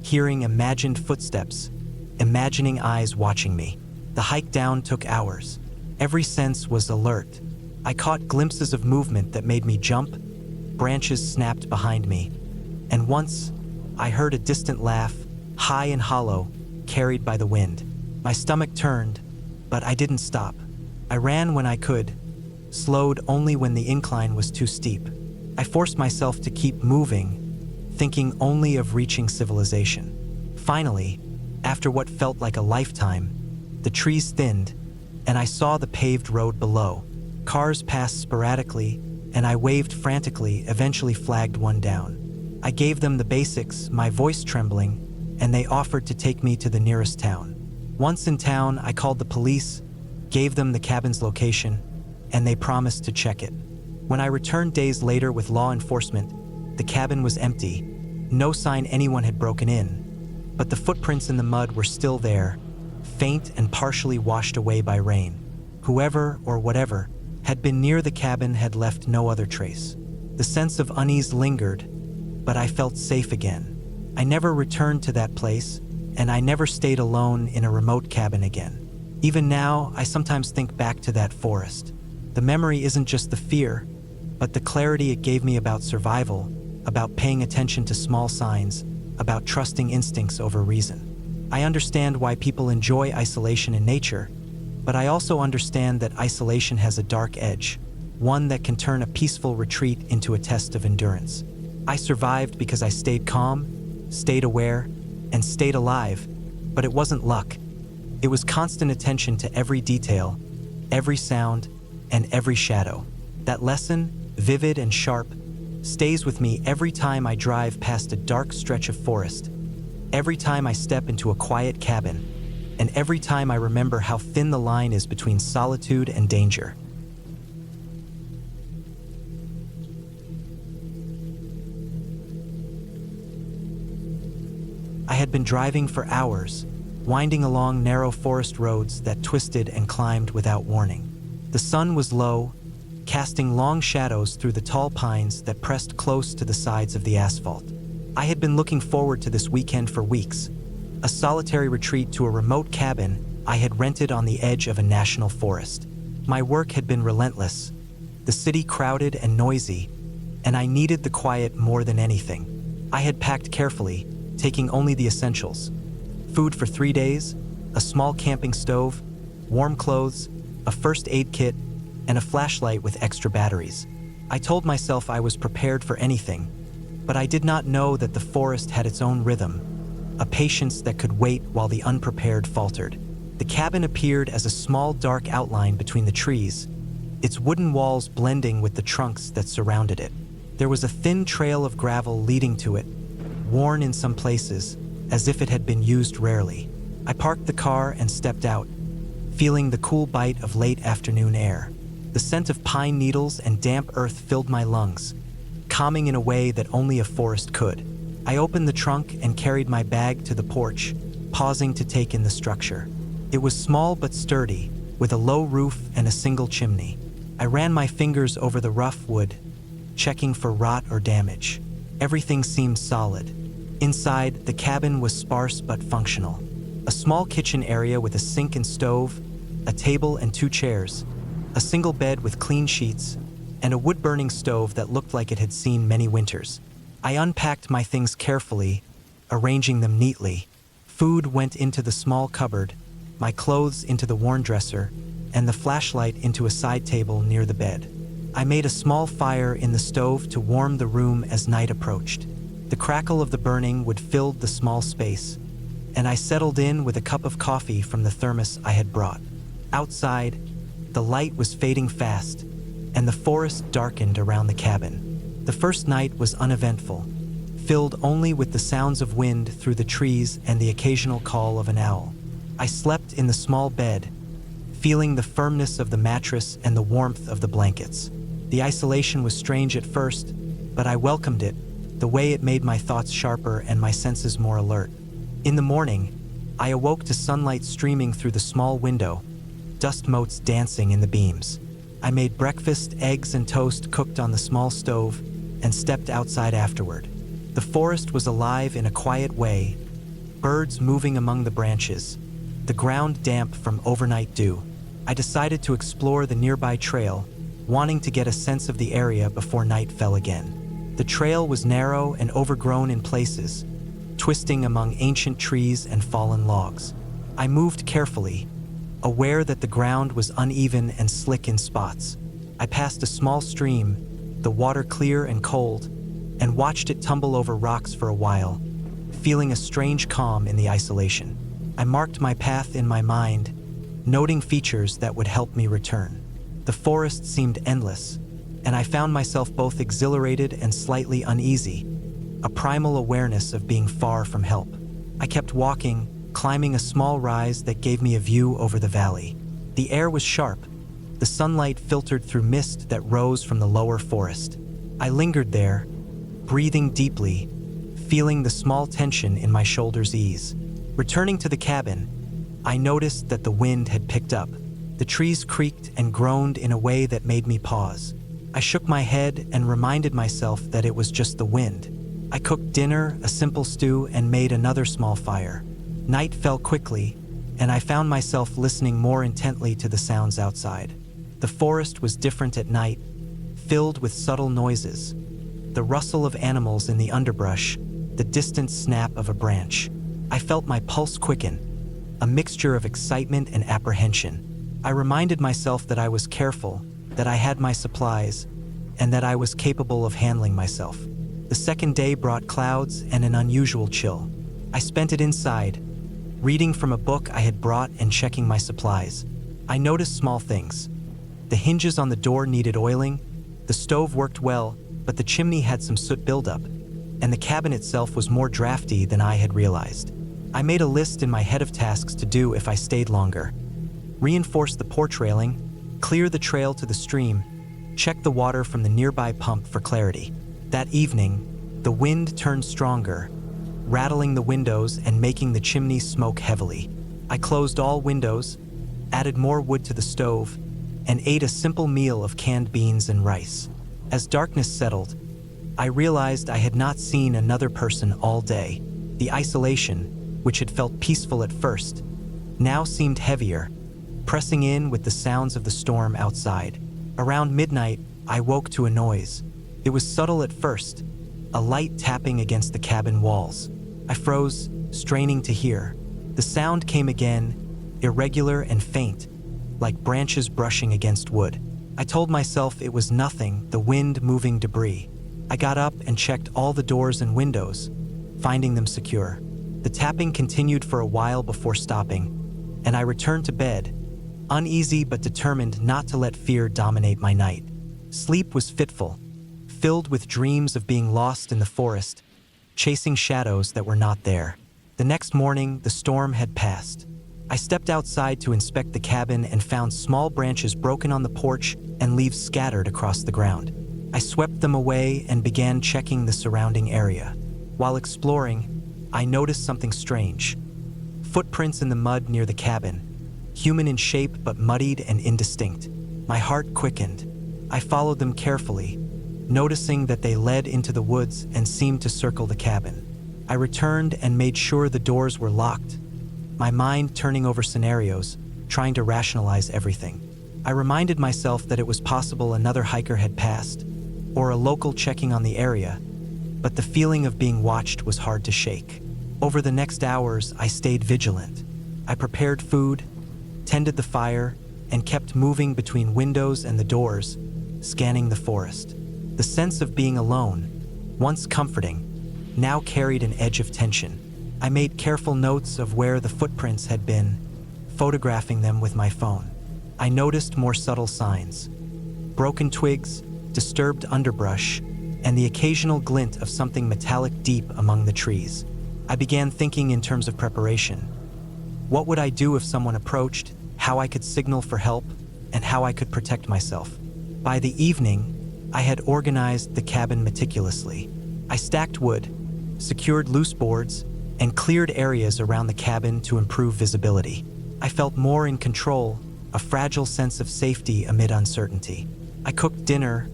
hearing imagined footsteps, imagining eyes watching me. The hike down took hours. Every sense was alert. I caught glimpses of movement that made me jump. Branches snapped behind me, and once I heard a distant laugh, high and hollow, carried by the wind. My stomach turned, but I didn't stop. I ran when I could, slowed only when the incline was too steep. I forced myself to keep moving, thinking only of reaching civilization. Finally, after what felt like a lifetime, the trees thinned, and I saw the paved road below. Cars passed sporadically, and I waved frantically, eventually flagged one down. I gave them the basics, my voice trembling, and they offered to take me to the nearest town. Once in town, I called the police, gave them the cabin's location, and they promised to check it. When I returned days later with law enforcement, the cabin was empty, no sign anyone had broken in, but the footprints in the mud were still there, faint and partially washed away by rain. Whoever or whatever had been near the cabin had left no other trace. The sense of unease lingered, but I felt safe again. I never returned to that place, and I never stayed alone in a remote cabin again. Even now, I sometimes think back to that forest. The memory isn't just the fear, but the clarity it gave me about survival, about paying attention to small signs, about trusting instincts over reason. I understand why people enjoy isolation in nature, but I also understand that isolation has a dark edge, one that can turn a peaceful retreat into a test of endurance. I survived because I stayed calm, stayed aware, and stayed alive, but it wasn't luck. It was constant attention to every detail, every sound, and every shadow. That lesson, vivid and sharp, stays with me every time I drive past a dark stretch of forest, every time I step into a quiet cabin, and every time I remember how thin the line is between solitude and danger. I had been driving for hours, winding along narrow forest roads that twisted and climbed without warning. The sun was low, casting long shadows through the tall pines that pressed close to the sides of the asphalt. I had been looking forward to this weekend for weeks, a solitary retreat to a remote cabin I had rented on the edge of a national forest. My work had been relentless, the city crowded and noisy, and I needed the quiet more than anything. I had packed carefully, taking only the essentials: food for 3 days, a small camping stove, warm clothes, a first aid kit, and a flashlight with extra batteries. I told myself I was prepared for anything, but I did not know that the forest had its own rhythm, a patience that could wait while the unprepared faltered. The cabin appeared as a small dark outline between the trees, its wooden walls blending with the trunks that surrounded it. There was a thin trail of gravel leading to it, worn in some places, as if it had been used rarely. I parked the car and stepped out, feeling the cool bite of late afternoon air. The scent of pine needles and damp earth filled my lungs, calming in a way that only a forest could. I opened the trunk and carried my bag to the porch, pausing to take in the structure. It was small but sturdy, with a low roof and a single chimney. I ran my fingers over the rough wood, checking for rot or damage. Everything seemed solid. Inside, the cabin was sparse but functional. A small kitchen area with a sink and stove, a table and 2 chairs, a single bed with clean sheets, and a wood-burning stove that looked like it had seen many winters. I unpacked my things carefully, arranging them neatly. Food went into the small cupboard, my clothes into the worn dresser, and the flashlight into a side table near the bed. I made a small fire in the stove to warm the room as night approached. The crackle of the burning wood filled the small space, and I settled in with a cup of coffee from the thermos I had brought. Outside, the light was fading fast, and the forest darkened around the cabin. The first night was uneventful, filled only with the sounds of wind through the trees and the occasional call of an owl. I slept in the small bed, feeling the firmness of the mattress and the warmth of the blankets. The isolation was strange at first, but I welcomed it, the way it made my thoughts sharper and my senses more alert. In the morning, I awoke to sunlight streaming through the small window, dust motes dancing in the beams. I made breakfast, eggs and toast cooked on the small stove, and stepped outside afterward. The forest was alive in a quiet way, birds moving among the branches, the ground damp from overnight dew. I decided to explore the nearby trail, wanting to get a sense of the area before night fell again. The trail was narrow and overgrown in places, twisting among ancient trees and fallen logs. I moved carefully, aware that the ground was uneven and slick in spots. I passed a small stream, the water clear and cold, and watched it tumble over rocks for a while, feeling a strange calm in the isolation. I marked my path in my mind, noting features that would help me return. The forest seemed endless, and I found myself both exhilarated and slightly uneasy, a primal awareness of being far from help. I kept walking, climbing a small rise that gave me a view over the valley. The air was sharp, the sunlight filtered through mist that rose from the lower forest. I lingered there, breathing deeply, feeling the small tension in my shoulders ease. Returning to the cabin, I noticed that the wind had picked up. The trees creaked and groaned in a way that made me pause. I shook my head and reminded myself that it was just the wind. I cooked dinner, a simple stew, and made another small fire. Night fell quickly, and I found myself listening more intently to the sounds outside. The forest was different at night, filled with subtle noises. The rustle of animals in the underbrush, the distant snap of a branch. I felt my pulse quicken, a mixture of excitement and apprehension. I reminded myself that I was careful, that I had my supplies, and that I was capable of handling myself. The second day brought clouds and an unusual chill. I spent it inside, reading from a book I had brought and checking my supplies. I noticed small things. The hinges on the door needed oiling, the stove worked well, but the chimney had some soot buildup, and the cabin itself was more drafty than I had realized. I made a list in my head of tasks to do if I stayed longer. Reinforce the porch railing, clear the trail to the stream, check the water from the nearby pump for clarity. That evening, the wind turned stronger, rattling the windows and making the chimney smoke heavily. I closed all windows, added more wood to the stove, and ate a simple meal of canned beans and rice. As darkness settled, I realized I had not seen another person all day. The isolation, which had felt peaceful at first, now seemed heavier, pressing in with the sounds of the storm outside. Around midnight, I woke to a noise. It was subtle at first, a light tapping against the cabin walls. I froze, straining to hear. The sound came again, irregular and faint, like branches brushing against wood. I told myself it was nothing, the wind moving debris. I got up and checked all the doors and windows, finding them secure. The tapping continued for a while before stopping, and I returned to bed, uneasy but determined not to let fear dominate my night. Sleep was fitful, filled with dreams of being lost in the forest, chasing shadows that were not there. The next morning, the storm had passed. I stepped outside to inspect the cabin and found small branches broken on the porch and leaves scattered across the ground. I swept them away and began checking the surrounding area. While exploring, I noticed something strange. Footprints in the mud near the cabin, human in shape but muddied and indistinct. My heart quickened. I followed them carefully, noticing that they led into the woods and seemed to circle the cabin. I returned and made sure the doors were locked, my mind turning over scenarios, trying to rationalize everything. I reminded myself that it was possible another hiker had passed, or a local checking on the area, but the feeling of being watched was hard to shake. Over the next hours, I stayed vigilant. I prepared food, tended the fire, and kept moving between windows and the doors, scanning the forest. The sense of being alone, once comforting, now carried an edge of tension. I made careful notes of where the footprints had been, photographing them with my phone. I noticed more subtle signs: broken twigs, disturbed underbrush, and the occasional glint of something metallic deep among the trees. I began thinking in terms of preparation. What would I do if someone approached, how I could signal for help, and how I could protect myself? By the evening, I had organized the cabin meticulously. I stacked wood, secured loose boards, and cleared areas around the cabin to improve visibility. I felt more in control, a fragile sense of safety amid uncertainty. I cooked dinner,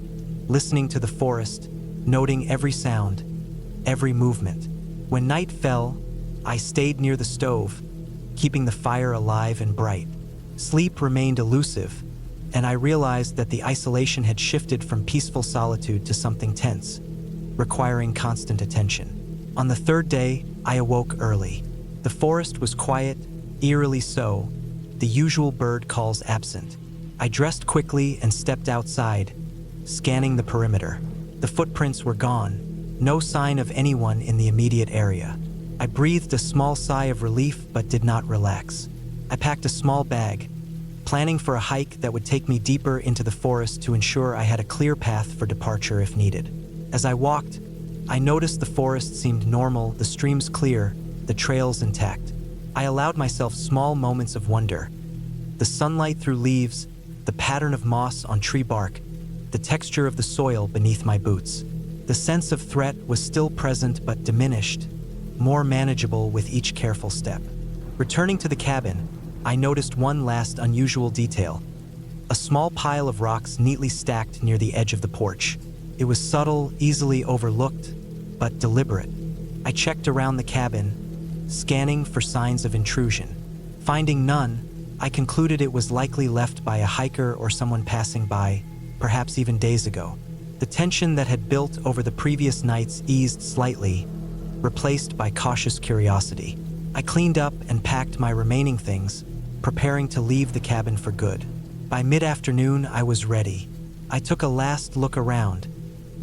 listening to the forest, noting every sound, every movement. When night fell, I stayed near the stove, keeping the fire alive and bright. Sleep remained elusive, and I realized that the isolation had shifted from peaceful solitude to something tense, requiring constant attention. On the third day, I awoke early. The forest was quiet, Eerily so, the usual bird calls absent. I dressed quickly and stepped outside, scanning the perimeter. The footprints were gone, no sign of anyone in the immediate area. I breathed a small sigh of relief but did not relax. I packed a small bag, planning for a hike that would take me deeper into the forest to ensure I had a clear path for departure if needed. As I walked, I noticed the forest seemed normal, the streams clear, the trails intact. I allowed myself small moments of wonder. The sunlight through leaves, the pattern of moss on tree bark, the texture of the soil beneath my boots. The sense of threat was still present but diminished, more manageable with each careful step. Returning to the cabin, I noticed one last unusual detail. A small pile of rocks neatly stacked near the edge of the porch. It was subtle, easily overlooked, but deliberate. I checked around the cabin, scanning for signs of intrusion. Finding none, I concluded it was likely left by a hiker or someone passing by, perhaps even days ago. The tension that had built over the previous nights eased slightly, replaced by cautious curiosity. I cleaned up and packed my remaining things, preparing to leave the cabin for good. By mid-afternoon, I was ready. I took a last look around,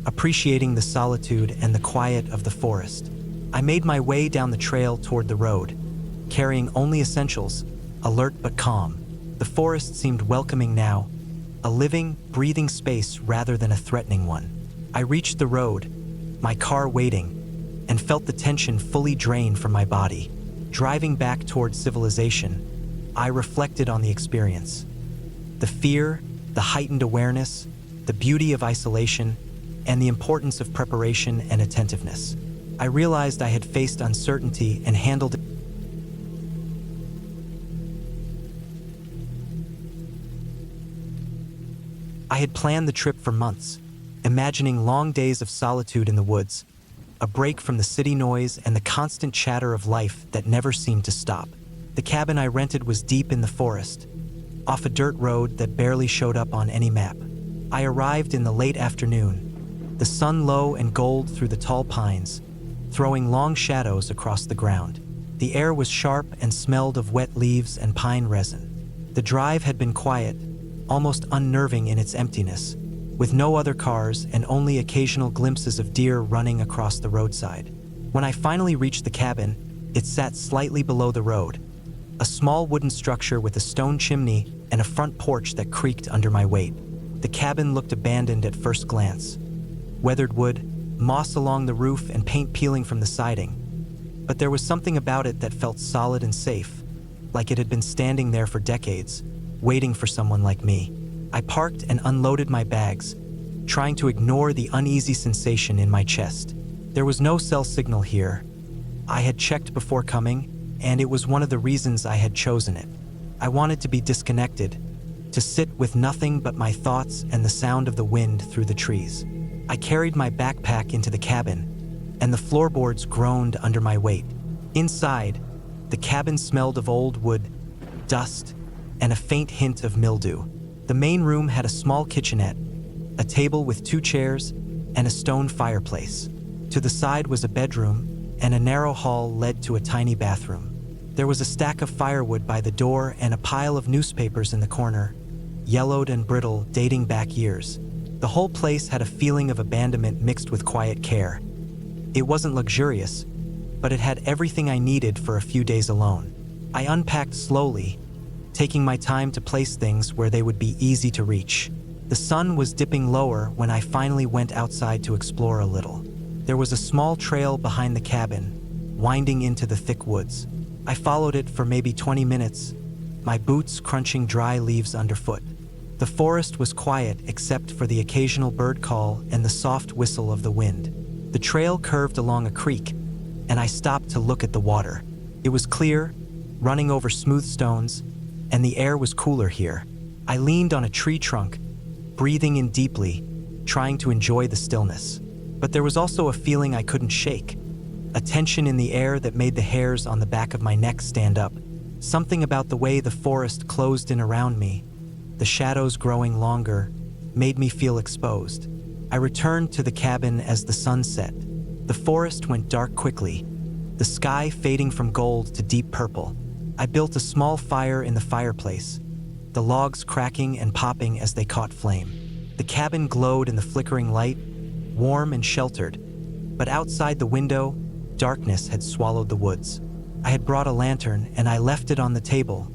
appreciating the solitude and the quiet of the forest. I made my way down the trail toward the road, carrying only essentials, alert but calm. The forest seemed welcoming now, a living, breathing space rather than a threatening one. I reached the road, my car waiting, and felt the tension fully drain from my body. Driving back toward civilization, I reflected on the experience. The fear, the heightened awareness, the beauty of isolation, and the importance of preparation and attentiveness. I realized I had faced uncertainty and handled it. I had planned the trip for months, imagining long days of solitude in the woods, a break from the city noise and the constant chatter of life that never seemed to stop. The cabin I rented was deep in the forest, off a dirt road that barely showed up on any map. I arrived in the late afternoon, the sun low and gold through the tall pines, throwing long shadows across the ground. The air was sharp and smelled of wet leaves and pine resin. The drive had been quiet, almost unnerving in its emptiness, with no other cars and only occasional glimpses of deer running across the roadside. When I finally reached the cabin, it sat slightly below the road, a small wooden structure with a stone chimney and a front porch that creaked under my weight. The cabin looked abandoned at first glance. Weathered wood, moss along the roof, and paint peeling from the siding. But there was something about it that felt solid and safe, like it had been standing there for decades, waiting for someone like me. I parked and unloaded my bags, trying to ignore the uneasy sensation in my chest. There was no cell signal here. I had checked before coming, and it was one of the reasons I had chosen it. I wanted to be disconnected, to sit with nothing but my thoughts and the sound of the wind through the trees. I carried my backpack into the cabin, and the floorboards groaned under my weight. Inside, the cabin smelled of old wood, dust, and a faint hint of mildew. The main room had a small kitchenette, a table with 2 chairs, and a stone fireplace. To the side was a bedroom, and a narrow hall led to a tiny bathroom. There was a stack of firewood by the door and a pile of newspapers in the corner, yellowed and brittle, dating back years. The whole place had a feeling of abandonment mixed with quiet care. It wasn't luxurious, but it had everything I needed for a few days alone. I unpacked slowly, taking my time to place things where they would be easy to reach. The sun was dipping lower when I finally went outside to explore a little. There was a small trail behind the cabin, winding into the thick woods. I followed it for maybe 20 minutes, my boots crunching dry leaves underfoot. The forest was quiet except for the occasional bird call and the soft whistle of the wind. The trail curved along a creek, and I stopped to look at the water. It was clear, running over smooth stones, and the air was cooler here. I leaned on a tree trunk, breathing in deeply, trying to enjoy the stillness. But there was also a feeling I couldn't shake, a tension in the air that made the hairs on the back of my neck stand up. Something about the way the forest closed in around me, the shadows growing longer, made me feel exposed. I returned to the cabin as the sun set. The forest went dark quickly, the sky fading from gold to deep purple. I built a small fire in the fireplace, the logs cracking and popping as they caught flame. The cabin glowed in the flickering light, warm and sheltered, but outside the window, darkness had swallowed the woods. I had brought a lantern and I left it on the table,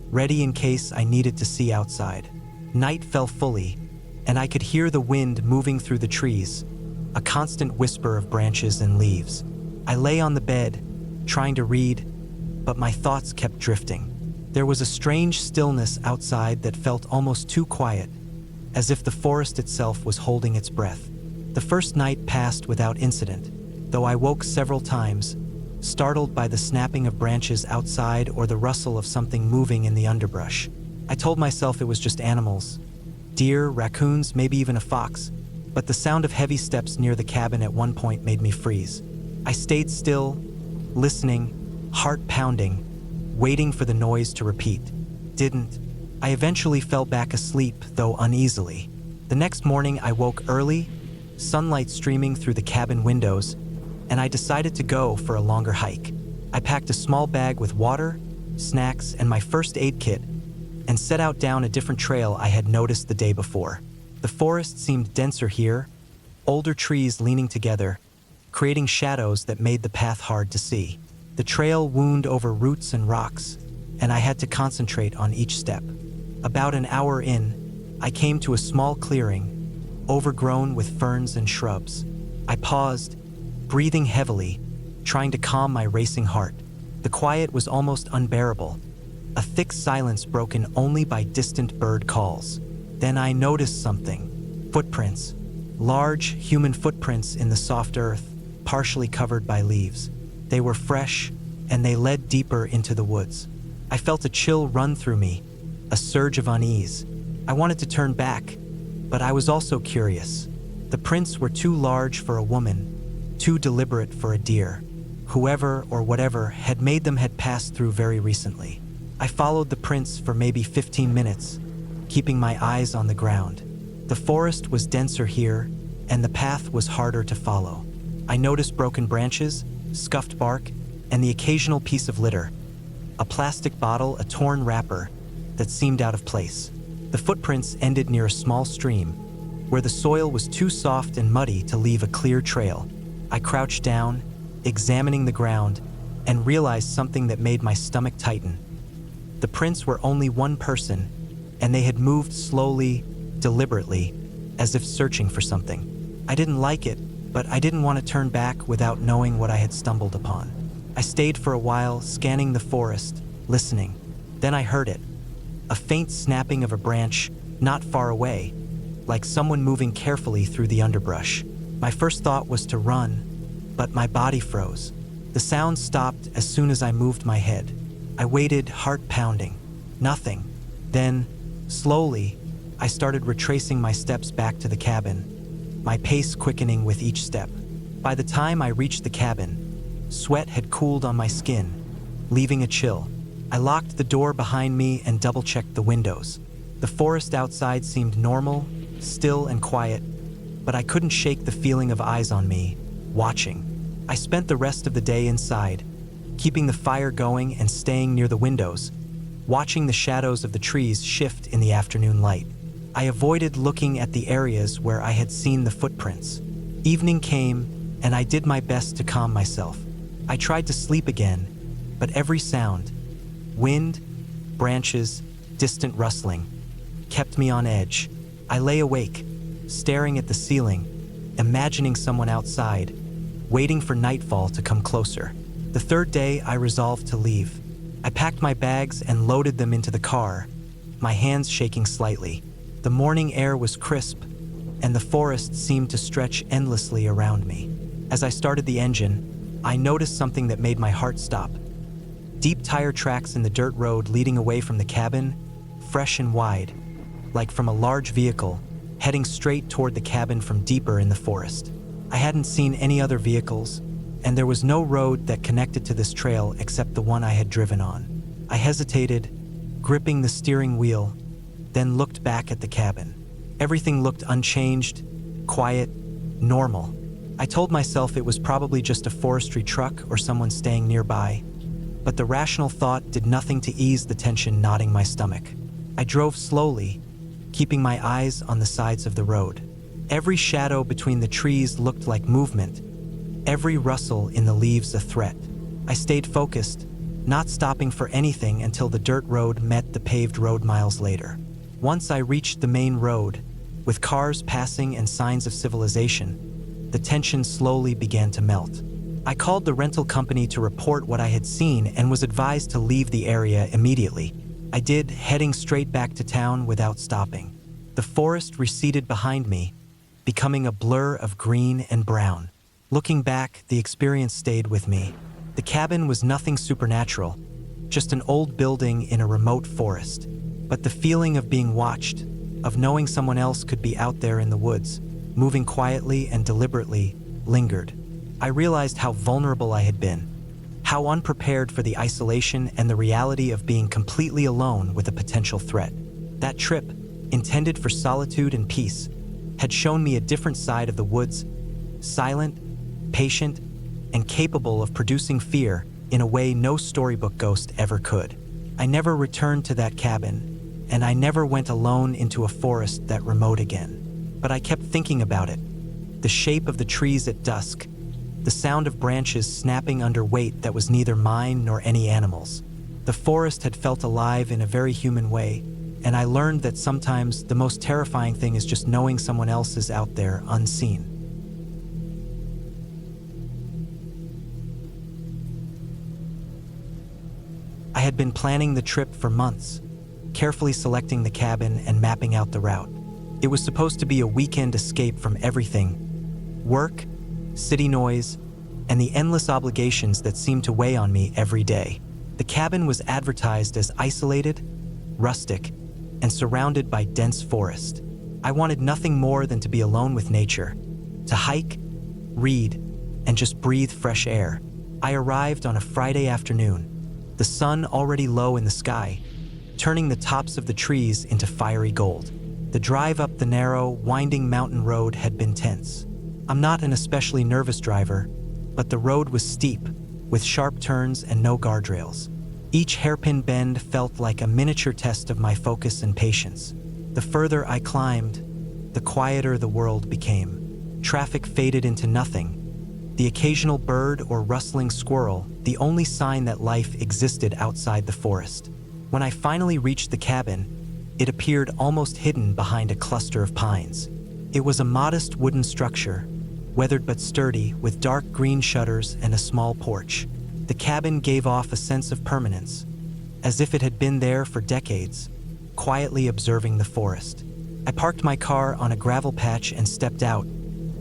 ready in case I needed to see outside. Night fell fully, and I could hear the wind moving through the trees, a constant whisper of branches and leaves. I lay on the bed, trying to read, but my thoughts kept drifting. There was a strange stillness outside that felt almost too quiet, as if the forest itself was holding its breath. The first night passed without incident, though I woke several times, startled by the snapping of branches outside or the rustle of something moving in the underbrush. I told myself it was just animals, deer, raccoons, maybe even a fox, but the sound of heavy steps near the cabin at one point made me freeze. I stayed still, listening, heart pounding, waiting for the noise to repeat. Didn't. I eventually fell back asleep, though uneasily. The next morning I woke early, sunlight streaming through the cabin windows, and I decided to go for a longer hike. I packed a small bag with water, snacks, and my first aid kit, and set out down a different trail I had noticed the day before. The forest seemed denser here, older trees leaning together, creating shadows that made the path hard to see. The trail wound over roots and rocks, and I had to concentrate on each step. About an hour in, I came to a small clearing, overgrown with ferns and shrubs. I paused, breathing heavily, trying to calm my racing heart. The quiet was almost unbearable, a thick silence broken only by distant bird calls. Then I noticed something. Footprints. Large, human footprints in the soft earth, partially covered by leaves. They were fresh, and they led deeper into the woods. I felt a chill run through me, a surge of unease. I wanted to turn back, but I was also curious. The prints were too large for a woman, too deliberate for a deer. Whoever or whatever had made them had passed through very recently. I followed the prints for maybe 15 minutes, keeping my eyes on the ground. The forest was denser here, and the path was harder to follow. I noticed broken branches, scuffed bark, and the occasional piece of litter. A plastic bottle, a torn wrapper that seemed out of place. The footprints ended near a small stream, where the soil was too soft and muddy to leave a clear trail. I crouched down, examining the ground, and realized something that made my stomach tighten. The prints were only one person, and they had moved slowly, deliberately, as if searching for something. I didn't like it, but I didn't want to turn back without knowing what I had stumbled upon. I stayed for a while, scanning the forest, listening. Then I heard it. A faint snapping of a branch, not far away, like someone moving carefully through the underbrush. My first thought was to run, but my body froze. The sound stopped as soon as I moved my head. I waited, heart pounding. Nothing. Then, slowly, I started retracing my steps back to the cabin, my pace quickening with each step. By the time I reached the cabin, sweat had cooled on my skin, leaving a chill. I locked the door behind me and double-checked the windows. The forest outside seemed normal, still and quiet, but I couldn't shake the feeling of eyes on me, watching. I spent the rest of the day inside, keeping the fire going and staying near the windows, watching the shadows of the trees shift in the afternoon light. I avoided looking at the areas where I had seen the footprints. Evening came, and I did my best to calm myself. I tried to sleep again, but every sound, wind, branches, distant rustling, kept me on edge. I lay awake, staring at the ceiling, imagining someone outside, waiting for nightfall to come closer. The third day, I resolved to leave. I packed my bags and loaded them into the car, my hands shaking slightly. The morning air was crisp, and the forest seemed to stretch endlessly around me. As I started the engine, I noticed something that made my heart stop. Deep tire tracks in the dirt road leading away from the cabin, fresh and wide, like from a large vehicle, heading straight toward the cabin from deeper in the forest. I hadn't seen any other vehicles, and there was no road that connected to this trail except the one I had driven on. I hesitated, gripping the steering wheel, then looked back at the cabin. Everything looked unchanged, quiet, normal. I told myself it was probably just a forestry truck or someone staying nearby. but the rational thought did nothing to ease the tension knotting my stomach. I drove slowly, keeping my eyes on the sides of the road. Every shadow between the trees looked like movement, every rustle in the leaves a threat. I stayed focused, not stopping for anything until the dirt road met the paved road miles later. Once I reached the main road, with cars passing and signs of civilization, the tension slowly began to melt. I called the rental company to report what I had seen and was advised to leave the area immediately. I did, heading straight back to town without stopping. The forest receded behind me, becoming a blur of green and brown. Looking back, the experience stayed with me. The cabin was nothing supernatural, just an old building in a remote forest. But the feeling of being watched, of knowing someone else could be out there in the woods, moving quietly and deliberately, lingered. I realized how vulnerable I had been, how unprepared for the isolation and the reality of being completely alone with a potential threat. That trip, intended for solitude and peace, had shown me a different side of the woods, silent, patient, and capable of producing fear in a way no storybook ghost ever could. I never returned to that cabin, and I never went alone into a forest that remote again. But I kept thinking about it. The shape of the trees at dusk, the sound of branches snapping under weight that was neither mine nor any animal's. The forest had felt alive in a very human way, and I learned that sometimes the most terrifying thing is just knowing someone else is out there unseen. I had been planning the trip for months, carefully selecting the cabin and mapping out the route. It was supposed to be a weekend escape from everything: work, city noise, and the endless obligations that seemed to weigh on me every day. The cabin was advertised as isolated, rustic, and surrounded by dense forest. I wanted nothing more than to be alone with nature, to hike, read, and just breathe fresh air. I arrived on a Friday afternoon, the sun already low in the sky, turning the tops of the trees into fiery gold. The drive up the narrow, winding mountain road had been tense. I'm not an especially nervous driver, but the road was steep, with sharp turns and no guardrails. Each hairpin bend felt like a miniature test of my focus and patience. The further I climbed, the quieter the world became. Traffic faded into nothing. The occasional bird or rustling squirrel, the only sign that life existed outside the forest. When I finally reached the cabin, it appeared almost hidden behind a cluster of pines. It was a modest wooden structure, weathered but sturdy, with dark green shutters and a small porch. The cabin gave off a sense of permanence, as if it had been there for decades, quietly observing the forest. I parked my car on a gravel patch and stepped out,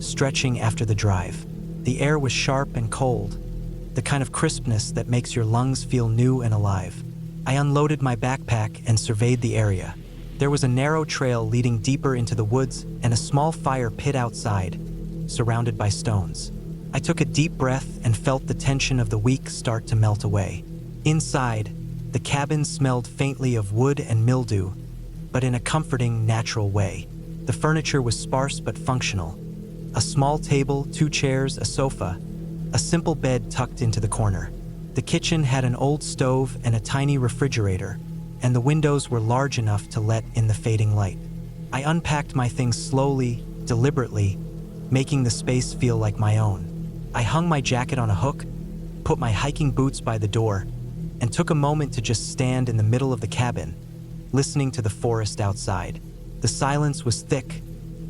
stretching after the drive. The air was sharp and cold, the kind of crispness that makes your lungs feel new and alive. I unloaded my backpack and surveyed the area. There was a narrow trail leading deeper into the woods and a small fire pit outside, surrounded by stones. I took a deep breath and felt the tension of the week start to melt away. Inside, the cabin smelled faintly of wood and mildew, but in a comforting, natural way. The furniture was sparse but functional. A small table, 2 chairs, a sofa, a simple bed tucked into the corner. The kitchen had an old stove and a tiny refrigerator, and the windows were large enough to let in the fading light. I unpacked my things slowly, deliberately, making the space feel like my own. I hung my jacket on a hook, put my hiking boots by the door, and took a moment to just stand in the middle of the cabin, listening to the forest outside. The silence was thick,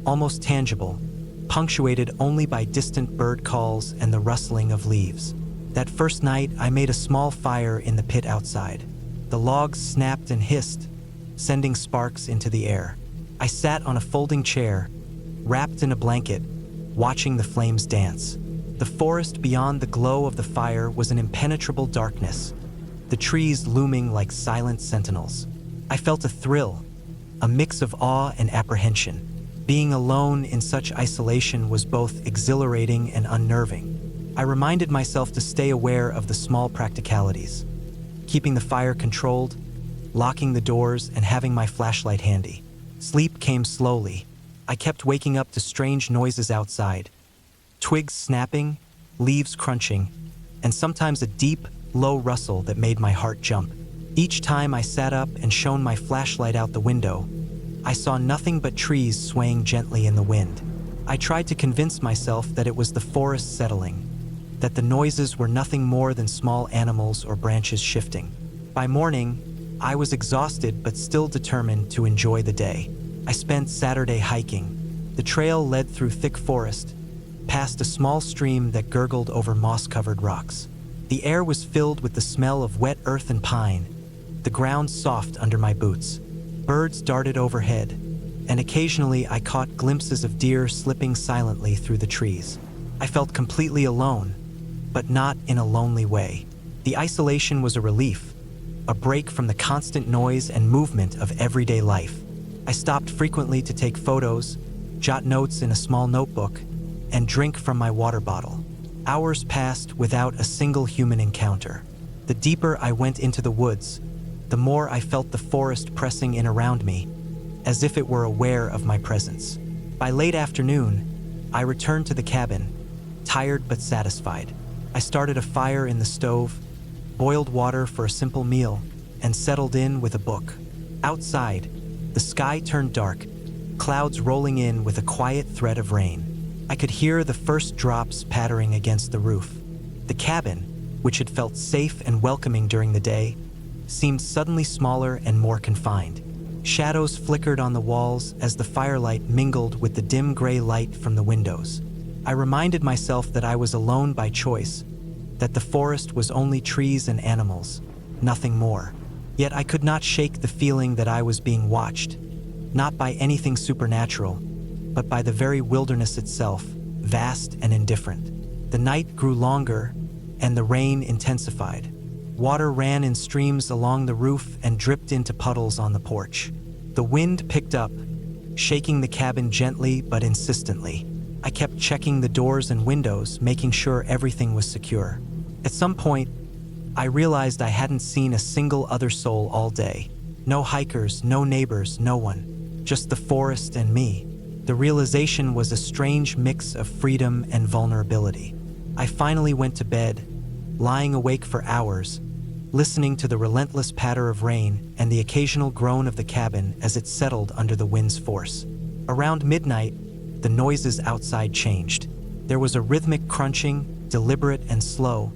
almost tangible, punctuated only by distant bird calls and the rustling of leaves. That first night, I made a small fire in the pit outside. The logs snapped and hissed, sending sparks into the air. I sat on a folding chair, wrapped in a blanket, watching the flames dance. The forest beyond the glow of the fire was an impenetrable darkness, the trees looming like silent sentinels. I felt a thrill, a mix of awe and apprehension. Being alone in such isolation was both exhilarating and unnerving. I reminded myself to stay aware of the small practicalities, keeping the fire controlled, locking the doors, and having my flashlight handy. Sleep came slowly. I kept waking up to strange noises outside, twigs snapping, leaves crunching, and sometimes a deep, low rustle that made my heart jump. Each time I sat up and shone my flashlight out the window, I saw nothing but trees swaying gently in the wind. I tried to convince myself that it was the forest settling, that the noises were nothing more than small animals or branches shifting. By morning, I was exhausted but still determined to enjoy the day. I spent Saturday hiking. The trail led through thick forest, past a small stream that gurgled over moss-covered rocks. The air was filled with the smell of wet earth and pine, the ground soft under my boots. Birds darted overhead, and occasionally I caught glimpses of deer slipping silently through the trees. I felt completely alone, but not in a lonely way. The isolation was a relief, a break from the constant noise and movement of everyday life. I stopped frequently to take photos, jot notes in a small notebook, and drink from my water bottle. Hours passed without a single human encounter. The deeper I went into the woods, the more I felt the forest pressing in around me, as if it were aware of my presence. By late afternoon, I returned to the cabin, tired but satisfied. I started a fire in the stove, boiled water for a simple meal, and settled in with a book. Outside, the sky turned dark, clouds rolling in with a quiet threat of rain. I could hear the first drops pattering against the roof. The cabin, which had felt safe and welcoming during the day, seemed suddenly smaller and more confined. Shadows flickered on the walls as the firelight mingled with the dim gray light from the windows. I reminded myself that I was alone by choice, that the forest was only trees and animals, nothing more. Yet I could not shake the feeling that I was being watched, not by anything supernatural, but by the very wilderness itself, vast and indifferent. The night grew longer, and the rain intensified. Water ran in streams along the roof and dripped into puddles on the porch. The wind picked up, shaking the cabin gently but insistently. I kept checking the doors and windows, making sure everything was secure. At some point, I realized I hadn't seen a single other soul all day. No hikers, no neighbors, no one. Just the forest and me. The realization was a strange mix of freedom and vulnerability. I finally went to bed, lying awake for hours, listening to the relentless patter of rain and the occasional groan of the cabin as it settled under the wind's force. Around midnight, the noises outside changed. There was a rhythmic crunching, deliberate and slow,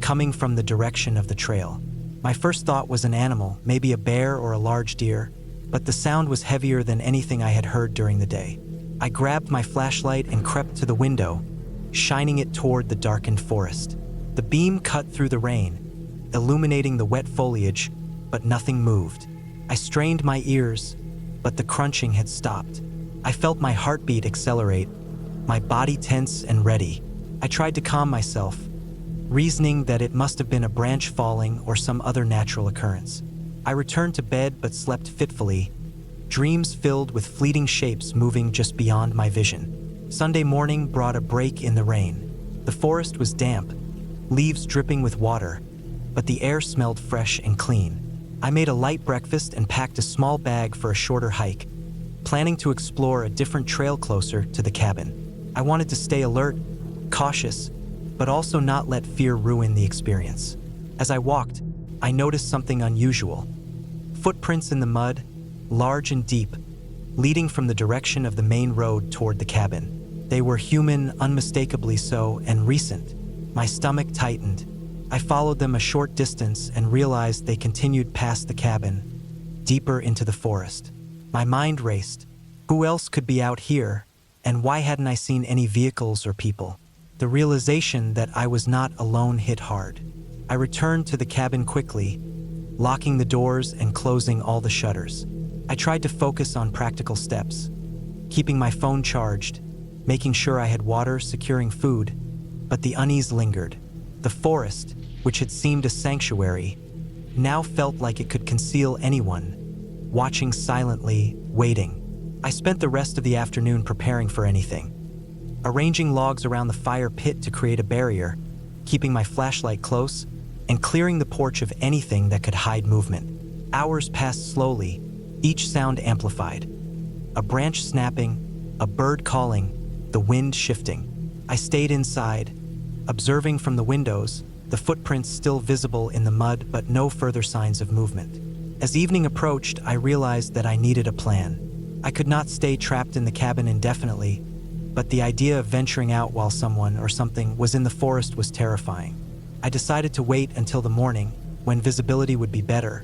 coming from the direction of the trail. My first thought was an animal, maybe a bear or a large deer, but the sound was heavier than anything I had heard during the day. I grabbed my flashlight and crept to the window, shining it toward the darkened forest. The beam cut through the rain, illuminating the wet foliage, but nothing moved. I strained my ears, but the crunching had stopped. I felt my heartbeat accelerate, my body tense and ready. I tried to calm myself, reasoning that it must have been a branch falling or some other natural occurrence. I returned to bed but slept fitfully, dreams filled with fleeting shapes moving just beyond my vision. Sunday morning brought a break in the rain. The forest was damp, leaves dripping with water, but the air smelled fresh and clean. I made a light breakfast and packed a small bag for a shorter hike, planning to explore a different trail closer to the cabin. I wanted to stay alert, cautious, but also not let fear ruin the experience. As I walked, I noticed something unusual. Footprints in the mud, large and deep, leading from the direction of the main road toward the cabin. They were human, unmistakably so, and recent. My stomach tightened. I followed them a short distance and realized they continued past the cabin, deeper into the forest. My mind raced. Who else could be out here, and why hadn't I seen any vehicles or people? The realization that I was not alone hit hard. I returned to the cabin quickly, locking the doors and closing all the shutters. I tried to focus on practical steps, keeping my phone charged, making sure I had water, securing food, but the unease lingered. The forest, which had seemed a sanctuary, now felt like it could conceal anyone, watching silently, waiting. I spent the rest of the afternoon preparing for anything, arranging logs around the fire pit to create a barrier, keeping my flashlight close, and clearing the porch of anything that could hide movement. Hours passed slowly, each sound amplified. A branch snapping, a bird calling, the wind shifting. I stayed inside, observing from the windows, the footprints still visible in the mud but no further signs of movement. As evening approached, I realized that I needed a plan. I could not stay trapped in the cabin indefinitely, but the idea of venturing out while someone or something was in the forest was terrifying. I decided to wait until the morning, when visibility would be better,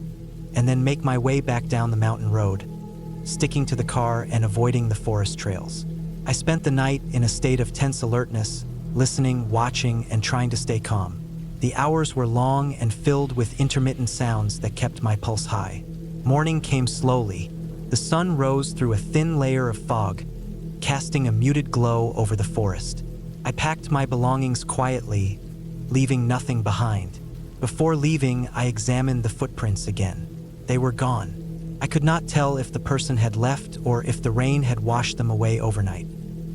and then make my way back down the mountain road, sticking to the car and avoiding the forest trails. I spent the night in a state of tense alertness, listening, watching, and trying to stay calm. The hours were long and filled with intermittent sounds that kept my pulse high. Morning came slowly. The sun rose through a thin layer of fog, casting a muted glow over the forest. I packed my belongings quietly, leaving nothing behind. Before leaving, I examined the footprints again. They were gone. I could not tell if the person had left or if the rain had washed them away overnight.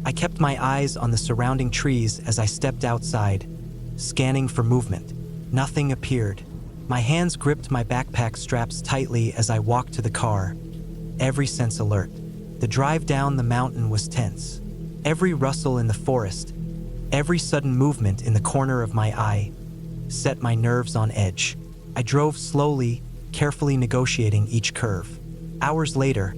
I kept my eyes on the surrounding trees as I stepped outside, scanning for movement. Nothing appeared. My hands gripped my backpack straps tightly as I walked to the car, every sense alert. The drive down the mountain was tense. Every rustle in the forest, every sudden movement in the corner of my eye, set my nerves on edge. I drove slowly, carefully negotiating each curve. Hours later,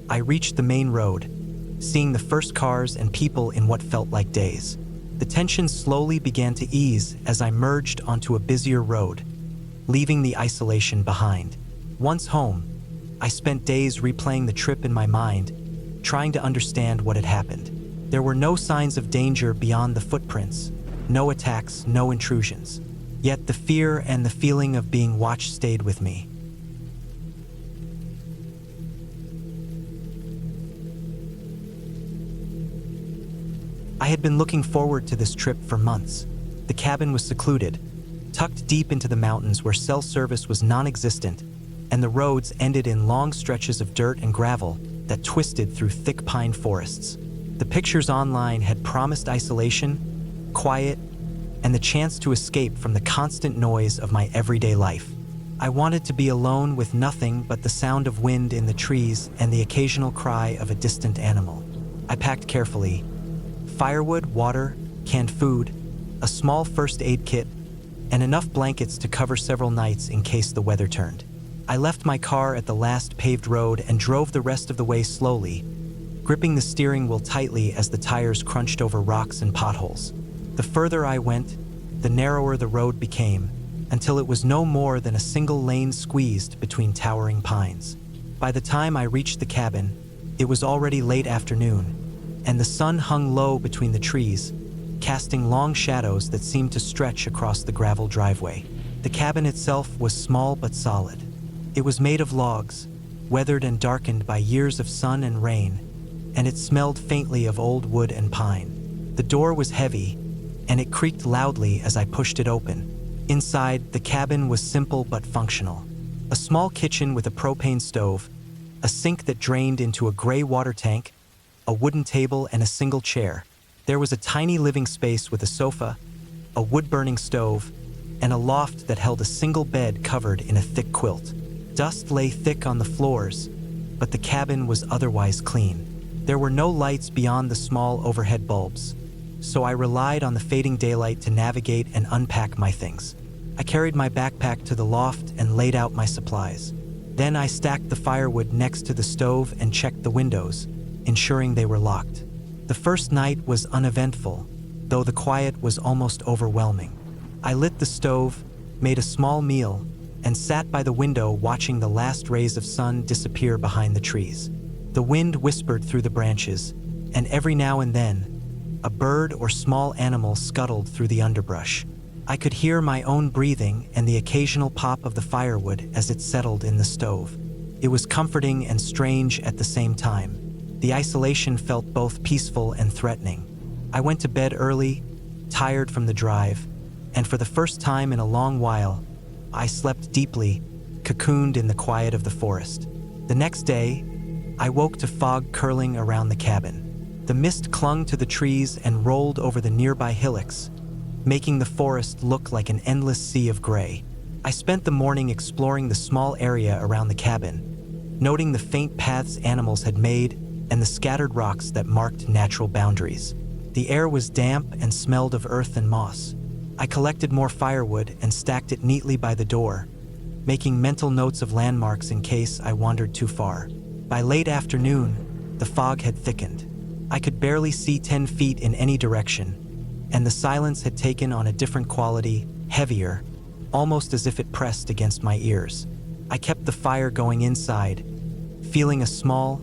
I reached the main road, seeing the first cars and people in what felt like days. The tension slowly began to ease as I merged onto a busier road, leaving the isolation behind. Once home, I spent days replaying the trip in my mind, trying to understand what had happened. There were no signs of danger beyond the footprints, no attacks, no intrusions. Yet the fear and the feeling of being watched stayed with me. I had been looking forward to this trip for months. The cabin was secluded, tucked deep into the mountains where cell service was non-existent, and the roads ended in long stretches of dirt and gravel that twisted through thick pine forests. The pictures online had promised isolation, quiet, and the chance to escape from the constant noise of my everyday life. I wanted to be alone with nothing but the sound of wind in the trees and the occasional cry of a distant animal. I packed carefully: firewood, water, canned food, a small first aid kit, and enough blankets to cover several nights in case the weather turned. I left my car at the last paved road and drove the rest of the way slowly, gripping the steering wheel tightly as the tires crunched over rocks and potholes. The further I went, the narrower the road became, until it was no more than a single lane squeezed between towering pines. By the time I reached the cabin, it was already late afternoon, and the sun hung low between the trees, casting long shadows that seemed to stretch across the gravel driveway. The cabin itself was small but solid. It was made of logs, weathered and darkened by years of sun and rain, and it smelled faintly of old wood and pine. The door was heavy, and it creaked loudly as I pushed it open. Inside, the cabin was simple but functional. A small kitchen with a propane stove, a sink that drained into a gray water tank, a wooden table, and a single chair. There was a tiny living space with a sofa, a wood-burning stove, and a loft that held a single bed covered in a thick quilt. Dust lay thick on the floors, but the cabin was otherwise clean. There were no lights beyond the small overhead bulbs, so I relied on the fading daylight to navigate and unpack my things. I carried my backpack to the loft and laid out my supplies. Then I stacked the firewood next to the stove and checked the windows, ensuring they were locked. The first night was uneventful, though the quiet was almost overwhelming. I lit the stove, made a small meal, and sat by the window watching the last rays of sun disappear behind the trees. The wind whispered through the branches, and every now and then, a bird or small animal scuttled through the underbrush. I could hear my own breathing and the occasional pop of the firewood as it settled in the stove. It was comforting and strange at the same time. The isolation felt both peaceful and threatening. I went to bed early, tired from the drive, and for the first time in a long while, I slept deeply, cocooned in the quiet of the forest. The next day, I woke to fog curling around the cabin. The mist clung to the trees and rolled over the nearby hillocks, making the forest look like an endless sea of gray. I spent the morning exploring the small area around the cabin, noting the faint paths animals had made and the scattered rocks that marked natural boundaries. The air was damp and smelled of earth and moss, I collected more firewood and stacked it neatly by the door, making mental notes of landmarks in case I wandered too far. By late afternoon, the fog had thickened. I could barely see 10 feet in any direction, and the silence had taken on a different quality, heavier, almost as if it pressed against my ears. I kept the fire going inside, feeling a small,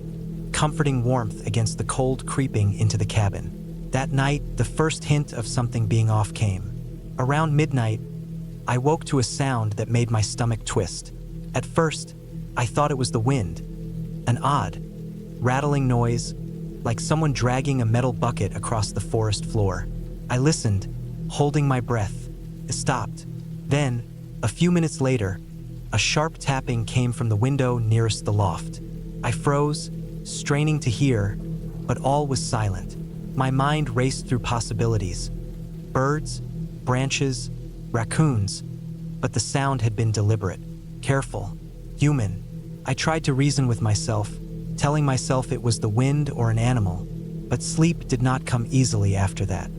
comforting warmth against the cold creeping into the cabin. That night, the first hint of something being off came. Around midnight, I woke to a sound that made my stomach twist. At first, I thought it was the wind, an odd, rattling noise, like someone dragging a metal bucket across the forest floor. I listened, holding my breath. It stopped. Then, a few minutes later, a sharp tapping came from the window nearest the loft. I froze, straining to hear, but all was silent. My mind raced through possibilities. Birds, branches, raccoons, but the sound had been deliberate, careful, human. I tried to reason with myself, telling myself it was the wind or an animal, but sleep did not come easily after that.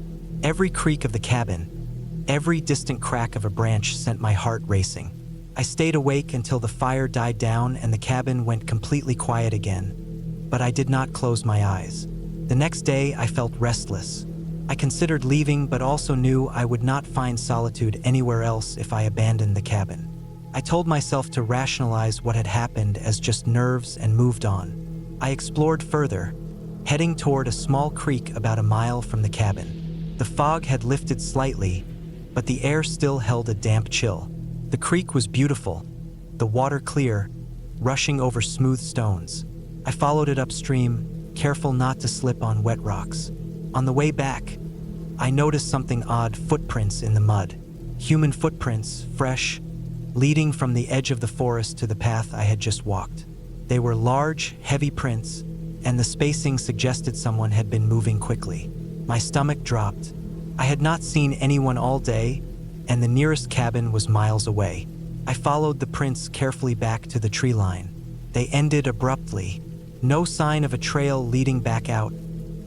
Every creak of the cabin, every distant crack of a branch sent my heart racing. I stayed awake until the fire died down and the cabin went completely quiet again, but I did not close my eyes. The next day, I felt restless. I considered leaving, but also knew I would not find solitude anywhere else if I abandoned the cabin. I told myself to rationalize what had happened as just nerves and moved on. I explored further, heading toward a small creek about a mile from the cabin. The fog had lifted slightly, but the air still held a damp chill. The creek was beautiful, the water clear, rushing over smooth stones. I followed it upstream, careful not to slip on wet rocks. On the way back, I noticed something odd: footprints in the mud. Human footprints, fresh, leading from the edge of the forest to the path I had just walked. They were large, heavy prints, and the spacing suggested someone had been moving quickly. My stomach dropped. I had not seen anyone all day, and the nearest cabin was miles away. I followed the prints carefully back to the tree line. They ended abruptly. No sign of a trail leading back out,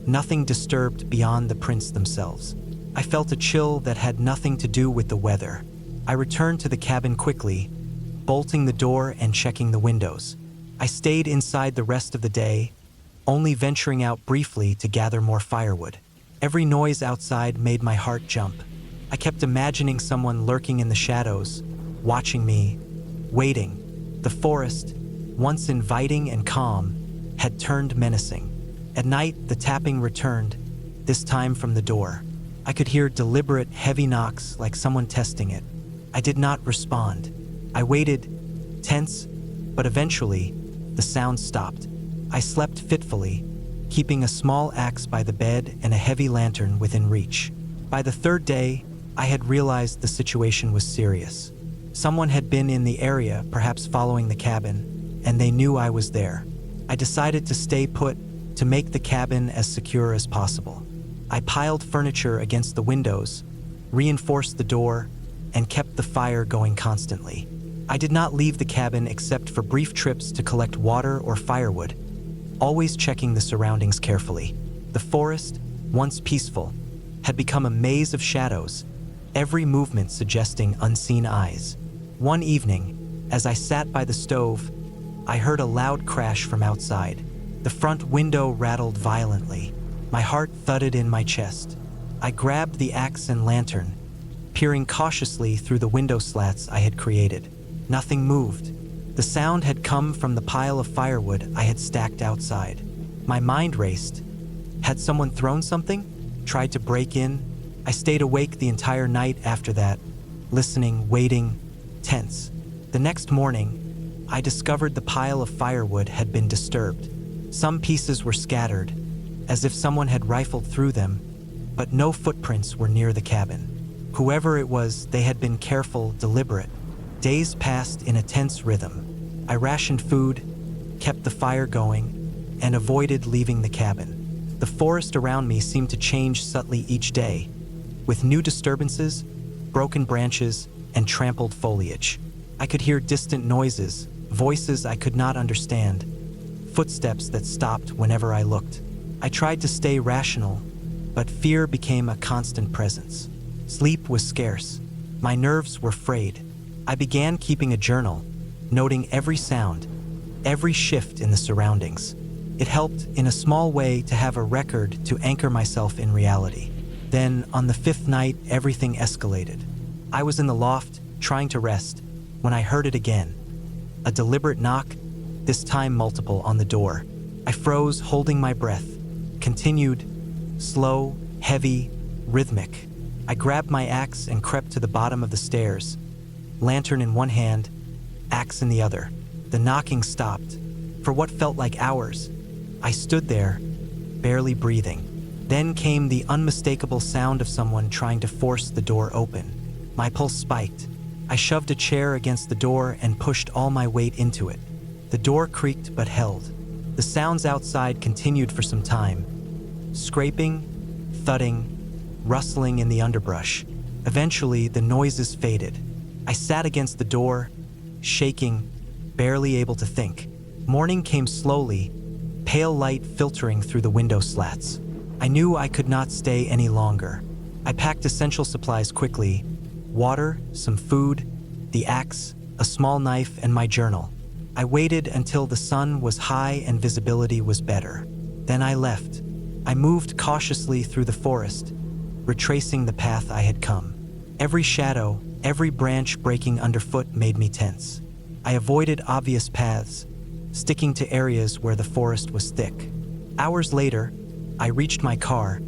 nothing disturbed beyond the prints themselves. I felt a chill that had nothing to do with the weather. I returned to the cabin quickly, bolting the door and checking the windows. I stayed inside the rest of the day, only venturing out briefly to gather more firewood. Every noise outside made my heart jump. I kept imagining someone lurking in the shadows, watching me, waiting. The forest, once inviting and calm, had turned menacing. At night, the tapping returned, this time from the door. I could hear deliberate, heavy knocks like someone testing it. I did not respond. I waited, tense, but eventually, the sound stopped. I slept fitfully, keeping a small axe by the bed and a heavy lantern within reach. By the third day, I had realized the situation was serious. Someone had been in the area, perhaps following the cabin, and they knew I was there. I decided to stay put, to make the cabin as secure as possible. I piled furniture against the windows, reinforced the door, and kept the fire going constantly. I did not leave the cabin except for brief trips to collect water or firewood, always checking the surroundings carefully. The forest, once peaceful, had become a maze of shadows, every movement suggesting unseen eyes. One evening, as I sat by the stove, I heard a loud crash from outside. The front window rattled violently. My heart thudded in my chest. I grabbed the axe and lantern, peering cautiously through the window slats I had created. Nothing moved. The sound had come from the pile of firewood I had stacked outside. My mind raced. Had someone thrown something? Tried to break in? I stayed awake the entire night after that, listening, waiting, tense. The next morning, I discovered the pile of firewood had been disturbed. Some pieces were scattered, as if someone had rifled through them, but no footprints were near the cabin. Whoever it was, they had been careful, deliberate. Days passed in a tense rhythm. I rationed food, kept the fire going, and avoided leaving the cabin. The forest around me seemed to change subtly each day, with new disturbances, broken branches, and trampled foliage. I could hear distant noises, voices I could not understand, footsteps that stopped whenever I looked. I tried to stay rational, but fear became a constant presence. Sleep was scarce. My nerves were frayed. I began keeping a journal, noting every sound, every shift in the surroundings. It helped, in a small way, to have a record to anchor myself in reality. Then, on the fifth night, everything escalated. I was in the loft, trying to rest, when I heard it again. A deliberate knock, this time multiple, on the door. I froze, holding my breath. Continued, slow, heavy, rhythmic. I grabbed my axe and crept to the bottom of the stairs, lantern in one hand, axe in the other. The knocking stopped. For what felt like hours, I stood there, barely breathing. Then came the unmistakable sound of someone trying to force the door open. My pulse spiked. I shoved a chair against the door and pushed all my weight into it. The door creaked but held. The sounds outside continued for some time. Scraping, thudding, rustling in the underbrush. Eventually, the noises faded. I sat against the door, shaking, barely able to think. Morning came slowly, pale light filtering through the window slats. I knew I could not stay any longer. I packed essential supplies quickly: water, some food, the axe, a small knife, and my journal. I waited until the sun was high and visibility was better. Then I left. I moved cautiously through the forest, retracing the path I had come. Every shadow, every branch breaking underfoot made me tense. I avoided obvious paths, sticking to areas where the forest was thick. Hours later, I reached my car,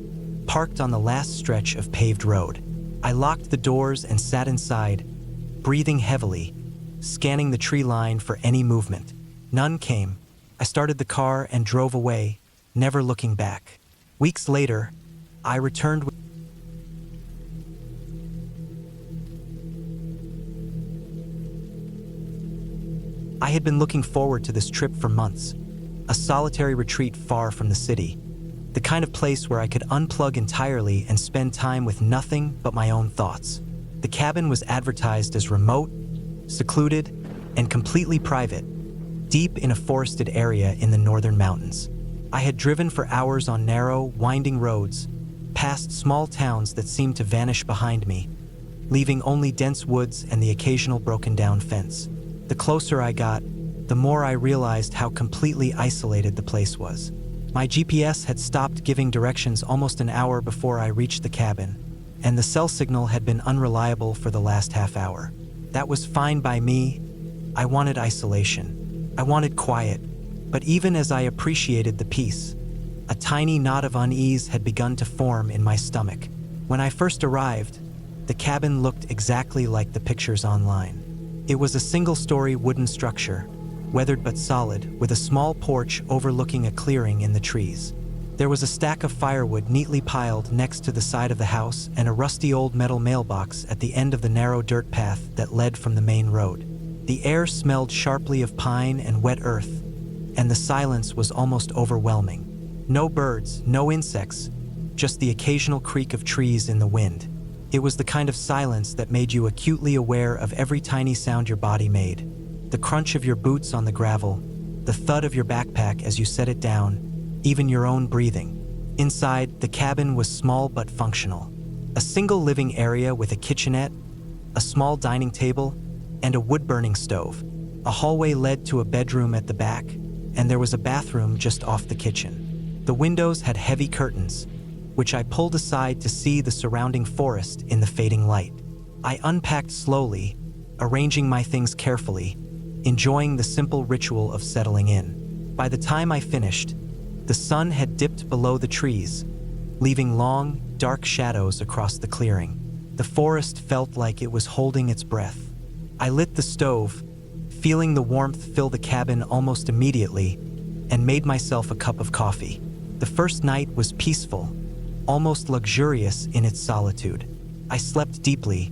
parked on the last stretch of paved road. I locked the doors and sat inside, breathing heavily, scanning the tree line for any movement. None came. I started the car and drove away, never looking back. Weeks later, I returned with I had been looking forward to this trip for months, a solitary retreat far from the city, the kind of place where I could unplug entirely and spend time with nothing but my own thoughts. The cabin was advertised as remote, secluded, and completely private, deep in a forested area in the northern mountains. I had driven for hours on narrow, winding roads, past small towns that seemed to vanish behind me, leaving only dense woods and the occasional broken-down fence. The closer I got, the more I realized how completely isolated the place was. My GPS had stopped giving directions almost an hour before I reached the cabin, and the cell signal had been unreliable for the last half hour. That was fine by me. I wanted isolation. I wanted quiet. But even as I appreciated the peace, a tiny knot of unease had begun to form in my stomach. When I first arrived, the cabin looked exactly like the pictures online. It was a single-story wooden structure, weathered but solid, with a small porch overlooking a clearing in the trees. There was a stack of firewood neatly piled next to the side of the house and a rusty old metal mailbox at the end of the narrow dirt path that led from the main road. The air smelled sharply of pine and wet earth, and the silence was almost overwhelming. No birds, no insects, just the occasional creak of trees in the wind. It was the kind of silence that made you acutely aware of every tiny sound your body made. The crunch of your boots on the gravel, the thud of your backpack as you set it down, even your own breathing. Inside, the cabin was small but functional. A single living area with a kitchenette, a small dining table, and a wood-burning stove. A hallway led to a bedroom at the back, and there was a bathroom just off the kitchen. The windows had heavy curtains, which I pulled aside to see the surrounding forest in the fading light. I unpacked slowly, arranging my things carefully, enjoying the simple ritual of settling in. By the time I finished, the sun had dipped below the trees, leaving long, dark shadows across the clearing. The forest felt like it was holding its breath. I lit the stove, feeling the warmth fill the cabin almost immediately, and made myself a cup of coffee. The first night was peaceful, almost luxurious in its solitude. I slept deeply,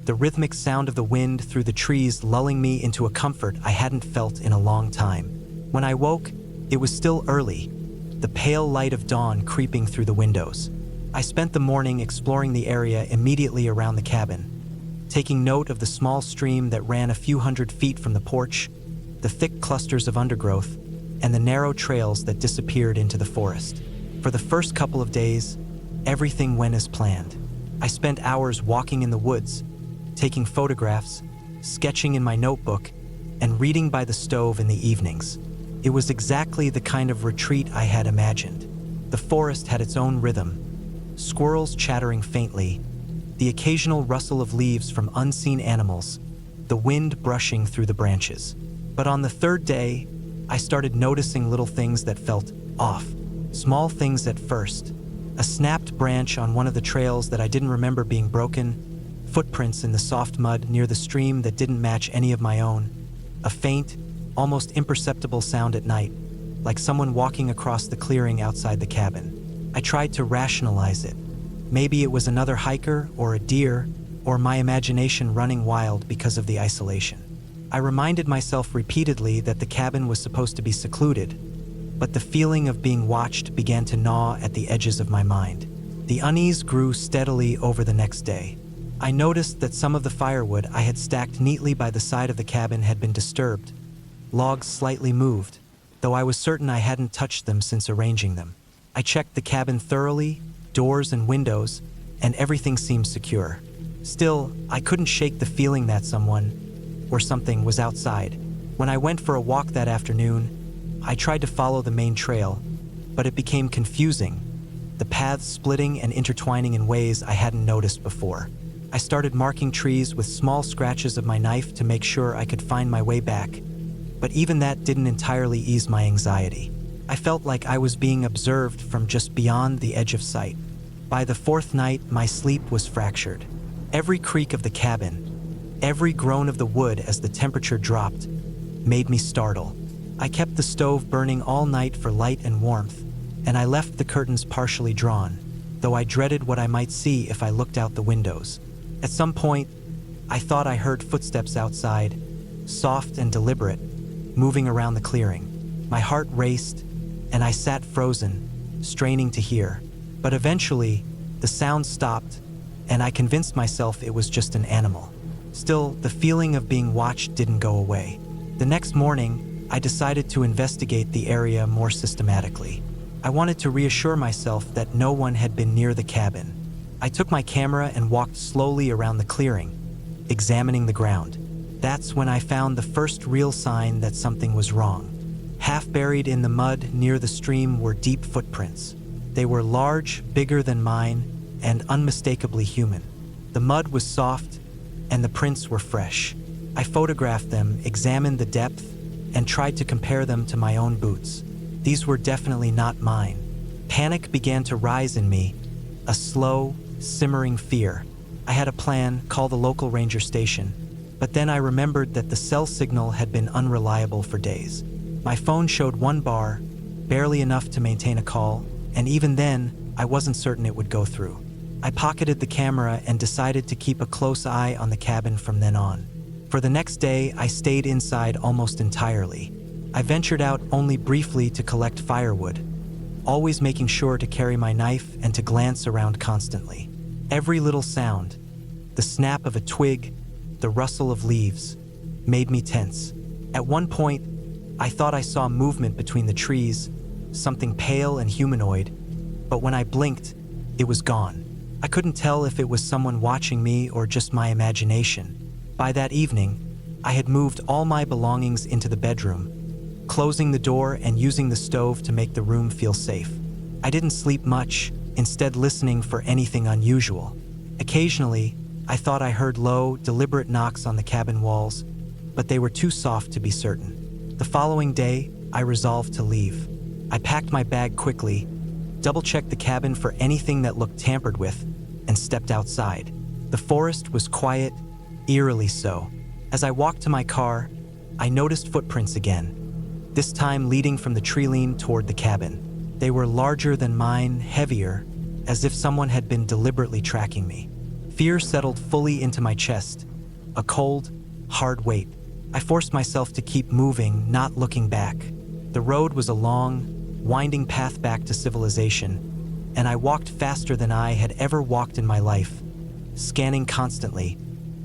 the rhythmic sound of the wind through the trees lulling me into a comfort I hadn't felt in a long time. When I woke, it was still early, the pale light of dawn creeping through the windows. I spent the morning exploring the area immediately around the cabin, taking note of the small stream that ran a few hundred feet from the porch, the thick clusters of undergrowth, and the narrow trails that disappeared into the forest. For the first couple of days, everything went as planned. I spent hours walking in the woods, taking photographs, sketching in my notebook, and reading by the stove in the evenings. It was exactly the kind of retreat I had imagined. The forest had its own rhythm, squirrels chattering faintly, the occasional rustle of leaves from unseen animals, the wind brushing through the branches. But on the third day, I started noticing little things that felt off. Small things at first. A snapped branch on one of the trails that I didn't remember being broken, footprints in the soft mud near the stream that didn't match any of my own, a faint, almost imperceptible sound at night, like someone walking across the clearing outside the cabin. I tried to rationalize it. Maybe it was another hiker or a deer, or my imagination running wild because of the isolation. I reminded myself repeatedly that the cabin was supposed to be secluded, but the feeling of being watched began to gnaw at the edges of my mind. The unease grew steadily over the next day. I noticed that some of the firewood I had stacked neatly by the side of the cabin had been disturbed, logs slightly moved, though I was certain I hadn't touched them since arranging them. I checked the cabin thoroughly, doors and windows, and everything seemed secure. Still, I couldn't shake the feeling that someone or something was outside. When I went for a walk that afternoon, I tried to follow the main trail, but it became confusing, the paths splitting and intertwining in ways I hadn't noticed before. I started marking trees with small scratches of my knife to make sure I could find my way back, but even that didn't entirely ease my anxiety. I felt like I was being observed from just beyond the edge of sight. By the fourth night, my sleep was fractured. Every creak of the cabin, every groan of the wood as the temperature dropped, made me startle. I kept the stove burning all night for light and warmth, and I left the curtains partially drawn, though I dreaded what I might see if I looked out the windows. At some point, I thought I heard footsteps outside, soft and deliberate, moving around the clearing. My heart raced, and I sat frozen, straining to hear. But eventually, the sound stopped, and I convinced myself it was just an animal. Still, the feeling of being watched didn't go away. The next morning, I decided to investigate the area more systematically. I wanted to reassure myself that no one had been near the cabin. I took my camera and walked slowly around the clearing, examining the ground. That's when I found the first real sign that something was wrong. Half buried in the mud near the stream were deep footprints. They were large, bigger than mine, and unmistakably human. The mud was soft, and the prints were fresh. I photographed them, examined the depth, and tried to compare them to my own boots. These were definitely not mine. Panic began to rise in me, a slow, simmering fear. I had a plan, call the local ranger station, but then I remembered that the cell signal had been unreliable for days. My phone showed one bar, barely enough to maintain a call, and even then, I wasn't certain it would go through. I pocketed the camera and decided to keep a close eye on the cabin from then on. For the next day, I stayed inside almost entirely. I ventured out only briefly to collect firewood, always making sure to carry my knife and to glance around constantly. Every little sound, the snap of a twig, the rustle of leaves, made me tense. At one point, I thought I saw movement between the trees, something pale and humanoid, but when I blinked, it was gone. I couldn't tell if it was someone watching me or just my imagination. By that evening, I had moved all my belongings into the bedroom, closing the door and using the stove to make the room feel safe. I didn't sleep much, instead listening for anything unusual. Occasionally, I thought I heard low, deliberate knocks on the cabin walls, but they were too soft to be certain. The following day, I resolved to leave. I packed my bag quickly, double-checked the cabin for anything that looked tampered with, and stepped outside. The forest was quiet, eerily so. As I walked to my car, I noticed footprints again, this time leading from the tree line toward the cabin. They were larger than mine, heavier, as if someone had been deliberately tracking me. Fear settled fully into my chest, a cold, hard weight. I forced myself to keep moving, not looking back. The road was a long, winding path back to civilization, and I walked faster than I had ever walked in my life, scanning constantly,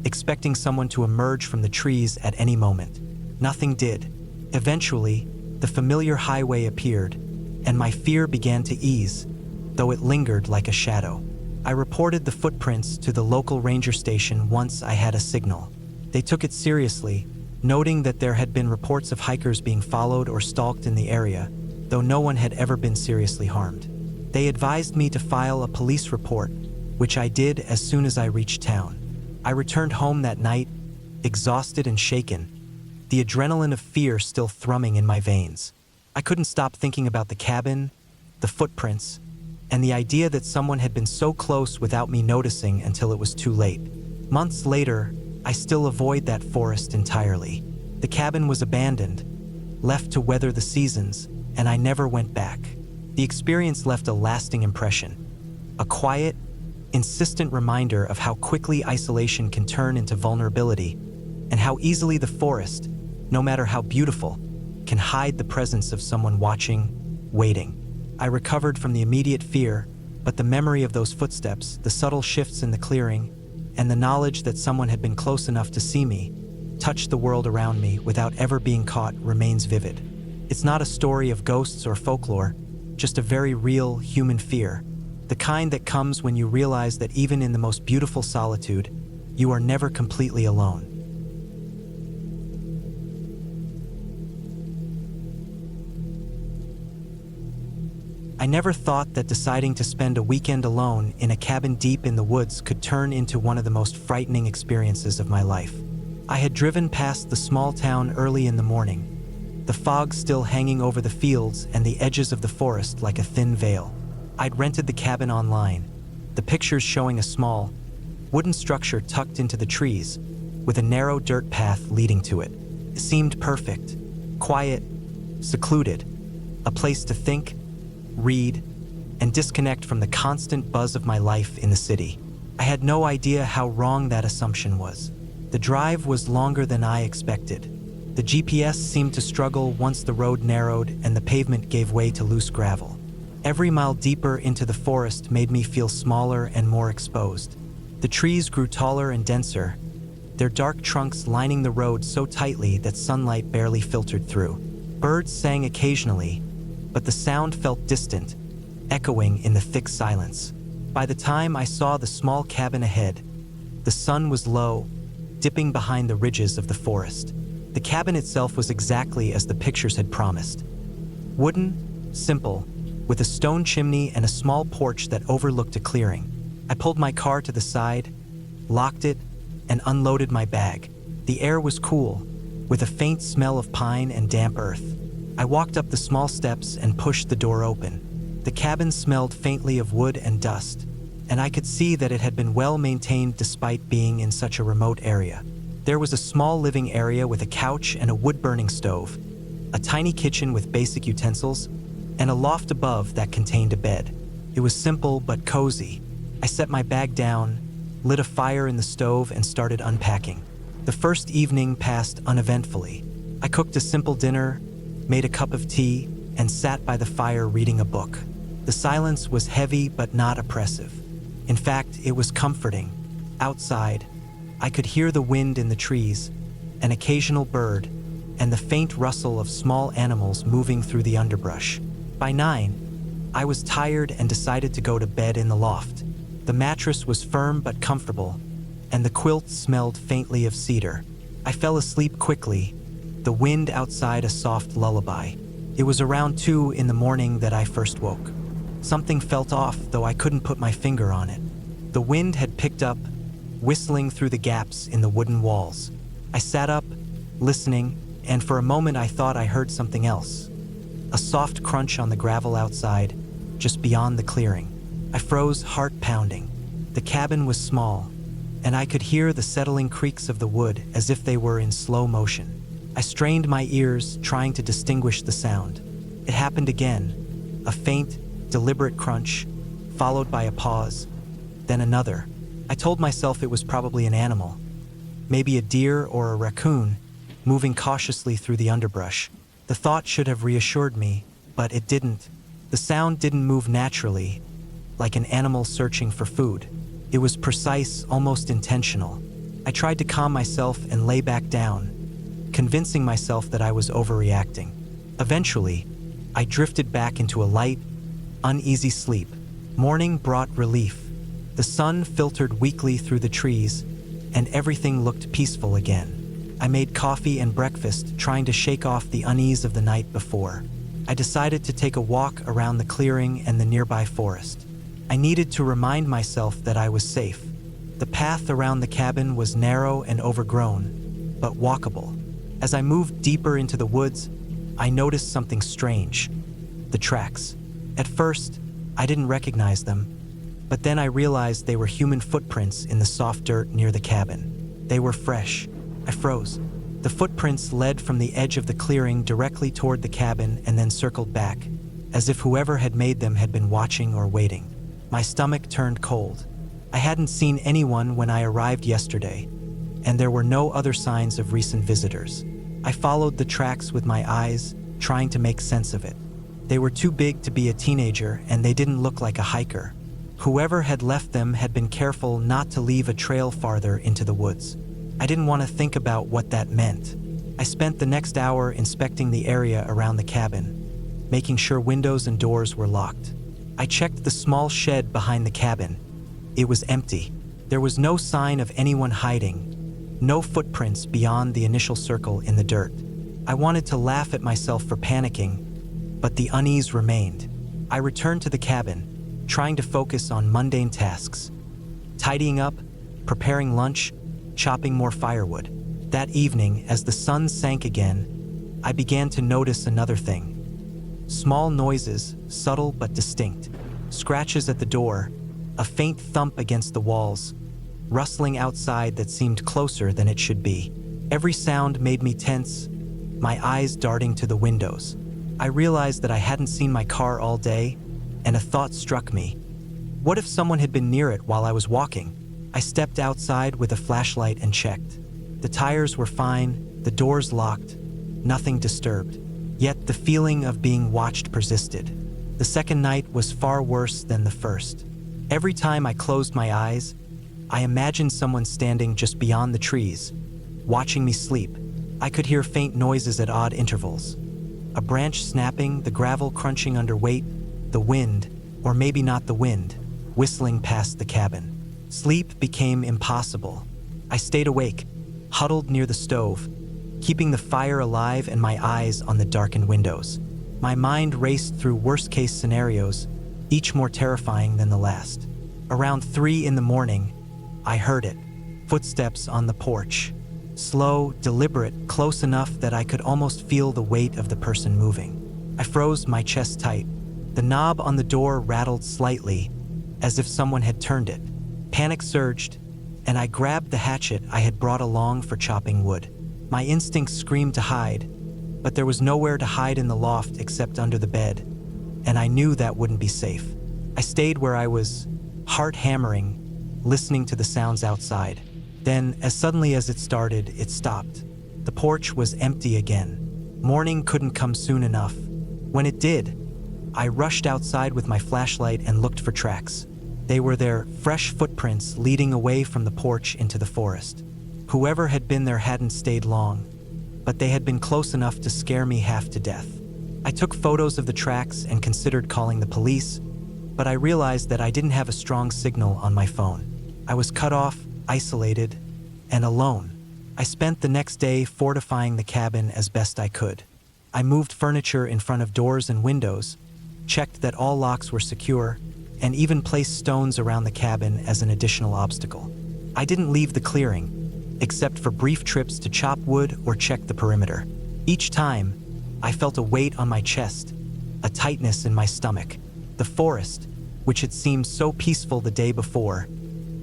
expecting someone to emerge from the trees at any moment. Nothing did. Eventually, the familiar highway appeared, and my fear began to ease, though it lingered like a shadow. I reported the footprints to the local ranger station once I had a signal. They took it seriously, noting that there had been reports of hikers being followed or stalked in the area, though no one had ever been seriously harmed. They advised me to file a police report, which I did as soon as I reached town. I returned home that night, exhausted and shaken, the adrenaline of fear still thrumming in my veins. I couldn't stop thinking about the cabin, the footprints, and the idea that someone had been so close without me noticing until it was too late. Months later, I still avoid that forest entirely. The cabin was abandoned, left to weather the seasons, and I never went back. The experience left a lasting impression, a quiet, insistent reminder of how quickly isolation can turn into vulnerability, and how easily the forest, no matter how beautiful, can hide the presence of someone watching, waiting. I recovered from the immediate fear, but the memory of those footsteps, the subtle shifts in the clearing, and the knowledge that someone had been close enough to see me, touch the world around me without ever being caught remains vivid. It's not a story of ghosts or folklore, just a very real human fear, the kind that comes when you realize that even in the most beautiful solitude, you are never completely alone. I never thought that deciding to spend a weekend alone in a cabin deep in the woods could turn into one of the most frightening experiences of my life. I had driven past the small town early in the morning, the fog still hanging over the fields and the edges of the forest like a thin veil. I'd rented the cabin online, the pictures showing a small, wooden structure tucked into the trees, with a narrow dirt path leading to it. It seemed perfect, quiet, secluded, a place to think, read, and disconnect from the constant buzz of my life in the city. I had no idea how wrong that assumption was. The drive was longer than I expected. The GPS seemed to struggle once the road narrowed and the pavement gave way to loose gravel. Every mile deeper into the forest made me feel smaller and more exposed. The trees grew taller and denser, their dark trunks lining the road so tightly that sunlight barely filtered through. Birds sang occasionally, but the sound felt distant, echoing in the thick silence. By the time I saw the small cabin ahead, the sun was low, dipping behind the ridges of the forest. The cabin itself was exactly as the pictures had promised. Wooden, simple, with a stone chimney and a small porch that overlooked a clearing. I pulled my car to the side, locked it, and unloaded my bag. The air was cool, with a faint smell of pine and damp earth. I walked up the small steps and pushed the door open. The cabin smelled faintly of wood and dust, and I could see that it had been well maintained despite being in such a remote area. There was a small living area with a couch and a wood-burning stove, a tiny kitchen with basic utensils, and a loft above that contained a bed. It was simple but cozy. I set my bag down, lit a fire in the stove, and started unpacking. The first evening passed uneventfully. I cooked a simple dinner, made a cup of tea, and sat by the fire reading a book. The silence was heavy but not oppressive. In fact, it was comforting. Outside, I could hear the wind in the trees, an occasional bird, and the faint rustle of small animals moving through the underbrush. By 9, I was tired and decided to go to bed in the loft. The mattress was firm but comfortable, and the quilt smelled faintly of cedar. I fell asleep quickly, the wind outside a soft lullaby. It was around 2 in the morning that I first woke. Something felt off, though I couldn't put my finger on it. The wind had picked up, whistling through the gaps in the wooden walls. I sat up, listening, and for a moment I thought I heard something else. A soft crunch on the gravel outside, just beyond the clearing. I froze, heart pounding. The cabin was small, and I could hear the settling creaks of the wood as if they were in slow motion. I strained my ears, trying to distinguish the sound. It happened again, a faint, deliberate crunch, followed by a pause, then another. I told myself it was probably an animal, maybe a deer or a raccoon, moving cautiously through the underbrush. The thought should have reassured me, but it didn't. The sound didn't move naturally, like an animal searching for food. It was precise, almost intentional. I tried to calm myself and lay back down, convincing myself that I was overreacting. Eventually, I drifted back into a light, uneasy sleep. Morning brought relief. The sun filtered weakly through the trees, and everything looked peaceful again. I made coffee and breakfast, trying to shake off the unease of the night before. I decided to take a walk around the clearing and the nearby forest. I needed to remind myself that I was safe. The path around the cabin was narrow and overgrown, but walkable. As I moved deeper into the woods, I noticed something strange: the tracks. At first, I didn't recognize them, but then I realized they were human footprints in the soft dirt near the cabin. They were fresh. I froze. The footprints led from the edge of the clearing directly toward the cabin and then circled back, as if whoever had made them had been watching or waiting. My stomach turned cold. I hadn't seen anyone when I arrived yesterday, and there were no other signs of recent visitors. I followed the tracks with my eyes, trying to make sense of it. They were too big to be a teenager, and they didn't look like a hiker. Whoever had left them had been careful not to leave a trail farther into the woods. I didn't want to think about what that meant. I spent the next hour inspecting the area around the cabin, making sure windows and doors were locked. I checked the small shed behind the cabin. It was empty. There was no sign of anyone hiding, no footprints beyond the initial circle in the dirt. I wanted to laugh at myself for panicking, but the unease remained. I returned to the cabin, trying to focus on mundane tasks: tidying up, preparing lunch, chopping more firewood. That evening, as the sun sank again, I began to notice another thing. Small noises, subtle but distinct. Scratches at the door, a faint thump against the walls, rustling outside that seemed closer than it should be. Every sound made me tense, my eyes darting to the windows. I realized that I hadn't seen my car all day, and a thought struck me. What if someone had been near it while I was walking? I stepped outside with a flashlight and checked. The tires were fine, the doors locked, nothing disturbed. Yet the feeling of being watched persisted. The second night was far worse than the first. Every time I closed my eyes, I imagined someone standing just beyond the trees, watching me sleep. I could hear faint noises at odd intervals. A branch snapping, the gravel crunching under weight, the wind, or maybe not the wind, whistling past the cabin. Sleep became impossible. I stayed awake, huddled near the stove, keeping the fire alive and my eyes on the darkened windows. My mind raced through worst-case scenarios, each more terrifying than the last. Around 3 in the morning, I heard it. Footsteps on the porch. Slow, deliberate, close enough that I could almost feel the weight of the person moving. I froze, my chest tight. The knob on the door rattled slightly, as if someone had turned it. Panic surged, and I grabbed the hatchet I had brought along for chopping wood. My instincts screamed to hide, but there was nowhere to hide in the loft except under the bed, and I knew that wouldn't be safe. I stayed where I was, heart hammering, listening to the sounds outside. Then, as suddenly as it started, it stopped. The porch was empty again. Morning couldn't come soon enough. When it did, I rushed outside with my flashlight and looked for tracks. They were there, fresh footprints leading away from the porch into the forest. Whoever had been there hadn't stayed long, but they had been close enough to scare me half to death. I took photos of the tracks and considered calling the police, but I realized that I didn't have a strong signal on my phone. I was cut off, isolated, and alone. I spent the next day fortifying the cabin as best I could. I moved furniture in front of doors and windows, checked that all locks were secure, and even placed stones around the cabin as an additional obstacle. I didn't leave the clearing, except for brief trips to chop wood or check the perimeter. Each time, I felt a weight on my chest, a tightness in my stomach. The forest, which had seemed so peaceful the day before,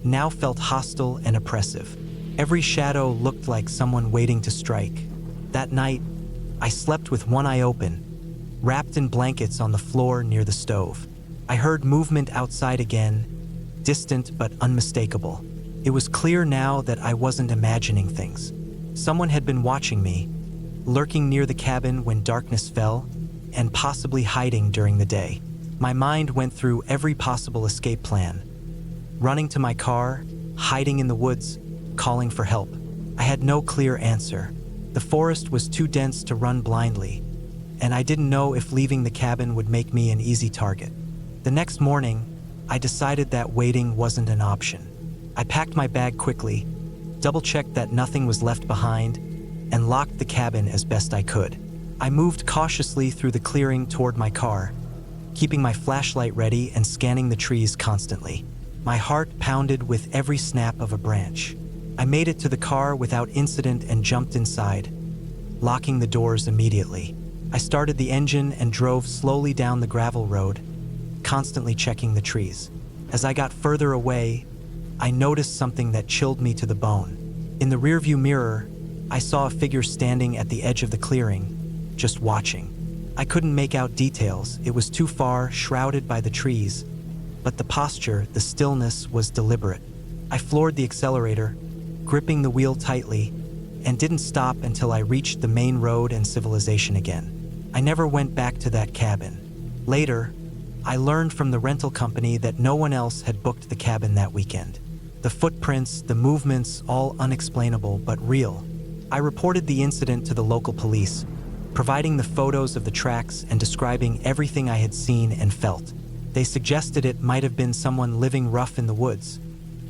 now felt hostile and oppressive. Every shadow looked like someone waiting to strike. That night, I slept with one eye open, wrapped in blankets on the floor near the stove. I heard movement outside again, distant but unmistakable. It was clear now that I wasn't imagining things. Someone had been watching me, lurking near the cabin when darkness fell, and possibly hiding during the day. My mind went through every possible escape plan. Running to my car, hiding in the woods, calling for help. I had no clear answer. The forest was too dense to run blindly, and I didn't know if leaving the cabin would make me an easy target. The next morning, I decided that waiting wasn't an option. I packed my bag quickly, double-checked that nothing was left behind, and locked the cabin as best I could. I moved cautiously through the clearing toward my car, keeping my flashlight ready and scanning the trees constantly. My heart pounded with every snap of a branch. I made it to the car without incident and jumped inside, locking the doors immediately. I started the engine and drove slowly down the gravel road, constantly checking the trees. As I got further away, I noticed something that chilled me to the bone. In the rearview mirror, I saw a figure standing at the edge of the clearing, just watching. I couldn't make out details, it was too far, shrouded by the trees, but the posture, the stillness was deliberate. I floored the accelerator, gripping the wheel tightly, and didn't stop until I reached the main road and civilization again. I never went back to that cabin. Later, I learned from the rental company that no one else had booked the cabin that weekend. The footprints, the movements, all unexplainable but real. I reported the incident to the local police, providing the photos of the tracks and describing everything I had seen and felt. They suggested it might have been someone living rough in the woods,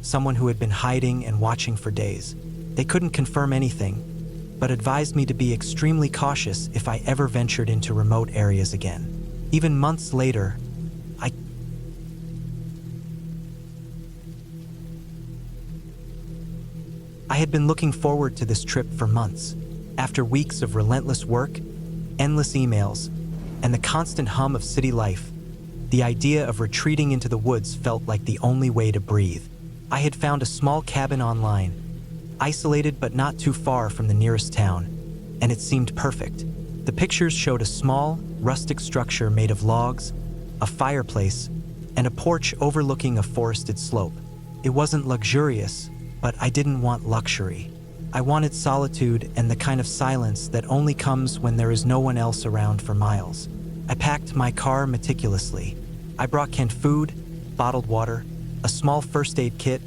someone who had been hiding and watching for days. They couldn't confirm anything, but advised me to be extremely cautious if I ever ventured into remote areas again. Even months later, I had been looking forward to this trip for months. After weeks of relentless work, endless emails, and the constant hum of city life, the idea of retreating into the woods felt like the only way to breathe. I had found a small cabin online, isolated but not too far from the nearest town, and it seemed perfect. The pictures showed a small, rustic structure made of logs, a fireplace, and a porch overlooking a forested slope. It wasn't luxurious, but I didn't want luxury. I wanted solitude and the kind of silence that only comes when there is no one else around for miles. I packed my car meticulously. I brought canned food, bottled water, a small first aid kit,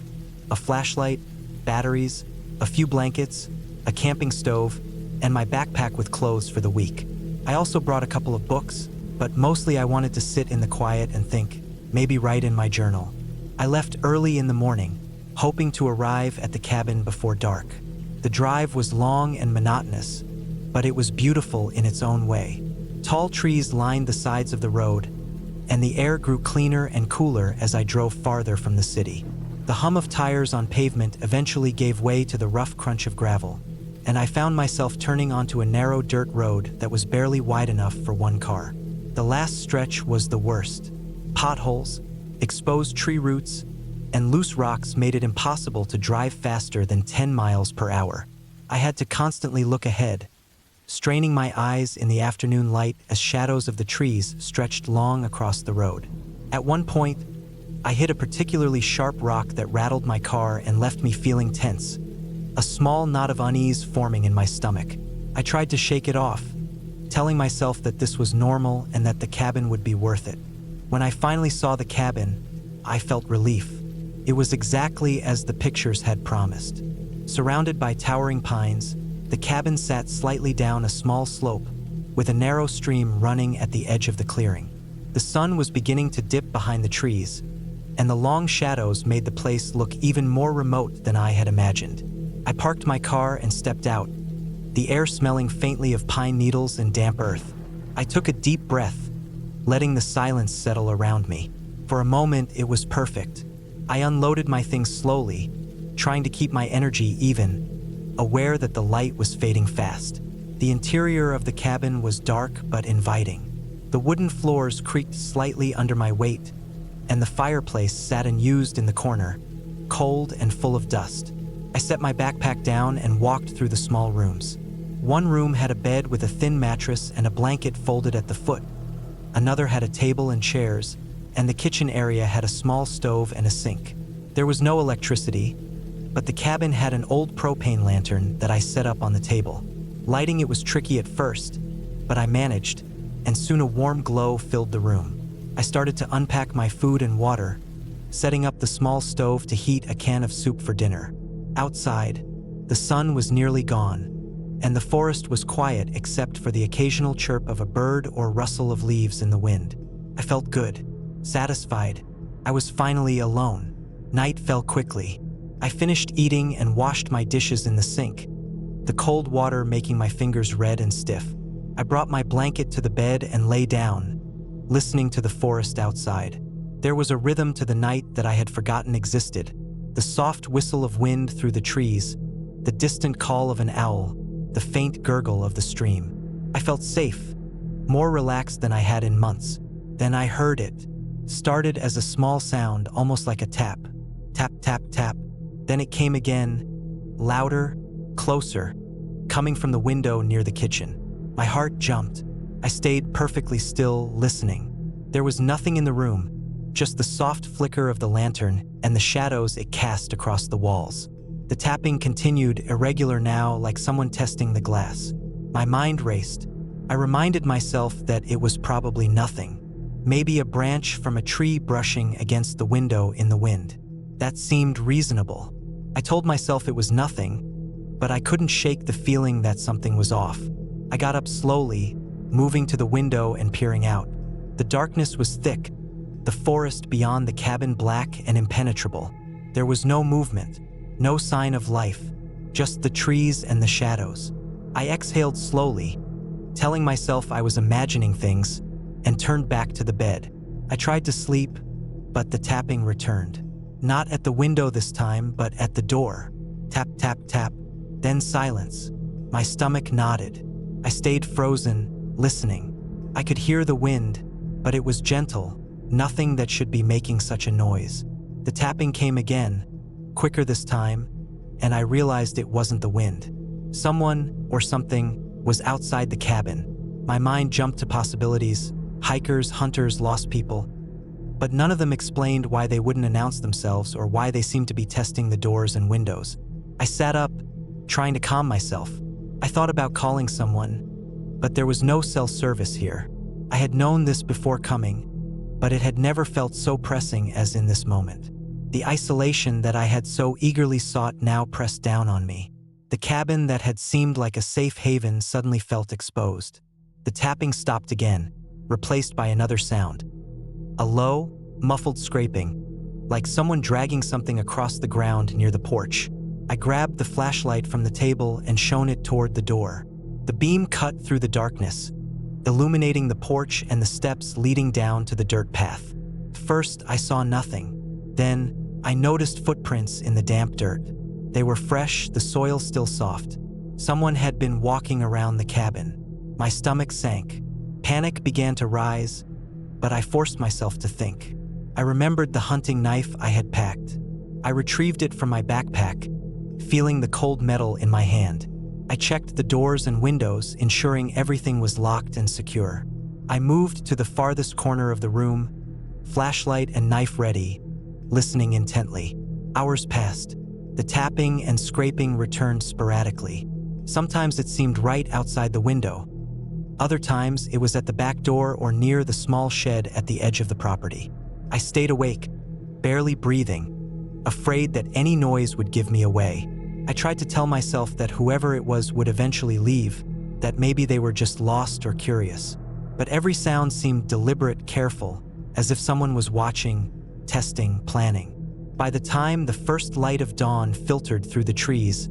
a flashlight, batteries, a few blankets, a camping stove, and my backpack with clothes for the week. I also brought a couple of books, but mostly I wanted to sit in the quiet and think, maybe write in my journal. I left early in the morning, hoping to arrive at the cabin before dark. The drive was long and monotonous, but it was beautiful in its own way. Tall trees lined the sides of the road, and the air grew cleaner and cooler as I drove farther from the city. The hum of tires on pavement eventually gave way to the rough crunch of gravel, and I found myself turning onto a narrow dirt road that was barely wide enough for one car. The last stretch was the worst. Potholes, exposed tree roots, and loose rocks made it impossible to drive faster than 10 miles per hour. I had to constantly look ahead, straining my eyes in the afternoon light as shadows of the trees stretched long across the road. At one point, I hit a particularly sharp rock that rattled my car and left me feeling tense, a small knot of unease forming in my stomach. I tried to shake it off, telling myself that this was normal and that the cabin would be worth it. When I finally saw the cabin, I felt relief. It was exactly as the pictures had promised. Surrounded by towering pines, the cabin sat slightly down a small slope, with a narrow stream running at the edge of the clearing. The sun was beginning to dip behind the trees, and the long shadows made the place look even more remote than I had imagined. I parked my car and stepped out, the air smelling faintly of pine needles and damp earth. I took a deep breath, letting the silence settle around me. For a moment, it was perfect. I unloaded my things slowly, trying to keep my energy even, aware that the light was fading fast. The interior of the cabin was dark but inviting. The wooden floors creaked slightly under my weight, and the fireplace sat unused in the corner, cold and full of dust. I set my backpack down and walked through the small rooms. One room had a bed with a thin mattress and a blanket folded at the foot. Another had a table and chairs, and the kitchen area had a small stove and a sink. There was no electricity, but the cabin had an old propane lantern that I set up on the table. Lighting it was tricky at first, but I managed, and soon a warm glow filled the room. I started to unpack my food and water, setting up the small stove to heat a can of soup for dinner. Outside, the sun was nearly gone, and the forest was quiet except for the occasional chirp of a bird or rustle of leaves in the wind. I felt good, satisfied, I was finally alone. Night fell quickly. I finished eating and washed my dishes in the sink, the cold water making my fingers red and stiff. I brought my blanket to the bed and lay down, listening to the forest outside. There was a rhythm to the night that I had forgotten existed. The soft whistle of wind through the trees, the distant call of an owl, the faint gurgle of the stream. I felt safe, more relaxed than I had in months. Then I heard it. Started as a small sound, almost like a tap. Tap, tap, tap. Then it came again, louder, closer, coming from the window near the kitchen. My heart jumped. I stayed perfectly still, listening. There was nothing in the room, just the soft flicker of the lantern and the shadows it cast across the walls. The tapping continued, irregular now, like someone testing the glass. My mind raced. I reminded myself that it was probably nothing. Maybe a branch from a tree brushing against the window in the wind. That seemed reasonable. I told myself it was nothing, but I couldn't shake the feeling that something was off. I got up slowly, moving to the window and peering out. The darkness was thick, the forest beyond the cabin black and impenetrable. There was no movement, no sign of life, just the trees and the shadows. I exhaled slowly, telling myself I was imagining things, and turned back to the bed. I tried to sleep, but the tapping returned. Not at the window this time, but at the door. Tap, tap, tap. Then silence. My stomach knotted. I stayed frozen, listening. I could hear the wind, but it was gentle, nothing that should be making such a noise. The tapping came again, quicker this time, and I realized it wasn't the wind. Someone, or something, was outside the cabin. My mind jumped to possibilities: hikers, hunters, lost people. But none of them explained why they wouldn't announce themselves or why they seemed to be testing the doors and windows. I sat up, trying to calm myself. I thought about calling someone, but there was no cell service here. I had known this before coming, but it had never felt so pressing as in this moment. The isolation that I had so eagerly sought now pressed down on me. The cabin that had seemed like a safe haven suddenly felt exposed. The tapping stopped again, replaced by another sound. A low, muffled scraping, like someone dragging something across the ground near the porch. I grabbed the flashlight from the table and shone it toward the door. The beam cut through the darkness, illuminating the porch and the steps leading down to the dirt path. First, I saw nothing. Then, I noticed footprints in the damp dirt. They were fresh, the soil still soft. Someone had been walking around the cabin. My stomach sank. Panic began to rise, but I forced myself to think. I remembered the hunting knife I had packed. I retrieved it from my backpack, feeling the cold metal in my hand. I checked the doors and windows, ensuring everything was locked and secure. I moved to the farthest corner of the room, flashlight and knife ready, listening intently. Hours passed. The tapping and scraping returned sporadically. Sometimes it seemed right outside the window. Other times it was at the back door or near the small shed at the edge of the property. I stayed awake, barely breathing, afraid that any noise would give me away. I tried to tell myself that whoever it was would eventually leave, that maybe they were just lost or curious. But every sound seemed deliberate, careful, as if someone was watching, testing, planning. By the time the first light of dawn filtered through the trees,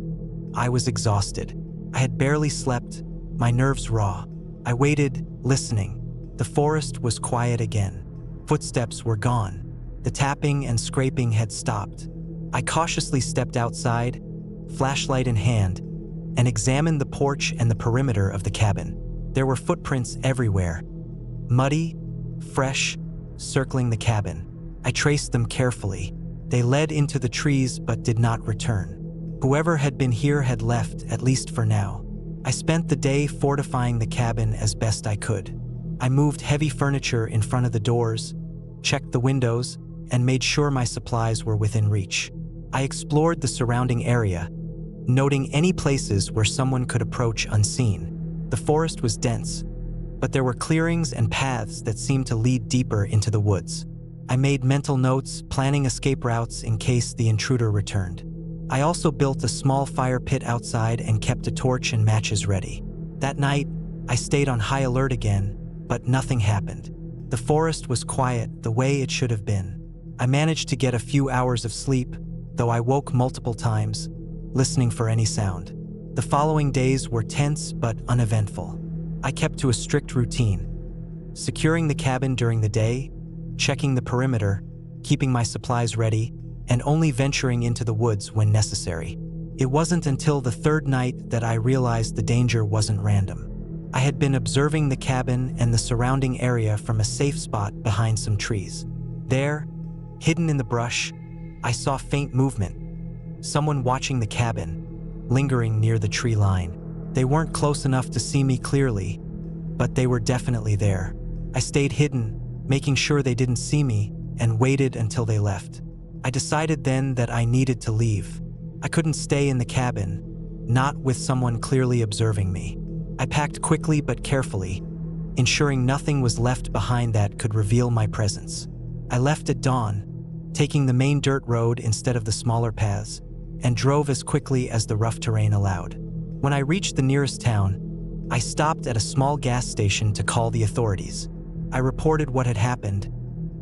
I was exhausted. I had barely slept, my nerves raw. I waited, listening. The forest was quiet again. Footsteps were gone. The tapping and scraping had stopped. I cautiously stepped outside, flashlight in hand, and examined the porch and the perimeter of the cabin. There were footprints everywhere, muddy, fresh, circling the cabin. I traced them carefully. They led into the trees but did not return. Whoever had been here had left, at least for now. I spent the day fortifying the cabin as best I could. I moved heavy furniture in front of the doors, checked the windows, and made sure my supplies were within reach. I explored the surrounding area, noting any places where someone could approach unseen. The forest was dense, but there were clearings and paths that seemed to lead deeper into the woods. I made mental notes, planning escape routes in case the intruder returned. I also built a small fire pit outside and kept a torch and matches ready. That night, I stayed on high alert again, but nothing happened. The forest was quiet, the way it should have been. I managed to get a few hours of sleep, though I woke multiple times, listening for any sound. The following days were tense but uneventful. I kept to a strict routine, securing the cabin during the day, checking the perimeter, keeping my supplies ready, and only venturing into the woods when necessary. It wasn't until the third night that I realized the danger wasn't random. I had been observing the cabin and the surrounding area from a safe spot behind some trees. There, hidden in the brush, I saw faint movement. Someone watching the cabin, lingering near the tree line. They weren't close enough to see me clearly, but they were definitely there. I stayed hidden, making sure they didn't see me, and waited until they left. I decided then that I needed to leave. I couldn't stay in the cabin, not with someone clearly observing me. I packed quickly but carefully, ensuring nothing was left behind that could reveal my presence. I left at dawn, taking the main dirt road instead of the smaller paths, and drove as quickly as the rough terrain allowed. When I reached the nearest town, I stopped at a small gas station to call the authorities. I reported what had happened,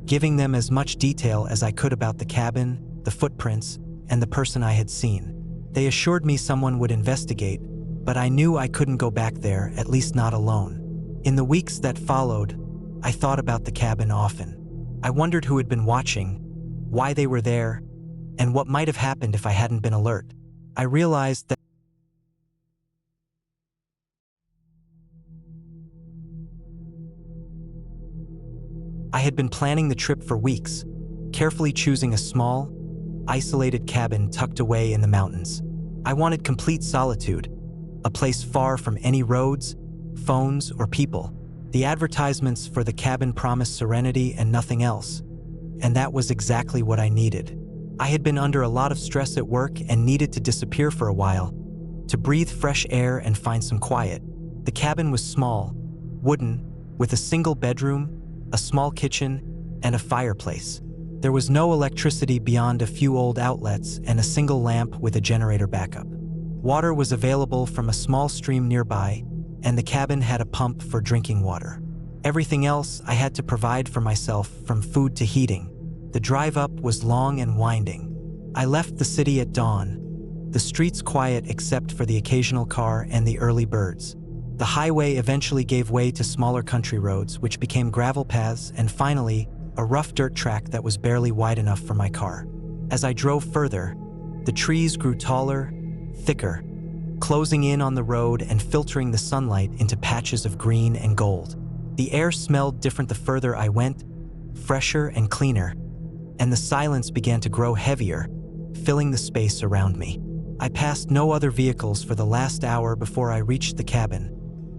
giving them as much detail as I could about the cabin, the footprints, and the person I had seen. They assured me someone would investigate, but I knew I couldn't go back there, at least not alone. In the weeks that followed, I thought about the cabin often. I wondered who had been watching, why they were there, and what might have happened if I hadn't been alert. I realized that I had been planning the trip for weeks, carefully choosing a small, isolated cabin tucked away in the mountains. I wanted complete solitude, a place far from any roads, phones, or people. The advertisements for the cabin promised serenity and nothing else, and that was exactly what I needed. I had been under a lot of stress at work and needed to disappear for a while, to breathe fresh air and find some quiet. The cabin was small, wooden, with a single bedroom, a small kitchen, and a fireplace. There was no electricity beyond a few old outlets and a single lamp with a generator backup. Water was available from a small stream nearby, and the cabin had a pump for drinking water. Everything else I had to provide for myself, from food to heating. The drive up was long and winding. I left the city at dawn, the streets quiet except for the occasional car and the early birds. The highway eventually gave way to smaller country roads, which became gravel paths, and finally, a rough dirt track that was barely wide enough for my car. As I drove further, the trees grew taller, thicker, closing in on the road and filtering the sunlight into patches of green and gold. The air smelled different the further I went, fresher and cleaner, and the silence began to grow heavier, filling the space around me. I passed no other vehicles for the last hour before I reached the cabin,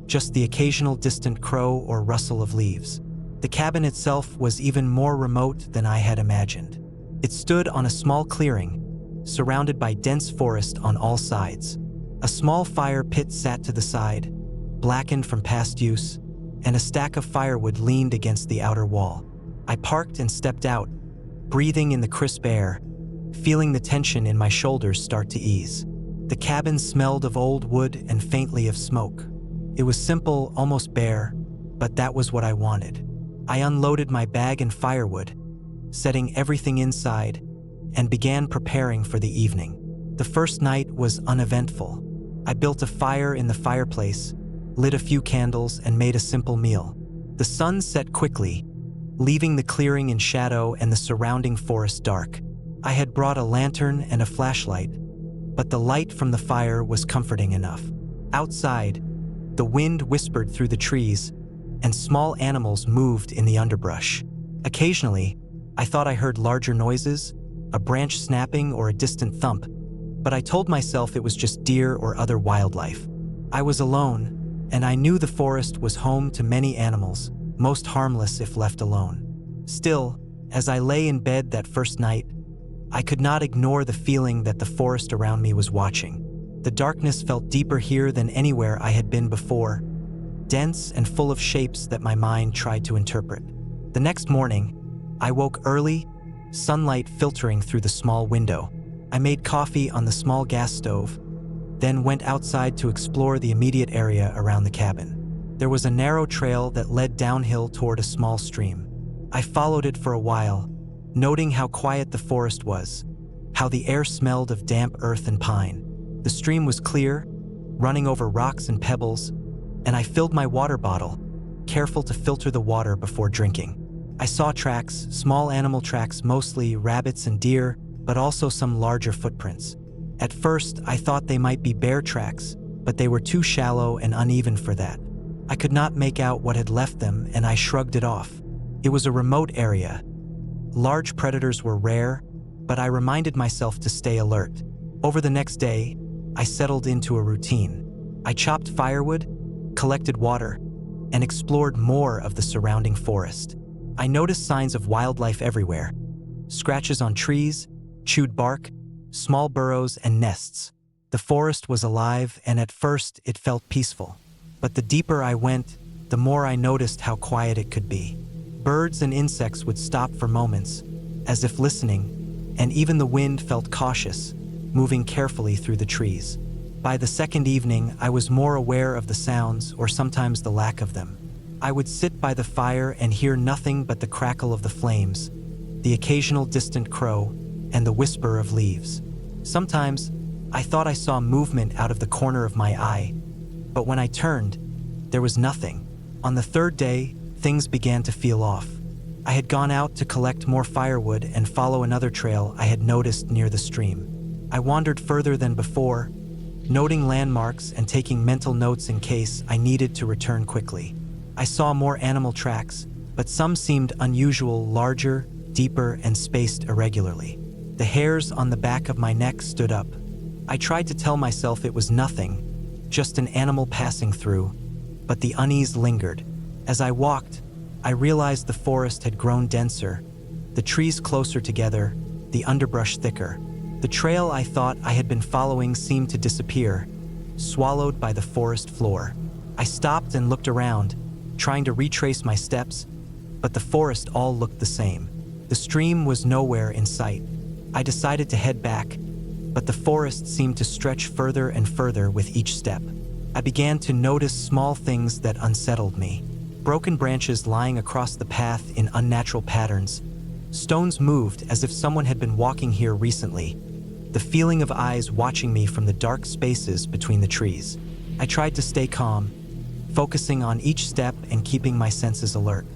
just the occasional distant crow or rustle of leaves. The cabin itself was even more remote than I had imagined. It stood on a small clearing, surrounded by dense forest on all sides. A small fire pit sat to the side, blackened from past use, and a stack of firewood leaned against the outer wall. I parked and stepped out, breathing in the crisp air, feeling the tension in my shoulders start to ease. The cabin smelled of old wood and faintly of smoke. It was simple, almost bare, but that was what I wanted. I unloaded my bag and firewood, setting everything inside, and began preparing for the evening. The first night was uneventful. I built a fire in the fireplace, lit a few candles, and made a simple meal. The sun set quickly, leaving the clearing in shadow and the surrounding forest dark. I had brought a lantern and a flashlight, but the light from the fire was comforting enough. Outside, the wind whispered through the trees, and small animals moved in the underbrush. Occasionally, I thought I heard larger noises, a branch snapping or a distant thump, but I told myself it was just deer or other wildlife. I was alone, and I knew the forest was home to many animals, most harmless if left alone. Still, as I lay in bed that first night, I could not ignore the feeling that the forest around me was watching. The darkness felt deeper here than anywhere I had been before, dense and full of shapes that my mind tried to interpret. The next morning, I woke early, sunlight filtering through the small window. I made coffee on the small gas stove, then went outside to explore the immediate area around the cabin. There was a narrow trail that led downhill toward a small stream. I followed it for a while, noting how quiet the forest was, how the air smelled of damp earth and pine. The stream was clear, running over rocks and pebbles, and I filled my water bottle, careful to filter the water before drinking. I saw tracks, small animal tracks, mostly rabbits and deer, but also some larger footprints. At first, I thought they might be bear tracks, but they were too shallow and uneven for that. I could not make out what had left them, and I shrugged it off. It was a remote area. Large predators were rare, but I reminded myself to stay alert. Over the next day, I settled into a routine. I chopped firewood, collected water, and explored more of the surrounding forest. I noticed signs of wildlife everywhere. Scratches on trees, chewed bark, small burrows and nests. The forest was alive, and at first it felt peaceful. But the deeper I went, the more I noticed how quiet it could be. Birds and insects would stop for moments, as if listening, and even the wind felt cautious, moving carefully through the trees. By the second evening, I was more aware of the sounds, or sometimes the lack of them. I would sit by the fire and hear nothing but the crackle of the flames, the occasional distant crow, and the whisper of leaves. Sometimes, I thought I saw movement out of the corner of my eye, but when I turned, there was nothing. On the third day, things began to feel off. I had gone out to collect more firewood and follow another trail I had noticed near the stream. I wandered further than before, noting landmarks and taking mental notes in case I needed to return quickly. I saw more animal tracks, but some seemed unusual, larger, deeper, and spaced irregularly. The hairs on the back of my neck stood up. I tried to tell myself it was nothing, just an animal passing through, but the unease lingered. As I walked, I realized the forest had grown denser, the trees closer together, the underbrush thicker. The trail I thought I had been following seemed to disappear, swallowed by the forest floor. I stopped and looked around, trying to retrace my steps, but the forest all looked the same. The stream was nowhere in sight. I decided to head back, but the forest seemed to stretch further and further with each step. I began to notice small things that unsettled me. Broken branches lying across the path in unnatural patterns. Stones moved as if someone had been walking here recently. The feeling of eyes watching me from the dark spaces between the trees. I tried to stay calm, focusing on each step and keeping my senses alert.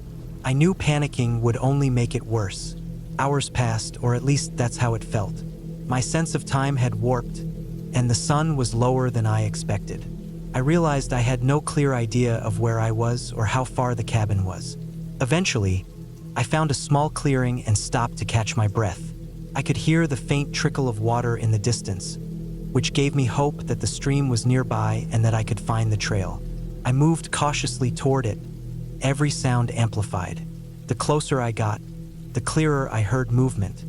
I knew panicking would only make it worse. Hours passed, or at least that's how it felt. My sense of time had warped, and the sun was lower than I expected. I realized I had no clear idea of where I was or how far the cabin was. Eventually, I found a small clearing and stopped to catch my breath. I could hear the faint trickle of water in the distance, which gave me hope that the stream was nearby and that I could find the trail. I moved cautiously toward it, every sound amplified. The closer I got, the clearer I heard movement.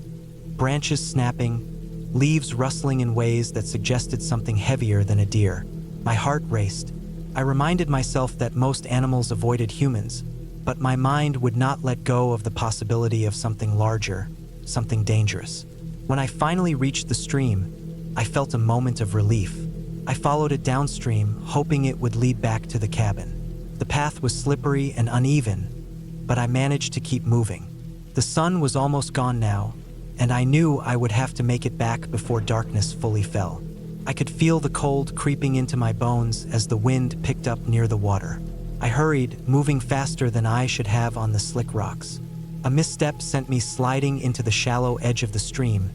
Branches snapping, leaves rustling in ways that suggested something heavier than a deer. My heart raced. I reminded myself that most animals avoided humans, but my mind would not let go of the possibility of something larger, something dangerous. When I finally reached the stream, I felt a moment of relief. I followed it downstream, hoping it would lead back to the cabin. The path was slippery and uneven, but I managed to keep moving. The sun was almost gone now, and I knew I would have to make it back before darkness fully fell. I could feel the cold creeping into my bones as the wind picked up near the water. I hurried, moving faster than I should have on the slick rocks. A misstep sent me sliding into the shallow edge of the stream,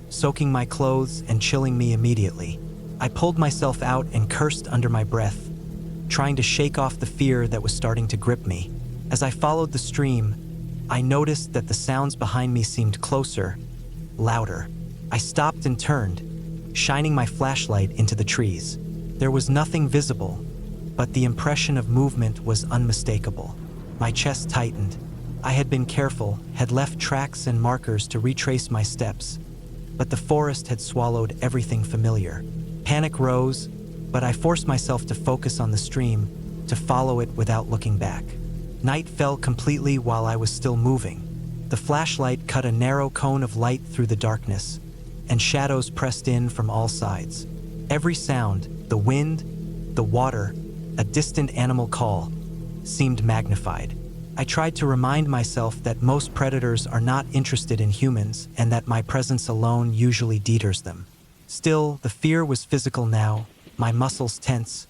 soaking my clothes and chilling me immediately. I pulled myself out and cursed under my breath, trying to shake off the fear that was starting to grip me. As I followed the stream, I noticed that the sounds behind me seemed closer, louder. I stopped and turned, shining my flashlight into the trees. There was nothing visible, but the impression of movement was unmistakable. My chest tightened. I had been careful, had left tracks and markers to retrace my steps, but the forest had swallowed everything familiar. Panic rose, but I forced myself to focus on the stream, to follow it without looking back. Night fell completely while I was still moving. The flashlight cut a narrow cone of light through the darkness, and shadows pressed in from all sides. Every sound, the wind, the water, a distant animal call, seemed magnified. I tried to remind myself that most predators are not interested in humans and that my presence alone usually deters them. Still, the fear was physical now, my muscles tense,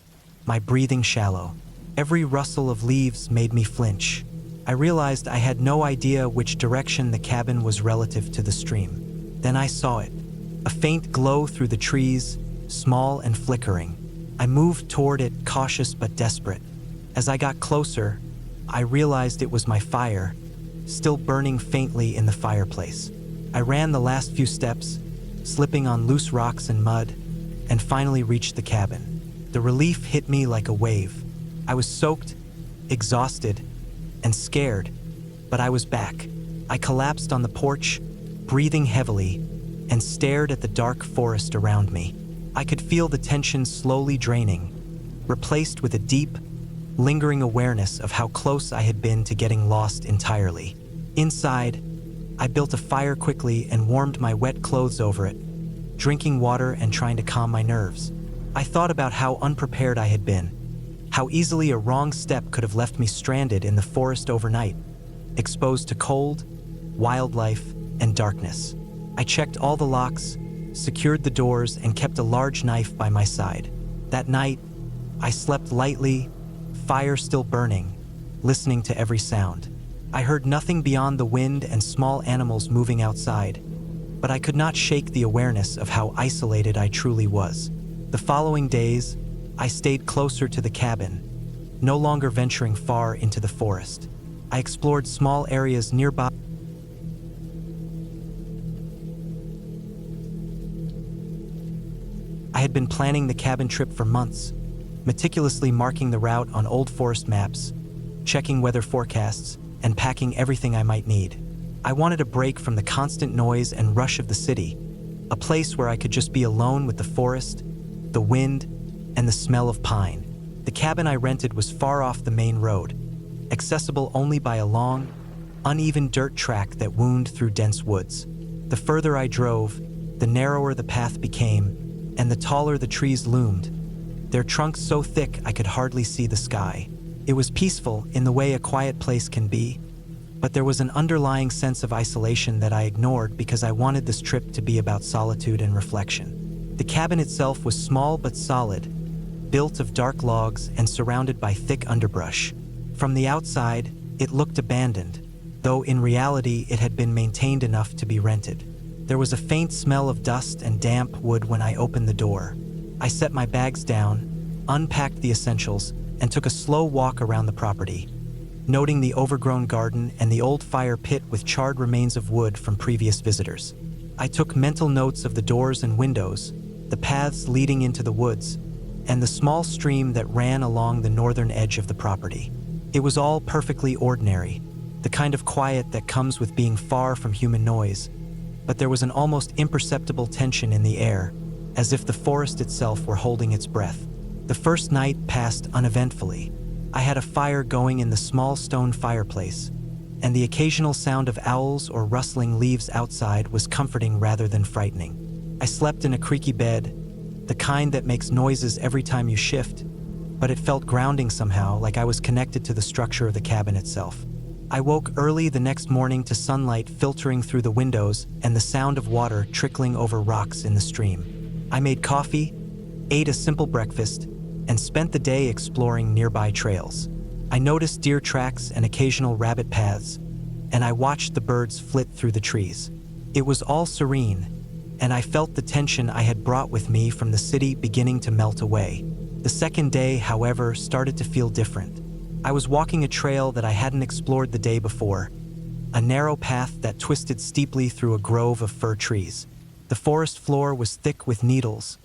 my breathing shallow. Every rustle of leaves made me flinch. I realized I had no idea which direction the cabin was relative to the stream. Then I saw it. A faint glow through the trees, small and flickering. I moved toward it, cautious but desperate. As I got closer, I realized it was my fire, still burning faintly in the fireplace. I ran the last few steps, slipping on loose rocks and mud, and finally reached the cabin. The relief hit me like a wave. I was soaked, exhausted, and scared, but I was back. I collapsed on the porch, breathing heavily, and stared at the dark forest around me. I could feel the tension slowly draining, replaced with a deep, lingering awareness of how close I had been to getting lost entirely. Inside, I built a fire quickly and warmed my wet clothes over it, drinking water and trying to calm my nerves. I thought about how unprepared I had been, how easily a wrong step could have left me stranded in the forest overnight, exposed to cold, wildlife, and darkness. I checked all the locks, secured the doors, and kept a large knife by my side. That night, I slept lightly, fire still burning, listening to every sound. I heard nothing beyond the wind and small animals moving outside, but I could not shake the awareness of how isolated I truly was. The following days, I stayed closer to the cabin, no longer venturing far into the forest. I explored small areas nearby. I had been planning the cabin trip for months, meticulously marking the route on old forest maps, checking weather forecasts, and packing everything I might need. I wanted a break from the constant noise and rush of the city, a place where I could just be alone with the forest, the wind, and the smell of pine. The cabin I rented was far off the main road, accessible only by a long, uneven dirt track that wound through dense woods. The further I drove, the narrower the path became, and the taller the trees loomed, their trunks so thick I could hardly see the sky. It was peaceful in the way a quiet place can be, but there was an underlying sense of isolation that I ignored because I wanted this trip to be about solitude and reflection. The cabin itself was small but solid, built of dark logs and surrounded by thick underbrush. From the outside, it looked abandoned, though in reality it had been maintained enough to be rented. There was a faint smell of dust and damp wood when I opened the door. I set my bags down, unpacked the essentials, and took a slow walk around the property, noting the overgrown garden and the old fire pit with charred remains of wood from previous visitors. I took mental notes of the doors and windows, the paths leading into the woods, and the small stream that ran along the northern edge of the property. It was all perfectly ordinary, the kind of quiet that comes with being far from human noise, but there was an almost imperceptible tension in the air, as if the forest itself were holding its breath. The first night passed uneventfully. I had a fire going in the small stone fireplace, and the occasional sound of owls or rustling leaves outside was comforting rather than frightening. I slept in a creaky bed, the kind that makes noises every time you shift, but it felt grounding somehow, like I was connected to the structure of the cabin itself. I woke early the next morning to sunlight filtering through the windows and the sound of water trickling over rocks in the stream. I made coffee, ate a simple breakfast, and spent the day exploring nearby trails. I noticed deer tracks and occasional rabbit paths, and I watched the birds flit through the trees. It was all serene, and I felt the tension I had brought with me from the city beginning to melt away. The second day, however, started to feel different. I was walking a trail that I hadn't explored the day before, a narrow path that twisted steeply through a grove of fir trees. The forest floor was thick with needles,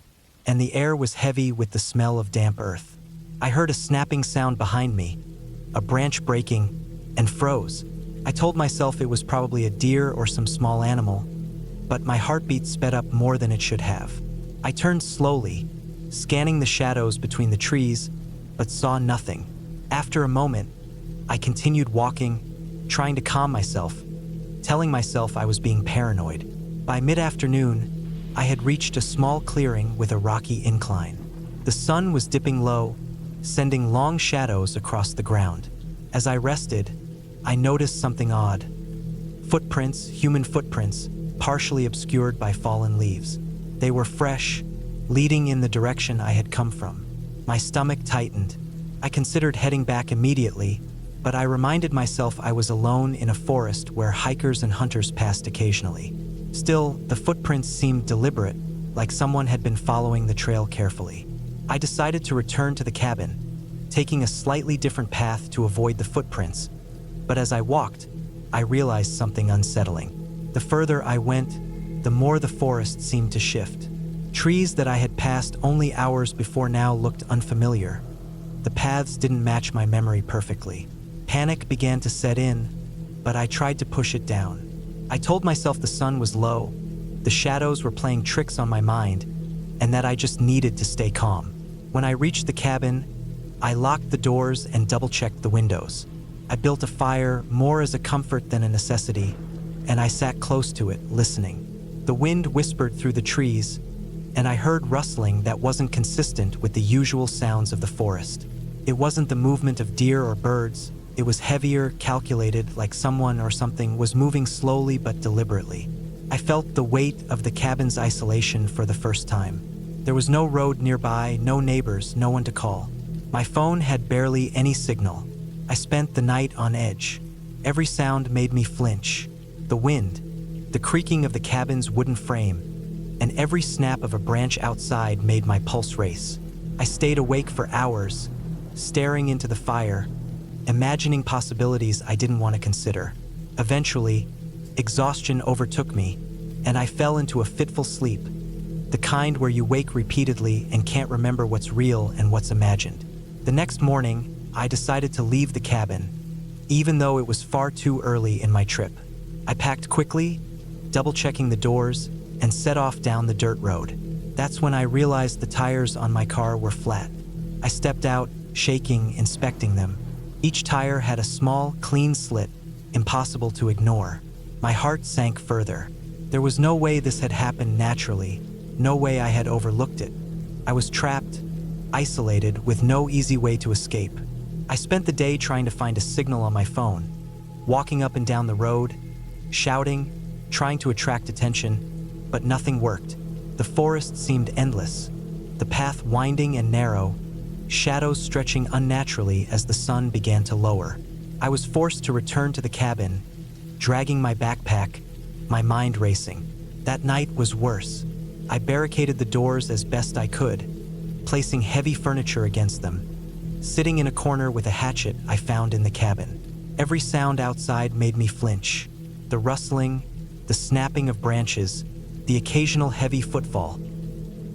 and the air was heavy with the smell of damp earth. I heard a snapping sound behind me, a branch breaking, and froze. I told myself it was probably a deer or some small animal, but my heartbeat sped up more than it should have. I turned slowly, scanning the shadows between the trees, but saw nothing. After a moment, I continued walking, trying to calm myself, telling myself I was being paranoid. By mid-afternoon, I had reached a small clearing with a rocky incline. The sun was dipping low, sending long shadows across the ground. As I rested, I noticed something odd. Footprints, human footprints, partially obscured by fallen leaves. They were fresh, leading in the direction I had come from. My stomach tightened. I considered heading back immediately, but I reminded myself I was alone in a forest where hikers and hunters passed occasionally. Still, the footprints seemed deliberate, like someone had been following the trail carefully. I decided to return to the cabin, taking a slightly different path to avoid the footprints, but as I walked, I realized something unsettling. The further I went, the more the forest seemed to shift. Trees that I had passed only hours before now looked unfamiliar. The paths didn't match my memory perfectly. Panic began to set in, but I tried to push it down. I told myself the sun was low, the shadows were playing tricks on my mind, and that I just needed to stay calm. When I reached the cabin, I locked the doors and double-checked the windows. I built a fire more as a comfort than a necessity, and I sat close to it, listening. The wind whispered through the trees, and I heard rustling that wasn't consistent with the usual sounds of the forest. It wasn't the movement of deer or birds. It was heavier, calculated, like someone or something was moving slowly but deliberately. I felt the weight of the cabin's isolation for the first time. There was no road nearby, no neighbors, no one to call. My phone had barely any signal. I spent the night on edge. Every sound made me flinch. The wind, the creaking of the cabin's wooden frame, and every snap of a branch outside made my pulse race. I stayed awake for hours, staring into the fire, imagining possibilities I didn't want to consider. Eventually, exhaustion overtook me, and I fell into a fitful sleep, the kind where you wake repeatedly and can't remember what's real and what's imagined. The next morning, I decided to leave the cabin, even though it was far too early in my trip. I packed quickly, double-checking the doors, and set off down the dirt road. That's when I realized the tires on my car were flat. I stepped out, shaking, inspecting them. Each tire had a small, clean slit, impossible to ignore. My heart sank further. There was no way this had happened naturally, no way I had overlooked it. I was trapped, isolated, with no easy way to escape. I spent the day trying to find a signal on my phone, walking up and down the road, shouting, trying to attract attention, but nothing worked. The forest seemed endless, the path winding and narrow, shadows stretching unnaturally as the sun began to lower. I was forced to return to the cabin, dragging my backpack, my mind racing. That night was worse. I barricaded the doors as best I could, placing heavy furniture against them. Sitting in a corner with a hatchet I found in the cabin. Every sound outside made me flinch. The rustling, the snapping of branches, the occasional heavy footfall.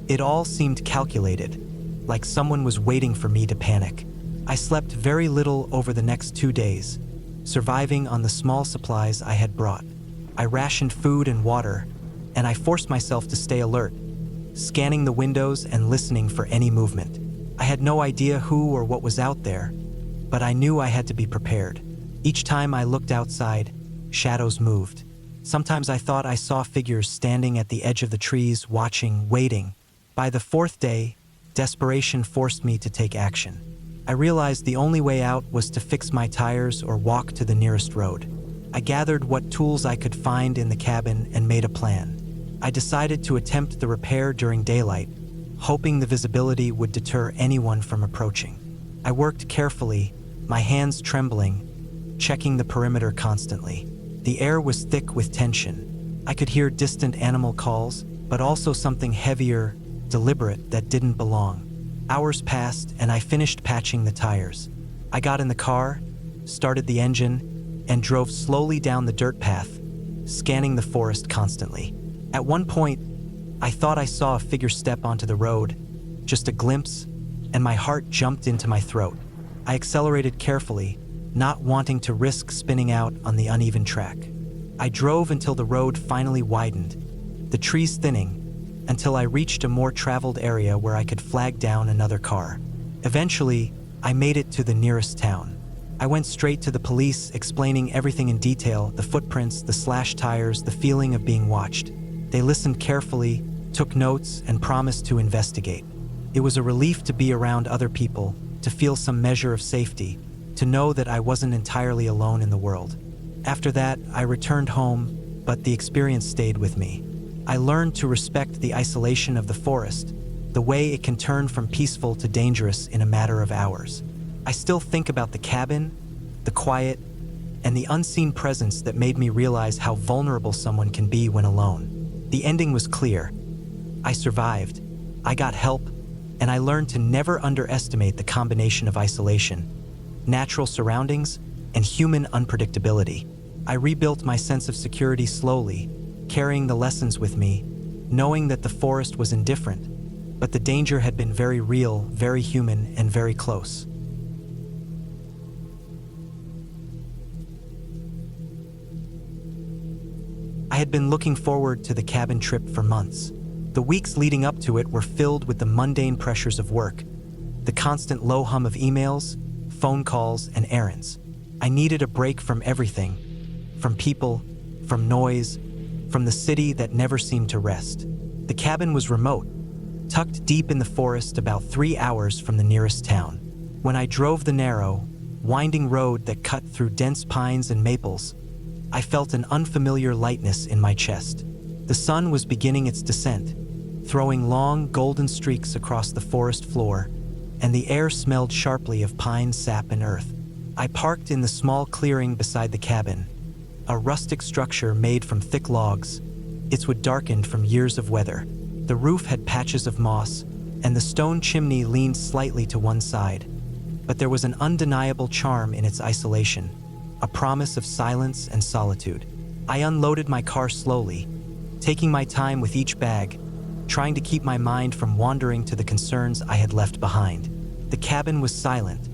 It all seemed calculated, like someone was waiting for me to panic. I slept very little over the next 2 days, surviving on the small supplies I had brought. I rationed food and water, and I forced myself to stay alert, scanning the windows and listening for any movement. I had no idea who or what was out there, but I knew I had to be prepared. Each time I looked outside, shadows moved. Sometimes I thought I saw figures standing at the edge of the trees, watching, waiting. By the 4th day, desperation forced me to take action. I realized the only way out was to fix my tires or walk to the nearest road. I gathered what tools I could find in the cabin and made a plan. I decided to attempt the repair during daylight, hoping the visibility would deter anyone from approaching. I worked carefully, my hands trembling, checking the perimeter constantly. The air was thick with tension. I could hear distant animal calls, but also something heavier, deliberate, that didn't belong. Hours passed, and I finished patching the tires. I got in the car, started the engine, and drove slowly down the dirt path, scanning the forest constantly. At one point, I thought I saw a figure step onto the road, just a glimpse, and my heart jumped into my throat. I accelerated carefully, not wanting to risk spinning out on the uneven track. I drove until the road finally widened, the trees thinning, until I reached a more traveled area where I could flag down another car. Eventually, I made it to the nearest town. I went straight to the police, explaining everything in detail, the footprints, the slashed tires, the feeling of being watched. They listened carefully, took notes, and promised to investigate. It was a relief to be around other people, to feel some measure of safety, to know that I wasn't entirely alone in the world. After that, I returned home, but the experience stayed with me. I learned to respect the isolation of the forest, the way it can turn from peaceful to dangerous in a matter of hours. I still think about the cabin, the quiet, and the unseen presence that made me realize how vulnerable someone can be when alone. The ending was clear. I survived, I got help, and I learned to never underestimate the combination of isolation, natural surroundings, and human unpredictability. I rebuilt my sense of security slowly, carrying the lessons with me, knowing that the forest was indifferent, but the danger had been very real, very human, and very close. I had been looking forward to the cabin trip for months. The weeks leading up to it were filled with the mundane pressures of work, the constant low hum of emails, phone calls, and errands. I needed a break from everything, from people, from noise, from the city that never seemed to rest. The cabin was remote, tucked deep in the forest about 3 hours from the nearest town. When I drove the narrow, winding road that cut through dense pines and maples, I felt an unfamiliar lightness in my chest. The sun was beginning its descent, throwing long golden streaks across the forest floor, and the air smelled sharply of pine sap and earth. I parked in the small clearing beside the cabin, a rustic structure made from thick logs, its wood darkened from years of weather. The roof had patches of moss, and the stone chimney leaned slightly to one side. But there was an undeniable charm in its isolation, a promise of silence and solitude. I unloaded my car slowly, taking my time with each bag, trying to keep my mind from wandering to the concerns I had left behind. The cabin was silent,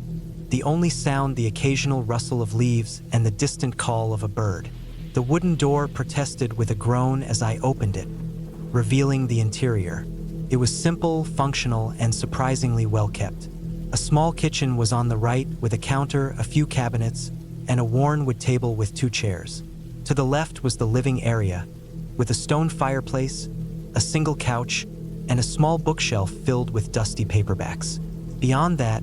the only sound the occasional rustle of leaves and the distant call of a bird. The wooden door protested with a groan as I opened it, revealing the interior. It was simple, functional, and surprisingly well kept. A small kitchen was on the right with a counter, a few cabinets, and a worn wood table with 2 chairs. To the left was the living area, with a stone fireplace, a single couch, and a small bookshelf filled with dusty paperbacks. Beyond that,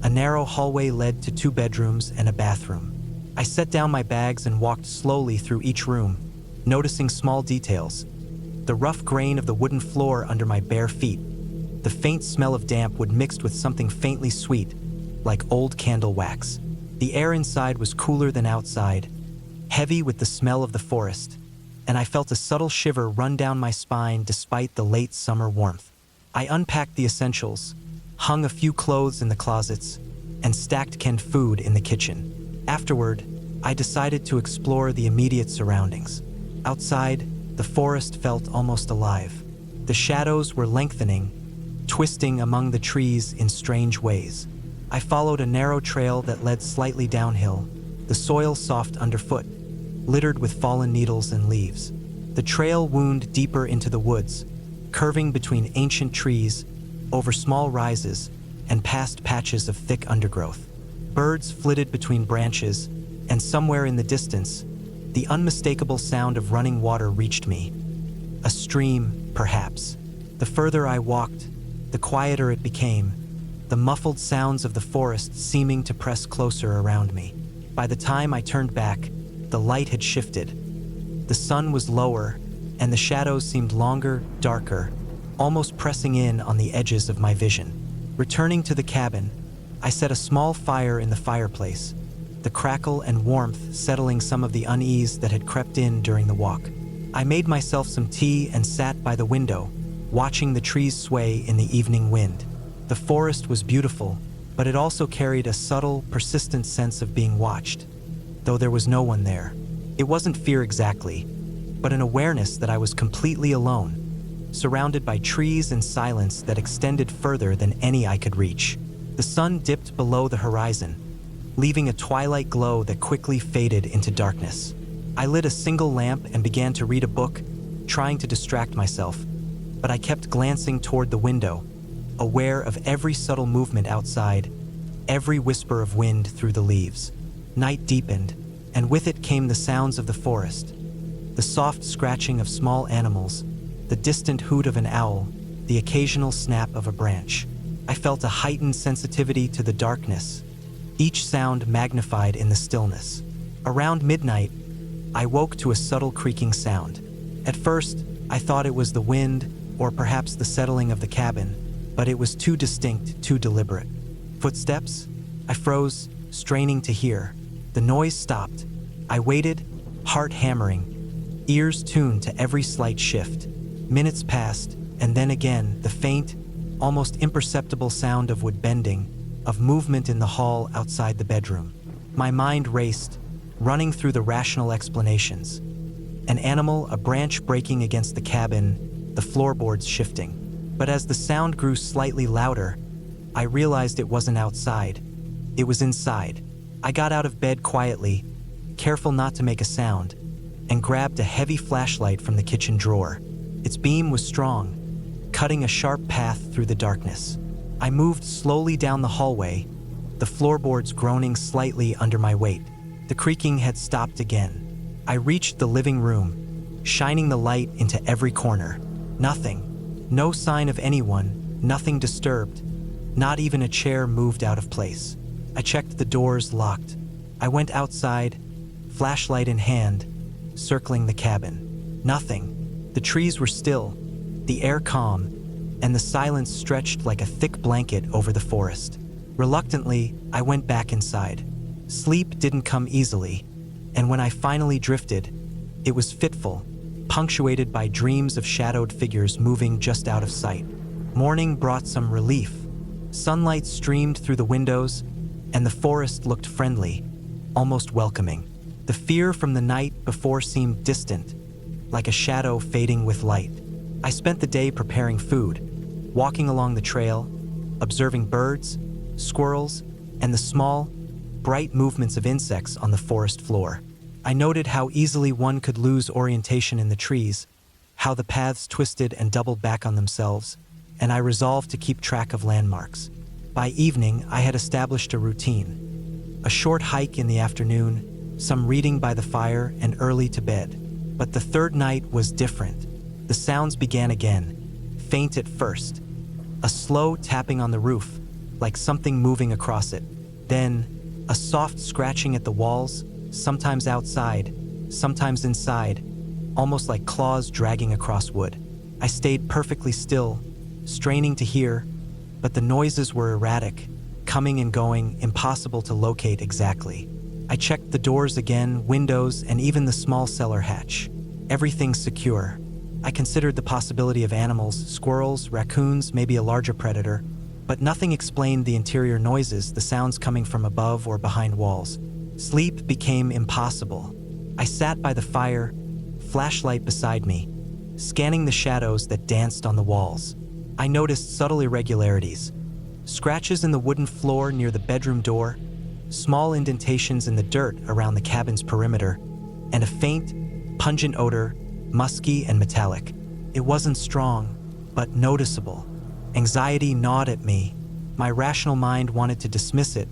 a narrow hallway led to 2 bedrooms and a bathroom. I set down my bags and walked slowly through each room, noticing small details. The rough grain of the wooden floor under my bare feet, the faint smell of damp wood mixed with something faintly sweet, like old candle wax. The air inside was cooler than outside, heavy with the smell of the forest, and I felt a subtle shiver run down my spine despite the late summer warmth. I unpacked the essentials, hung a few clothes in the closets, and stacked canned food in the kitchen. Afterward, I decided to explore the immediate surroundings. Outside, the forest felt almost alive. The shadows were lengthening, twisting among the trees in strange ways. I followed a narrow trail that led slightly downhill, the soil soft underfoot, littered with fallen needles and leaves. The trail wound deeper into the woods, curving between ancient trees, over small rises, and past patches of thick undergrowth. Birds flitted between branches, and somewhere in the distance, the unmistakable sound of running water reached me. A stream, perhaps. The further I walked, the quieter it became, the muffled sounds of the forest seeming to press closer around me. By the time I turned back, the light had shifted. The sun was lower, and the shadows seemed longer, darker, almost pressing in on the edges of my vision. Returning to the cabin, I set a small fire in the fireplace, the crackle and warmth settling some of the unease that had crept in during the walk. I made myself some tea and sat by the window, watching the trees sway in the evening wind. The forest was beautiful, but it also carried a subtle, persistent sense of being watched, though there was no one there. It wasn't fear exactly, but an awareness that I was completely alone, surrounded by trees and silence that extended further than any I could reach. The sun dipped below the horizon, leaving a twilight glow that quickly faded into darkness. I lit a single lamp and began to read a book, trying to distract myself, but I kept glancing toward the window, aware of every subtle movement outside, every whisper of wind through the leaves. Night deepened, and with it came the sounds of the forest, the soft scratching of small animals, the distant hoot of an owl, the occasional snap of a branch. I felt a heightened sensitivity to the darkness, each sound magnified in the stillness. Around midnight, I woke to a subtle creaking sound. At first, I thought it was the wind or perhaps the settling of the cabin, but it was too distinct, too deliberate. Footsteps? I froze, straining to hear. The noise stopped. I waited, heart hammering, ears tuned to every slight shift. Minutes passed, and then again, the faint, almost imperceptible sound of wood bending, of movement in the hall outside the bedroom. My mind raced, running through the rational explanations. An animal, a branch breaking against the cabin, the floorboards shifting. But as the sound grew slightly louder, I realized it wasn't outside. It was inside. I got out of bed quietly, careful not to make a sound, and grabbed a heavy flashlight from the kitchen drawer. Its beam was strong, cutting a sharp path through the darkness. I moved slowly down the hallway, the floorboards groaning slightly under my weight. The creaking had stopped again. I reached the living room, shining the light into every corner. Nothing. No sign of anyone, nothing disturbed. Not even a chair moved out of place. I checked the doors locked. I went outside, flashlight in hand, circling the cabin. Nothing. The trees were still, the air calm, and the silence stretched like a thick blanket over the forest. Reluctantly, I went back inside. Sleep didn't come easily, and when I finally drifted, it was fitful, punctuated by dreams of shadowed figures moving just out of sight. Morning brought some relief. Sunlight streamed through the windows, and the forest looked friendly, almost welcoming. The fear from the night before seemed distant, like a shadow fading with light. I spent the day preparing food, walking along the trail, observing birds, squirrels, and the small, bright movements of insects on the forest floor. I noted how easily one could lose orientation in the trees, how the paths twisted and doubled back on themselves, and I resolved to keep track of landmarks. By evening, I had established a routine. A short hike in the afternoon, some reading by the fire, and early to bed. But the third night was different. The sounds began again, faint at first. A slow tapping on the roof, like something moving across it. Then, a soft scratching at the walls, sometimes outside, sometimes inside, almost like claws dragging across wood. I stayed perfectly still, straining to hear, but the noises were erratic, coming and going, impossible to locate exactly. I checked the doors again, windows, and even the small cellar hatch. Everything secure. I considered the possibility of animals, squirrels, raccoons, maybe a larger predator, but nothing explained the interior noises, the sounds coming from above or behind walls. Sleep became impossible. I sat by the fire, flashlight beside me, scanning the shadows that danced on the walls. I noticed subtle irregularities. Scratches in the wooden floor near the bedroom door, small indentations in the dirt around the cabin's perimeter, and a faint, pungent odor, musky and metallic. It wasn't strong, but noticeable. Anxiety gnawed at me. My rational mind wanted to dismiss it,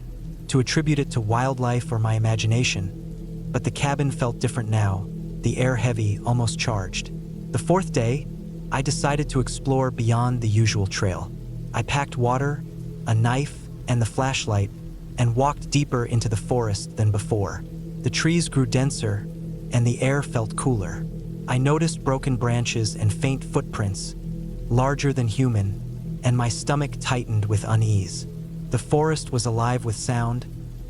to attribute it to wildlife or my imagination. But the cabin felt different now, the air heavy, almost charged. The fourth day, I decided to explore beyond the usual trail. I packed water, a knife, and the flashlight, and walked deeper into the forest than before. The trees grew denser, and the air felt cooler. I noticed broken branches and faint footprints, larger than human, and my stomach tightened with unease. The forest was alive with sound,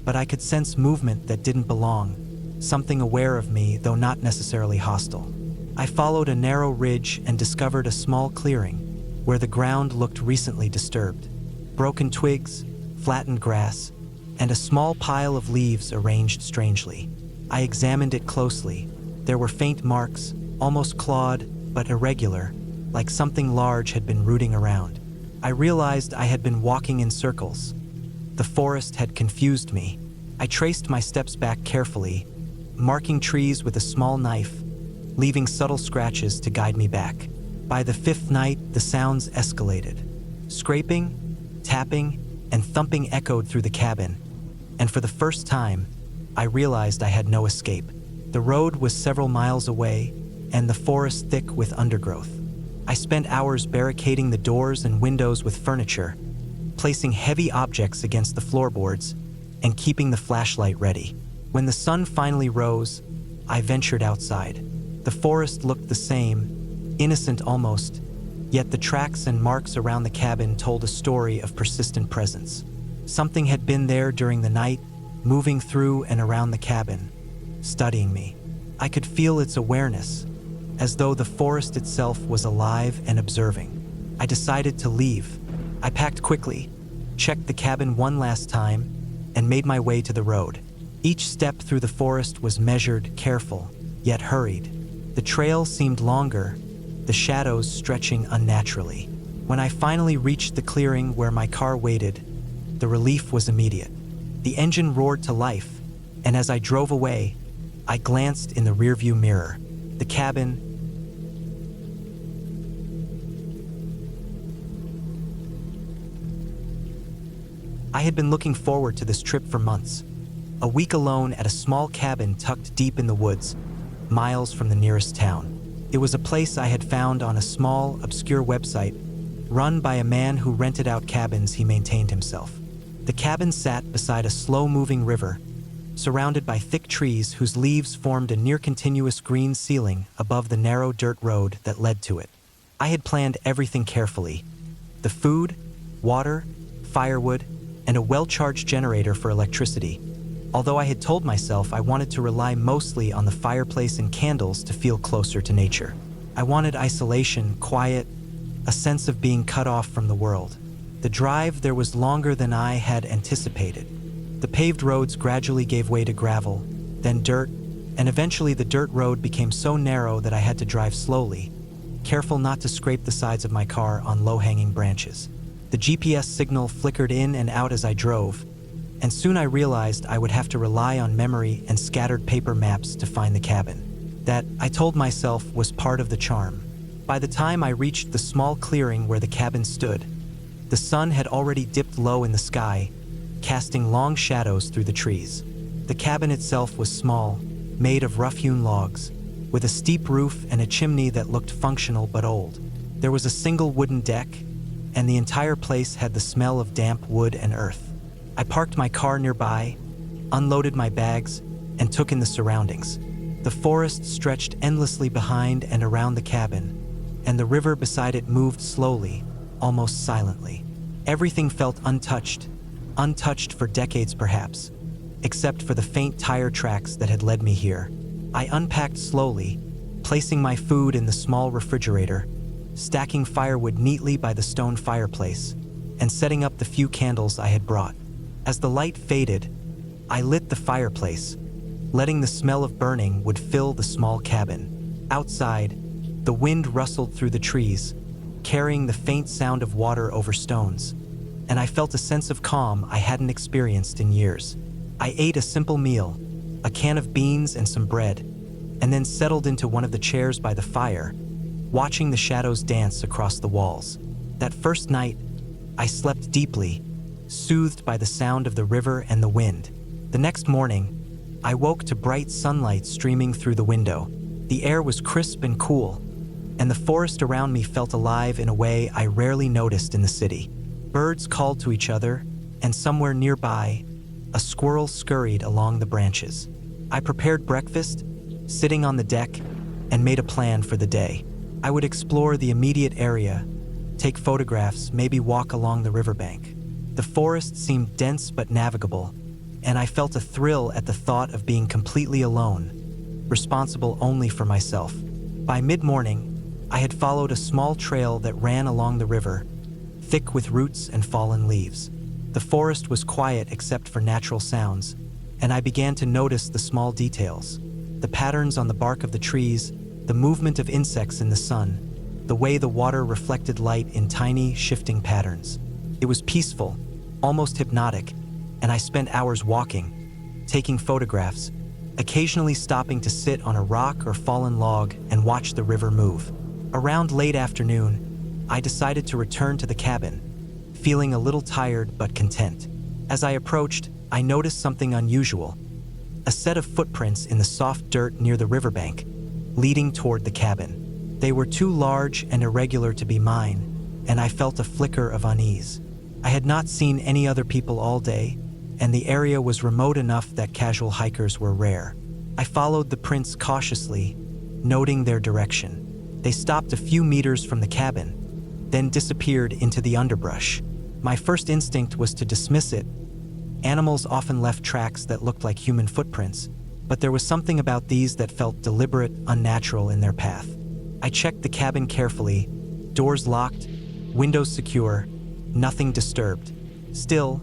but I could sense movement that didn't belong, something aware of me, though not necessarily hostile. I followed a narrow ridge and discovered a small clearing, where the ground looked recently disturbed. Broken twigs, flattened grass, and a small pile of leaves arranged strangely. I examined it closely. There were faint marks, almost clawed, but irregular, like something large had been rooting around. I realized I had been walking in circles. The forest had confused me. I traced my steps back carefully, marking trees with a small knife, leaving subtle scratches to guide me back. By the fifth night, the sounds escalated. Scraping, tapping, and thumping echoed through the cabin, and for the first time, I realized I had no escape. The road was several miles away, and the forest thick with undergrowth. I spent hours barricading the doors and windows with furniture, placing heavy objects against the floorboards, and keeping the flashlight ready. When the sun finally rose, I ventured outside. The forest looked the same, innocent almost, yet the tracks and marks around the cabin told a story of persistent presence. Something had been there during the night, moving through and around the cabin, studying me. I could feel its awareness, as though the forest itself was alive and observing. I decided to leave. I packed quickly, checked the cabin one last time, and made my way to the road. Each step through the forest was measured, careful, yet hurried. The trail seemed longer, the shadows stretching unnaturally. When I finally reached the clearing where my car waited, the relief was immediate. The engine roared to life, and as I drove away, I glanced in the rearview mirror. The cabin, I had been looking forward to this trip for months. A week alone at a small cabin tucked deep in the woods, miles from the nearest town. It was a place I had found on a small, obscure website run by a man who rented out cabins he maintained himself. The cabin sat beside a slow-moving river, surrounded by thick trees whose leaves formed a near-continuous green ceiling above the narrow dirt road that led to it. I had planned everything carefully: the food, water, firewood, and a well-charged generator for electricity. Although I had told myself I wanted to rely mostly on the fireplace and candles to feel closer to nature. I wanted isolation, quiet, a sense of being cut off from the world. The drive there was longer than I had anticipated. The paved roads gradually gave way to gravel, then dirt, and eventually the dirt road became so narrow that I had to drive slowly, careful not to scrape the sides of my car on low-hanging branches. The GPS signal flickered in and out as I drove, and soon I realized I would have to rely on memory and scattered paper maps to find the cabin. That, I told myself, was part of the charm. By the time I reached the small clearing where the cabin stood, the sun had already dipped low in the sky, casting long shadows through the trees. The cabin itself was small, made of rough-hewn logs, with a steep roof and a chimney that looked functional but old. There was a single wooden deck, and the entire place had the smell of damp wood and earth. I parked my car nearby, unloaded my bags, and took in the surroundings. The forest stretched endlessly behind and around the cabin, and the river beside it moved slowly, almost silently. Everything felt untouched for decades perhaps, except for the faint tire tracks that had led me here. I unpacked slowly, placing my food in the small refrigerator, stacking firewood neatly by the stone fireplace, and setting up the few candles I had brought. As the light faded, I lit the fireplace, letting the smell of burning wood fill the small cabin. Outside, the wind rustled through the trees, carrying the faint sound of water over stones, and I felt a sense of calm I hadn't experienced in years. I ate a simple meal, a can of beans and some bread, and then settled into one of the chairs by the fire, watching the shadows dance across the walls. That first night, I slept deeply, soothed by the sound of the river and the wind. The next morning, I woke to bright sunlight streaming through the window. The air was crisp and cool, and the forest around me felt alive in a way I rarely noticed in the city. Birds called to each other, and somewhere nearby, a squirrel scurried along the branches. I prepared breakfast, sitting on the deck, and made a plan for the day. I would explore the immediate area, take photographs, maybe walk along the riverbank. The forest seemed dense but navigable, and I felt a thrill at the thought of being completely alone, responsible only for myself. By mid-morning, I had followed a small trail that ran along the river, thick with roots and fallen leaves. The forest was quiet except for natural sounds, and I began to notice the small details: the patterns on the bark of the trees, the movement of insects in the sun, the way the water reflected light in tiny, shifting patterns. It was peaceful, almost hypnotic, and I spent hours walking, taking photographs, occasionally stopping to sit on a rock or fallen log and watch the river move. Around late afternoon, I decided to return to the cabin, feeling a little tired but content. As I approached, I noticed something unusual: a set of footprints in the soft dirt near the riverbank, leading toward the cabin. They were too large and irregular to be mine, and I felt a flicker of unease. I had not seen any other people all day, and the area was remote enough that casual hikers were rare. I followed the prints cautiously, noting their direction. They stopped a few meters from the cabin, then disappeared into the underbrush. My first instinct was to dismiss it. Animals often left tracks that looked like human footprints, but there was something about these that felt deliberate, unnatural in their path. I checked the cabin carefully, doors locked, windows secure, nothing disturbed. Still,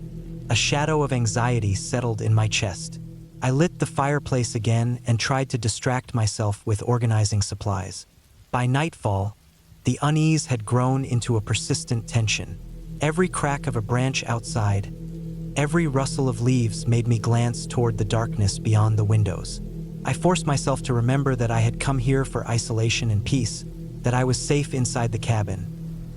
a shadow of anxiety settled in my chest. I lit the fireplace again and tried to distract myself with organizing supplies. By nightfall, the unease had grown into a persistent tension. Every crack of a branch outside, every rustle of leaves made me glance toward the darkness beyond the windows. I forced myself to remember that I had come here for isolation and peace, that I was safe inside the cabin,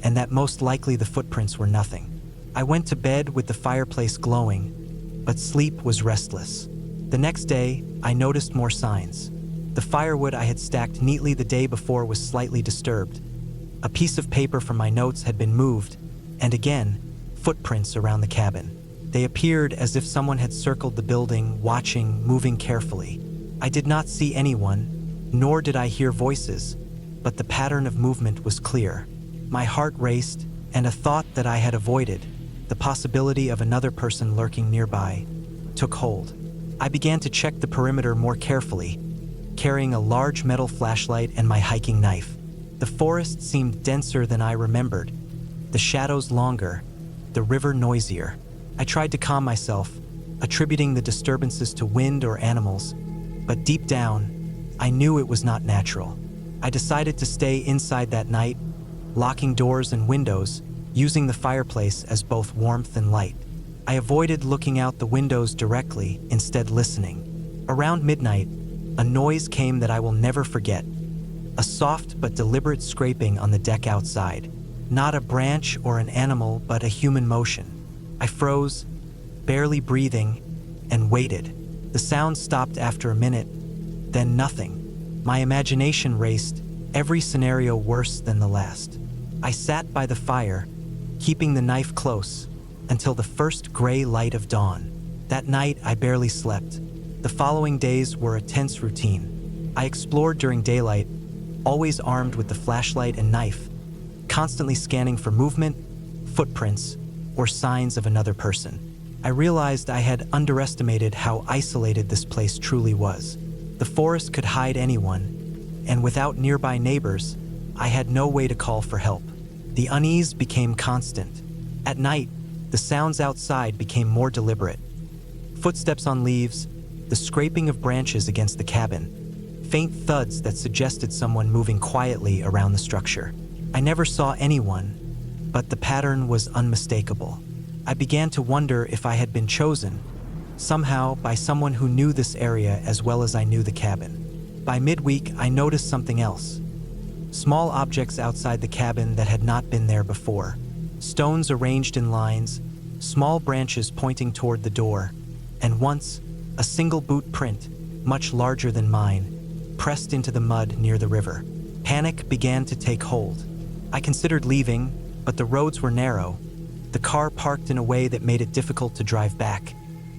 and that most likely the footprints were nothing. I went to bed with the fireplace glowing, but sleep was restless. The next day, I noticed more signs. The firewood I had stacked neatly the day before was slightly disturbed. A piece of paper from my notes had been moved, and again, footprints around the cabin. They appeared as if someone had circled the building, watching, moving carefully. I did not see anyone, nor did I hear voices, but the pattern of movement was clear. My heart raced, and a thought that I had avoided, the possibility of another person lurking nearby, took hold. I began to check the perimeter more carefully, carrying a large metal flashlight and my hiking knife. The forest seemed denser than I remembered, the shadows longer, the river noisier. I tried to calm myself, attributing the disturbances to wind or animals, but deep down, I knew it was not natural. I decided to stay inside that night, locking doors and windows, using the fireplace as both warmth and light. I avoided looking out the windows directly, instead listening. Around midnight, a noise came that I will never forget. A soft but deliberate scraping on the deck outside. Not a branch or an animal, but a human motion. I froze, barely breathing, and waited. The sound stopped after a minute, then nothing. My imagination raced, every scenario worse than the last. I sat by the fire, keeping the knife close, until the first gray light of dawn. That night, I barely slept. The following days were a tense routine. I explored during daylight, always armed with the flashlight and knife, constantly scanning for movement, footprints, or signs of another person. I realized I had underestimated how isolated this place truly was. The forest could hide anyone, and without nearby neighbors, I had no way to call for help. The unease became constant. At night, the sounds outside became more deliberate. Footsteps on leaves, the scraping of branches against the cabin, faint thuds that suggested someone moving quietly around the structure. I never saw anyone, but the pattern was unmistakable. I began to wonder if I had been chosen, somehow by someone who knew this area as well as I knew the cabin. By midweek, I noticed something else. Small objects outside the cabin that had not been there before. Stones arranged in lines, small branches pointing toward the door, and once, a single boot print, much larger than mine, pressed into the mud near the river. Panic began to take hold. I considered leaving, but the roads were narrow, the car parked in a way that made it difficult to drive back,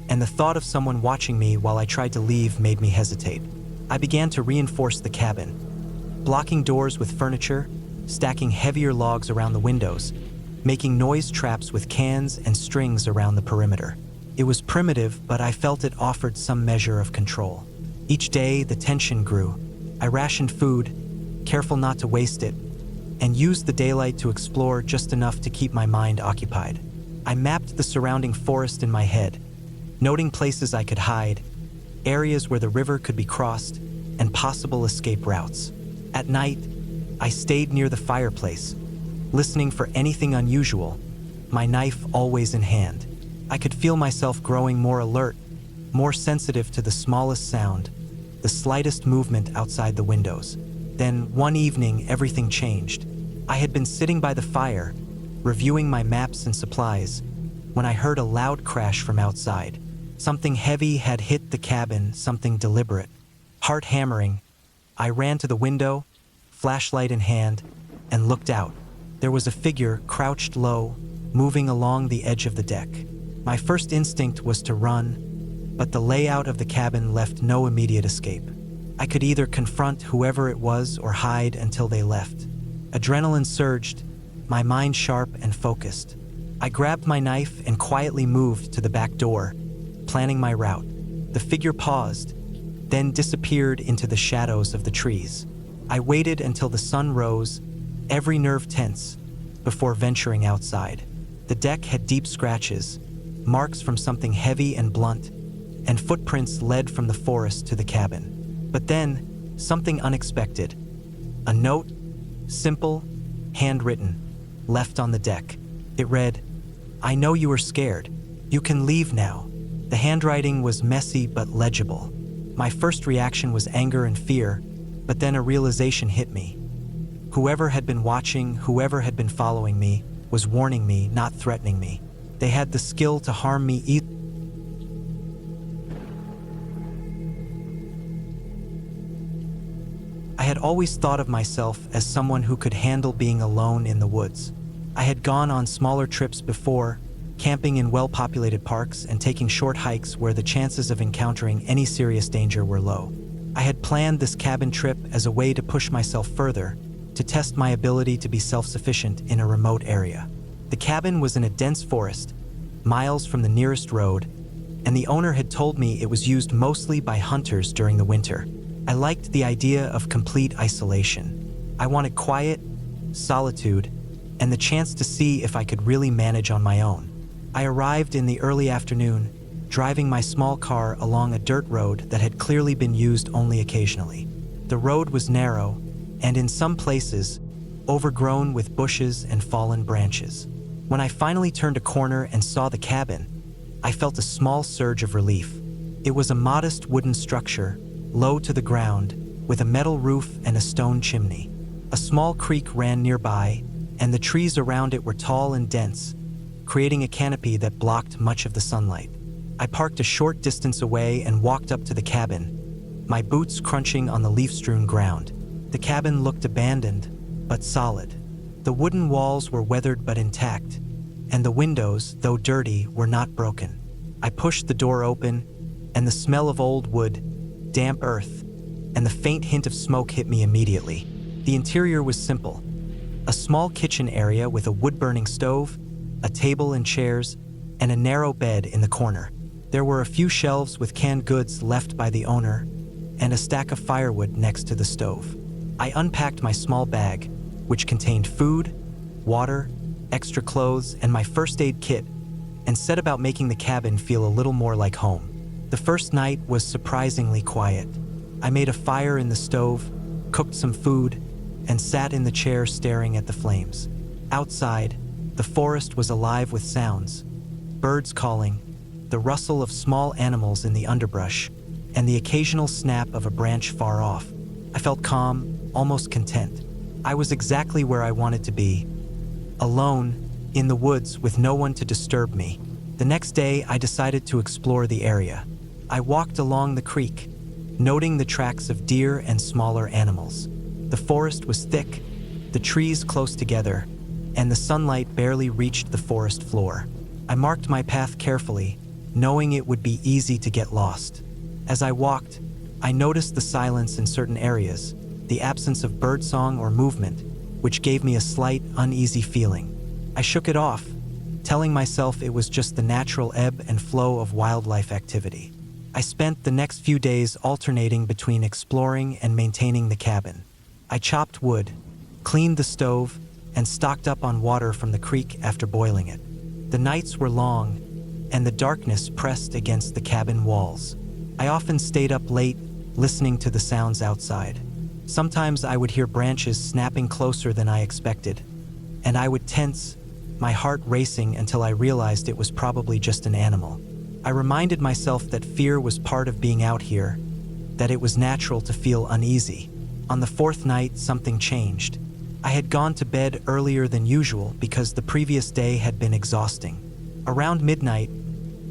and the thought of someone watching me while I tried to leave made me hesitate. I began to reinforce the cabin, blocking doors with furniture, stacking heavier logs around the windows, making noise traps with cans and strings around the perimeter. It was primitive, but I felt it offered some measure of control. Each day, the tension grew. I rationed food, careful not to waste it, and used the daylight to explore just enough to keep my mind occupied. I mapped the surrounding forest in my head, noting places I could hide, areas where the river could be crossed, and possible escape routes. At night, I stayed near the fireplace, listening for anything unusual, my knife always in hand. I could feel myself growing more alert, more sensitive to the smallest sound, the slightest movement outside the windows. Then, one evening, everything changed. I had been sitting by the fire, reviewing my maps and supplies, when I heard a loud crash from outside. Something heavy had hit the cabin, something deliberate. Heart hammering, I ran to the window, flashlight in hand, and looked out. There was a figure crouched low, moving along the edge of the deck. My first instinct was to run, but the layout of the cabin left no immediate escape. I could either confront whoever it was or hide until they left. Adrenaline surged, my mind sharp and focused. I grabbed my knife and quietly moved to the back door, planning my route. The figure paused, then disappeared into the shadows of the trees. I waited until the sun rose, every nerve tense, before venturing outside. The deck had deep scratches, marks from something heavy and blunt, and footprints led from the forest to the cabin. But then, something unexpected. A note, simple, handwritten, left on the deck. It read, "I know you were scared. You can leave now." The handwriting was messy but legible. My first reaction was anger and fear, but then a realization hit me. Whoever had been watching, whoever had been following me, was warning me, not threatening me. They had the skill to harm me either. I had always thought of myself as someone who could handle being alone in the woods. I had gone on smaller trips before, camping in well-populated parks and taking short hikes where the chances of encountering any serious danger were low. I had planned this cabin trip as a way to push myself further, to test my ability to be self-sufficient in a remote area. The cabin was in a dense forest, miles from the nearest road, and the owner had told me it was used mostly by hunters during the winter. I liked the idea of complete isolation. I wanted quiet, solitude, and the chance to see if I could really manage on my own. I arrived in the early afternoon, driving my small car along a dirt road that had clearly been used only occasionally. The road was narrow, and in some places, overgrown with bushes and fallen branches. When I finally turned a corner and saw the cabin, I felt a small surge of relief. It was a modest wooden structure, low to the ground, with a metal roof and a stone chimney. A small creek ran nearby, and the trees around it were tall and dense, creating a canopy that blocked much of the sunlight. I parked a short distance away and walked up to the cabin, my boots crunching on the leaf-strewn ground. The cabin looked abandoned, but solid. The wooden walls were weathered but intact, and the windows, though dirty, were not broken. I pushed the door open, and the smell of old wood, damp earth, and the faint hint of smoke hit me immediately. The interior was simple. A small kitchen area with a wood-burning stove, a table and chairs, and a narrow bed in the corner. There were a few shelves with canned goods left by the owner, and a stack of firewood next to the stove. I unpacked my small bag, which contained food, water, extra clothes, and my first aid kit, and set about making the cabin feel a little more like home. The first night was surprisingly quiet. I made a fire in the stove, cooked some food, and sat in the chair staring at the flames. Outside, the forest was alive with sounds, birds calling, the rustle of small animals in the underbrush, and the occasional snap of a branch far off. I felt calm, almost content. I was exactly where I wanted to be, alone, in the woods with no one to disturb me. The next day, I decided to explore the area. I walked along the creek, noting the tracks of deer and smaller animals. The forest was thick, the trees close together, and the sunlight barely reached the forest floor. I marked my path carefully, knowing it would be easy to get lost. As I walked, I noticed the silence in certain areas, the absence of birdsong or movement, which gave me a slight, uneasy feeling. I shook it off, telling myself it was just the natural ebb and flow of wildlife activity. I spent the next few days alternating between exploring and maintaining the cabin. I chopped wood, cleaned the stove, and stocked up on water from the creek after boiling it. The nights were long, and the darkness pressed against the cabin walls. I often stayed up late, listening to the sounds outside. Sometimes I would hear branches snapping closer than I expected, and I would tense, my heart racing until I realized it was probably just an animal. I reminded myself that fear was part of being out here, that it was natural to feel uneasy. On the fourth night, something changed. I had gone to bed earlier than usual because the previous day had been exhausting. Around midnight,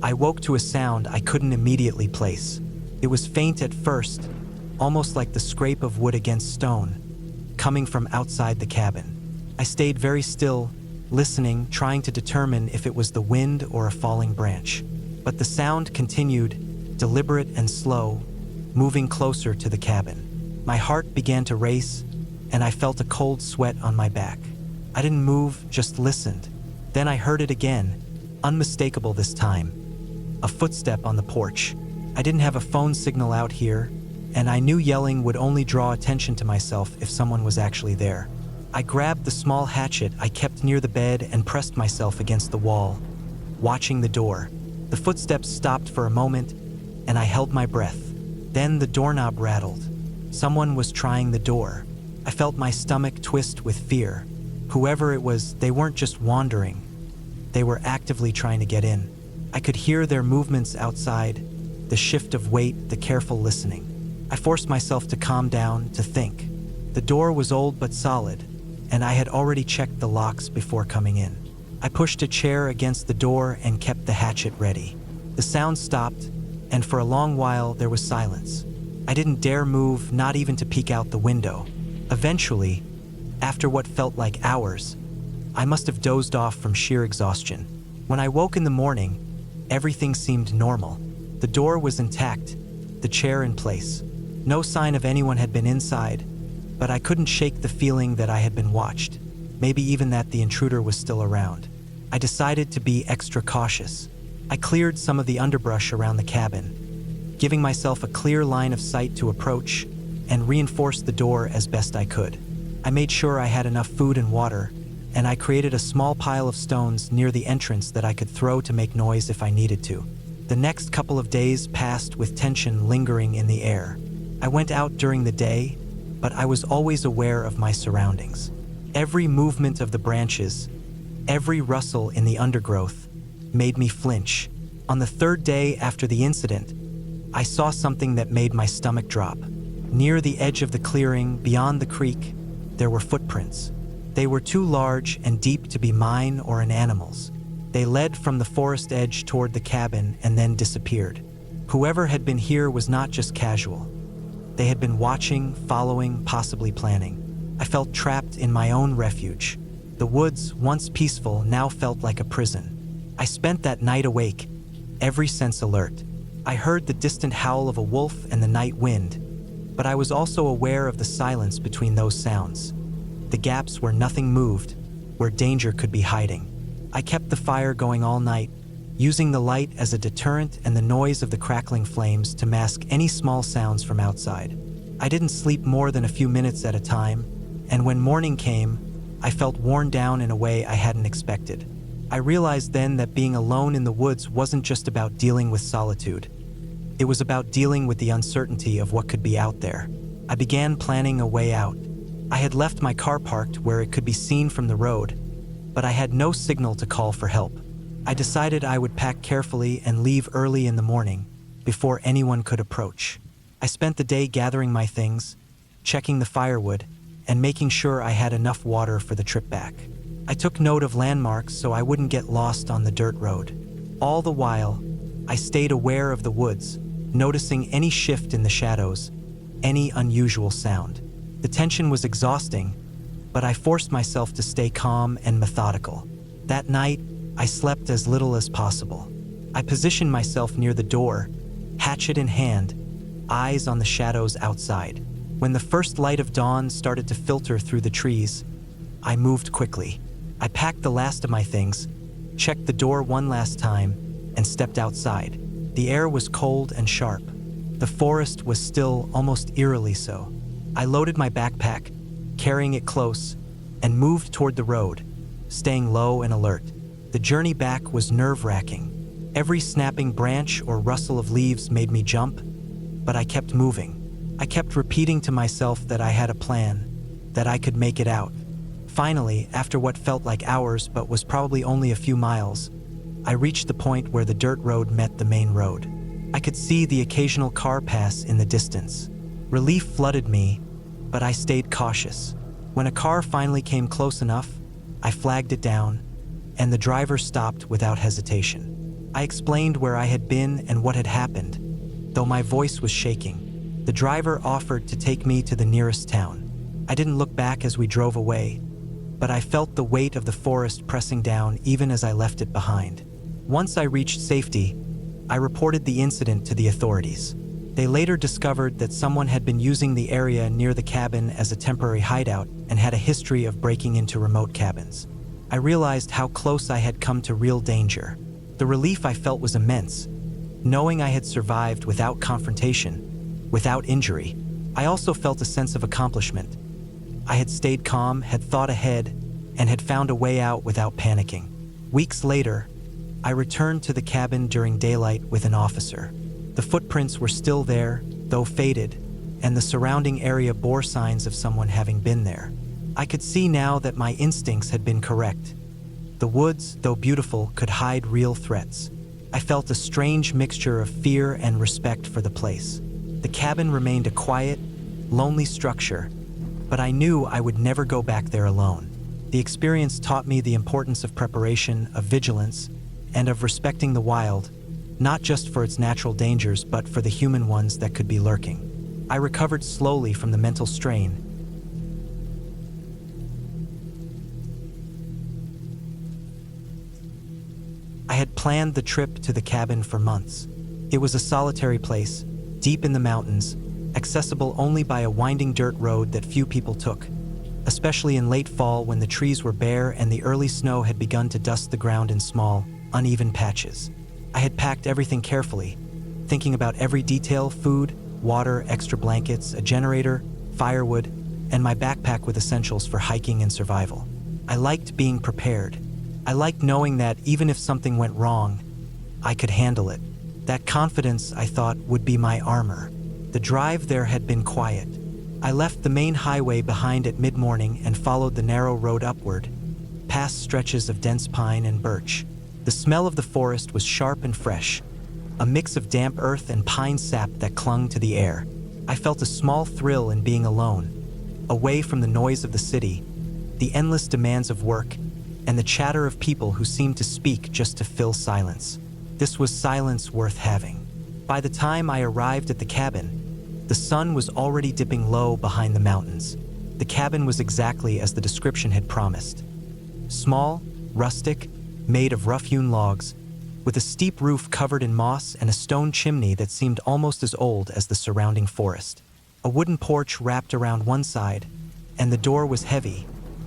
I woke to a sound I couldn't immediately place. It was faint at first, almost like the scrape of wood against stone, coming from outside the cabin. I stayed very still, listening, trying to determine if it was the wind or a falling branch. But the sound continued, deliberate and slow, moving closer to the cabin. My heart began to race, and I felt a cold sweat on my back. I didn't move, just listened. Then I heard it again, unmistakable this time. A footstep on the porch. I didn't have a phone signal out here, and I knew yelling would only draw attention to myself if someone was actually there. I grabbed the small hatchet I kept near the bed and pressed myself against the wall, watching the door. The footsteps stopped for a moment, and I held my breath. Then the doorknob rattled. Someone was trying the door. I felt my stomach twist with fear. Whoever it was, they weren't just wandering. They were actively trying to get in. I could hear their movements outside, the shift of weight, the careful listening. I forced myself to calm down, to think. The door was old but solid, and I had already checked the locks before coming in. I pushed a chair against the door and kept the hatchet ready. The sound stopped, and for a long while there was silence. I didn't dare move, not even to peek out the window. Eventually, after what felt like hours, I must have dozed off from sheer exhaustion. When I woke in the morning, everything seemed normal. The door was intact, the chair in place. No sign of anyone had been inside, but I couldn't shake the feeling that I had been watched, maybe even that the intruder was still around. I decided to be extra cautious. I cleared some of the underbrush around the cabin, giving myself a clear line of sight to approach, and reinforced the door as best I could. I made sure I had enough food and water, and I created a small pile of stones near the entrance that I could throw to make noise if I needed to. The next couple of days passed with tension lingering in the air. I went out during the day, but I was always aware of my surroundings. Every movement of the branches, every rustle in the undergrowth, made me flinch. On the third day after the incident, I saw something that made my stomach drop. Near the edge of the clearing, beyond the creek, there were footprints. They were too large and deep to be mine or an animal's. They led from the forest edge toward the cabin and then disappeared. Whoever had been here was not just casual. They had been watching, following, possibly planning. I felt trapped in my own refuge. The woods, once peaceful, now felt like a prison. I spent that night awake, every sense alert. I heard the distant howl of a wolf and the night wind, but I was also aware of the silence between those sounds. The gaps where nothing moved, where danger could be hiding. I kept the fire going all night, using the light as a deterrent and the noise of the crackling flames to mask any small sounds from outside. I didn't sleep more than a few minutes at a time, and when morning came, I felt worn down in a way I hadn't expected. I realized then that being alone in the woods wasn't just about dealing with solitude. It was about dealing with the uncertainty of what could be out there. I began planning a way out. I had left my car parked where it could be seen from the road, but I had no signal to call for help. I decided I would pack carefully and leave early in the morning, before anyone could approach. I spent the day gathering my things, checking the firewood, and making sure I had enough water for the trip back. I took note of landmarks so I wouldn't get lost on the dirt road. All the while, I stayed aware of the woods, noticing any shift in the shadows, any unusual sound. The tension was exhausting, but I forced myself to stay calm and methodical. That night, I slept as little as possible. I positioned myself near the door, hatchet in hand, eyes on the shadows outside. When the first light of dawn started to filter through the trees, I moved quickly. I packed the last of my things, checked the door one last time, and stepped outside. The air was cold and sharp. The forest was still, almost eerily so. I loaded my backpack, carrying it close, and moved toward the road, staying low and alert. The journey back was nerve-wracking. Every snapping branch or rustle of leaves made me jump, but I kept moving. I kept repeating to myself that I had a plan, that I could make it out. Finally, after what felt like hours but was probably only a few miles, I reached the point where the dirt road met the main road. I could see the occasional car pass in the distance. Relief flooded me, but I stayed cautious. When a car finally came close enough, I flagged it down, and the driver stopped without hesitation. I explained where I had been and what had happened, though my voice was shaking. The driver offered to take me to the nearest town. I didn't look back as we drove away, but I felt the weight of the forest pressing down even as I left it behind. Once I reached safety, I reported the incident to the authorities. They later discovered that someone had been using the area near the cabin as a temporary hideout and had a history of breaking into remote cabins. I realized how close I had come to real danger. The relief I felt was immense, knowing I had survived without confrontation, without injury. I also felt a sense of accomplishment. I had stayed calm, had thought ahead, and had found a way out without panicking. Weeks later, I returned to the cabin during daylight with an officer. The footprints were still there, though faded, and the surrounding area bore signs of someone having been there. I could see now that my instincts had been correct. The woods, though beautiful, could hide real threats. I felt a strange mixture of fear and respect for the place. The cabin remained a quiet, lonely structure, but I knew I would never go back there alone. The experience taught me the importance of preparation, of vigilance, and of respecting the wild, not just for its natural dangers, but for the human ones that could be lurking. I recovered slowly from the mental strain. I had planned the trip to the cabin for months. It was a solitary place, deep in the mountains, accessible only by a winding dirt road that few people took, especially in late fall when the trees were bare and the early snow had begun to dust the ground in small, uneven patches. I had packed everything carefully, thinking about every detail: food, water, extra blankets, a generator, firewood, and my backpack with essentials for hiking and survival. I liked being prepared. I liked knowing that even if something went wrong, I could handle it. That confidence, I thought, would be my armor. The drive there had been quiet. I left the main highway behind at mid-morning and followed the narrow road upward, past stretches of dense pine and birch. The smell of the forest was sharp and fresh, a mix of damp earth and pine sap that clung to the air. I felt a small thrill in being alone, away from the noise of the city, the endless demands of work, and the chatter of people who seemed to speak just to fill silence. This was silence worth having. By the time I arrived at the cabin, the sun was already dipping low behind the mountains. The cabin was exactly as the description had promised. Small, rustic, made of rough-hewn logs, with a steep roof covered in moss and a stone chimney that seemed almost as old as the surrounding forest. A wooden porch wrapped around one side, and the door was heavy,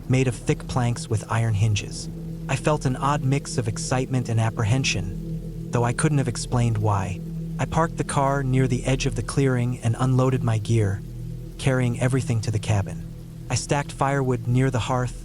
made of thick planks with iron hinges. I felt an odd mix of excitement and apprehension, though I couldn't have explained why. I parked the car near the edge of the clearing and unloaded my gear, carrying everything to the cabin. I stacked firewood near the hearth,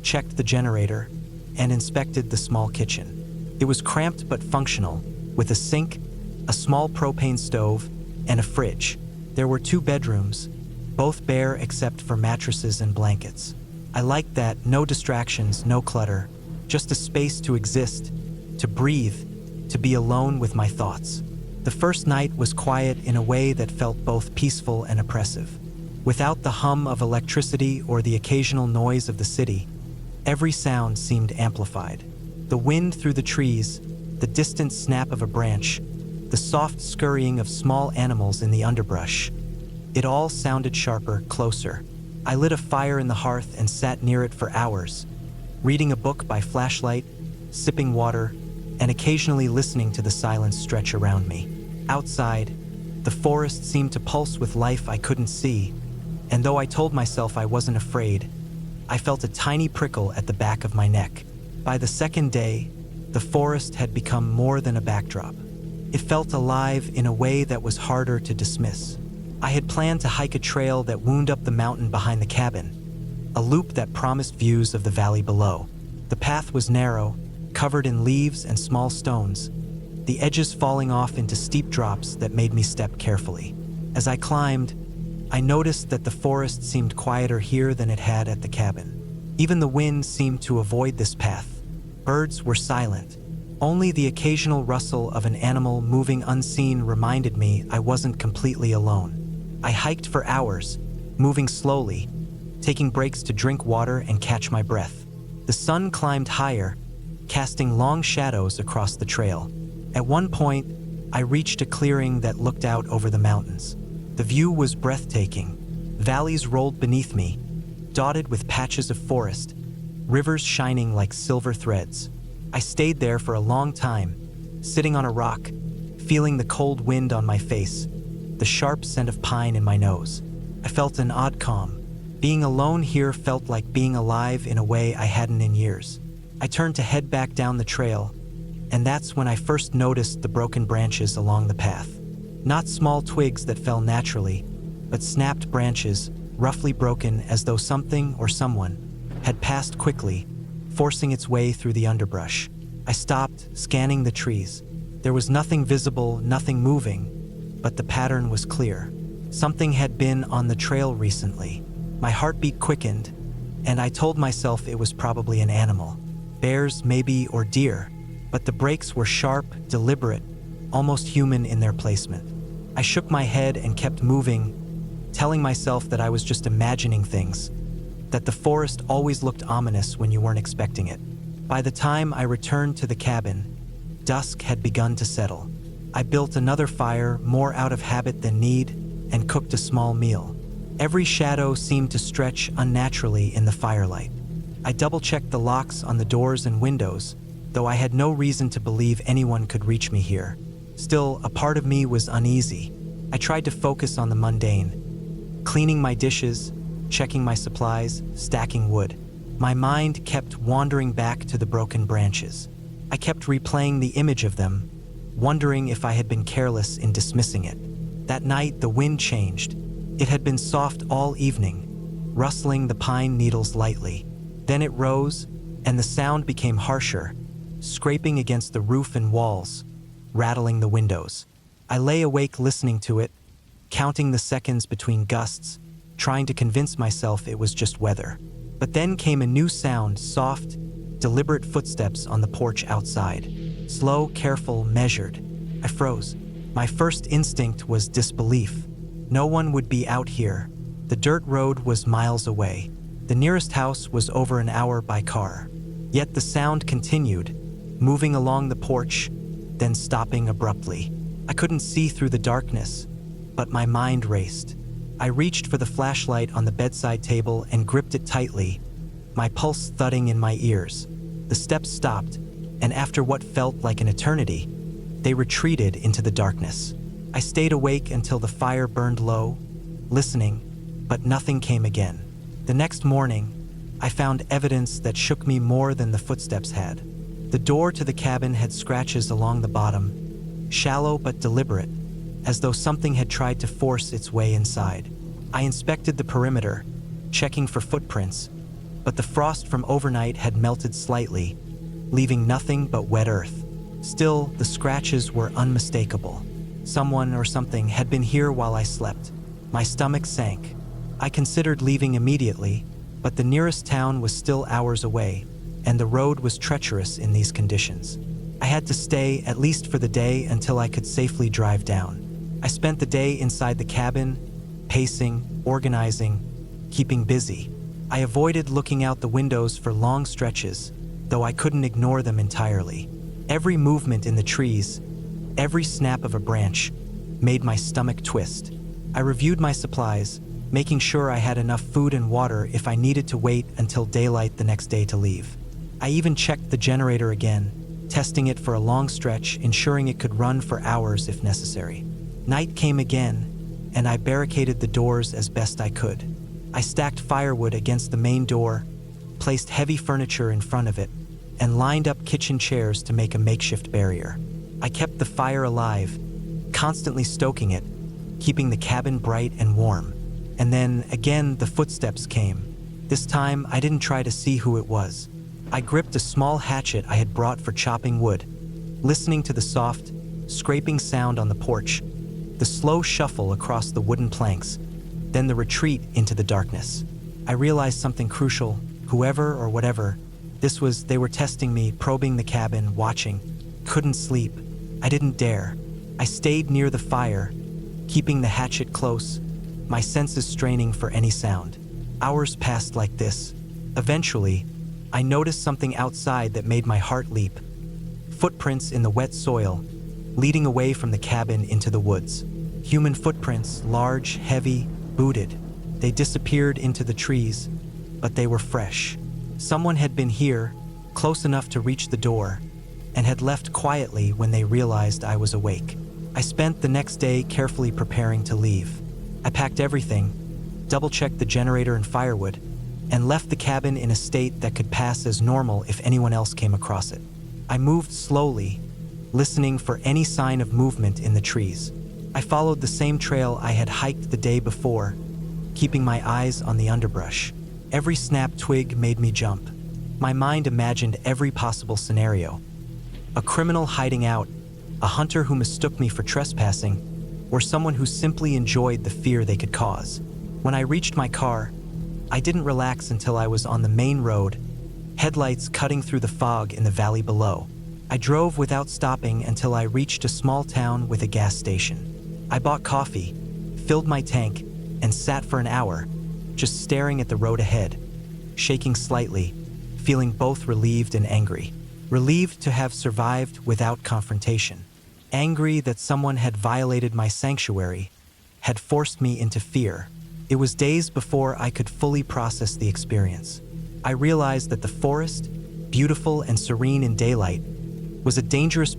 checked the generator, and inspected the small kitchen. It was cramped but functional, with a sink, a small propane stove, and a fridge. There were 2 bedrooms, both bare except for mattresses and blankets. I liked that: no distractions, no clutter, just a space to exist, to breathe, to be alone with my thoughts. The first night was quiet in a way that felt both peaceful and oppressive. Without the hum of electricity or the occasional noise of the city, every sound seemed amplified. The wind through the trees, the distant snap of a branch, the soft scurrying of small animals in the underbrush. It all sounded sharper, closer. I lit a fire in the hearth and sat near it for hours, reading a book by flashlight, sipping water, and occasionally listening to the silence stretch around me. Outside, the forest seemed to pulse with life I couldn't see, and though I told myself I wasn't afraid, I felt a tiny prickle at the back of my neck. By the second day, the forest had become more than a backdrop. It felt alive in a way that was harder to dismiss. I had planned to hike a trail that wound up the mountain behind the cabin, a loop that promised views of the valley below. The path was narrow, covered in leaves and small stones, the edges falling off into steep drops that made me step carefully. As I climbed, I noticed that the forest seemed quieter here than it had at the cabin. Even the wind seemed to avoid this path. Birds were silent. Only the occasional rustle of an animal moving unseen reminded me I wasn't completely alone. I hiked for hours, moving slowly, taking breaks to drink water and catch my breath. The sun climbed higher, casting long shadows across the trail. At one point, I reached a clearing that looked out over the mountains. The view was breathtaking. Valleys rolled beneath me, dotted with patches of forest, rivers shining like silver threads. I stayed there for a long time, sitting on a rock, feeling the cold wind on my face, the sharp scent of pine in my nose. I felt an odd calm. Being alone here felt like being alive in a way I hadn't in years. I turned to head back down the trail, and that's when I first noticed the broken branches along the path. Not small twigs that fell naturally, but snapped branches, roughly broken as though something or someone had passed quickly, forcing its way through the underbrush. I stopped, scanning the trees. There was nothing visible, nothing moving, but the pattern was clear. Something had been on the trail recently. My heartbeat quickened, and I told myself it was probably an animal. Bears, maybe, or deer, but the breaks were sharp, deliberate, almost human in their placement. I shook my head and kept moving, telling myself that I was just imagining things, that the forest always looked ominous when you weren't expecting it. By the time I returned to the cabin, dusk had begun to settle. I built another fire, more out of habit than need, and cooked a small meal. Every shadow seemed to stretch unnaturally in the firelight. I double-checked the locks on the doors and windows, though I had no reason to believe anyone could reach me here. Still, a part of me was uneasy. I tried to focus on the mundane, cleaning my dishes, checking my supplies, stacking wood. My mind kept wandering back to the broken branches. I kept replaying the image of them, wondering if I had been careless in dismissing it. That night, the wind changed. It had been soft all evening, rustling the pine needles lightly. Then it rose, and the sound became harsher, scraping against the roof and walls, rattling the windows. I lay awake listening to it, counting the seconds between gusts, trying to convince myself it was just weather. But then came a new sound, soft, deliberate footsteps on the porch outside. Slow, careful, measured. I froze. My first instinct was disbelief. No one would be out here. The dirt road was miles away. The nearest house was over an hour by car. Yet the sound continued, moving along the porch, then stopping abruptly. I couldn't see through the darkness, but my mind raced. I reached for the flashlight on the bedside table and gripped it tightly, my pulse thudding in my ears. The steps stopped, and after what felt like an eternity, they retreated into the darkness. I stayed awake until the fire burned low, listening, but nothing came again. The next morning, I found evidence that shook me more than the footsteps had. The door to the cabin had scratches along the bottom, shallow but deliberate, as though something had tried to force its way inside. I inspected the perimeter, checking for footprints, but the frost from overnight had melted slightly, leaving nothing but wet earth. Still, the scratches were unmistakable. Someone or something had been here while I slept. My stomach sank. I considered leaving immediately, but the nearest town was still hours away, and the road was treacherous in these conditions. I had to stay, at least for the day, until I could safely drive down. I spent the day inside the cabin, pacing, organizing, keeping busy. I avoided looking out the windows for long stretches, though I couldn't ignore them entirely. Every movement in the trees, every snap of a branch, made my stomach twist. I reviewed my supplies, making sure I had enough food and water if I needed to wait until daylight the next day to leave. I even checked the generator again, testing it for a long stretch, ensuring it could run for hours if necessary. Night came again, and I barricaded the doors as best I could. I stacked firewood against the main door, placed heavy furniture in front of it, and lined up kitchen chairs to make a makeshift barrier. I kept the fire alive, constantly stoking it, keeping the cabin bright and warm. And then, again, the footsteps came. This time, I didn't try to see who it was. I gripped a small hatchet I had brought for chopping wood, listening to the soft, scraping sound on the porch, the slow shuffle across the wooden planks, then the retreat into the darkness. I realized something crucial. Whoever or whatever this was, they were testing me, probing the cabin, watching. Couldn't sleep. I didn't dare. I stayed near the fire, keeping the hatchet close, my senses straining for any sound. Hours passed like this. Eventually, I noticed something outside that made my heart leap. Footprints in the wet soil, leading away from the cabin into the woods. Human footprints, large, heavy, booted. They disappeared into the trees, but they were fresh. Someone had been here, close enough to reach the door, and had left quietly when they realized I was awake. I spent the next day carefully preparing to leave. I packed everything, double-checked the generator and firewood, and left the cabin in a state that could pass as normal if anyone else came across it. I moved slowly, listening for any sign of movement in the trees. I followed the same trail I had hiked the day before, keeping my eyes on the underbrush. Every snapped twig made me jump. My mind imagined every possible scenario. A criminal hiding out, a hunter who mistook me for trespassing, or someone who simply enjoyed the fear they could cause. When I reached my car, I didn't relax until I was on the main road, headlights cutting through the fog in the valley below. I drove without stopping until I reached a small town with a gas station. I bought coffee, filled my tank, and sat for an hour, just staring at the road ahead, shaking slightly, feeling both relieved and angry. Relieved to have survived without confrontation. Angry that someone had violated my sanctuary, had forced me into fear. It was days before I could fully process the experience. I realized that the forest, beautiful and serene in daylight, was a dangerous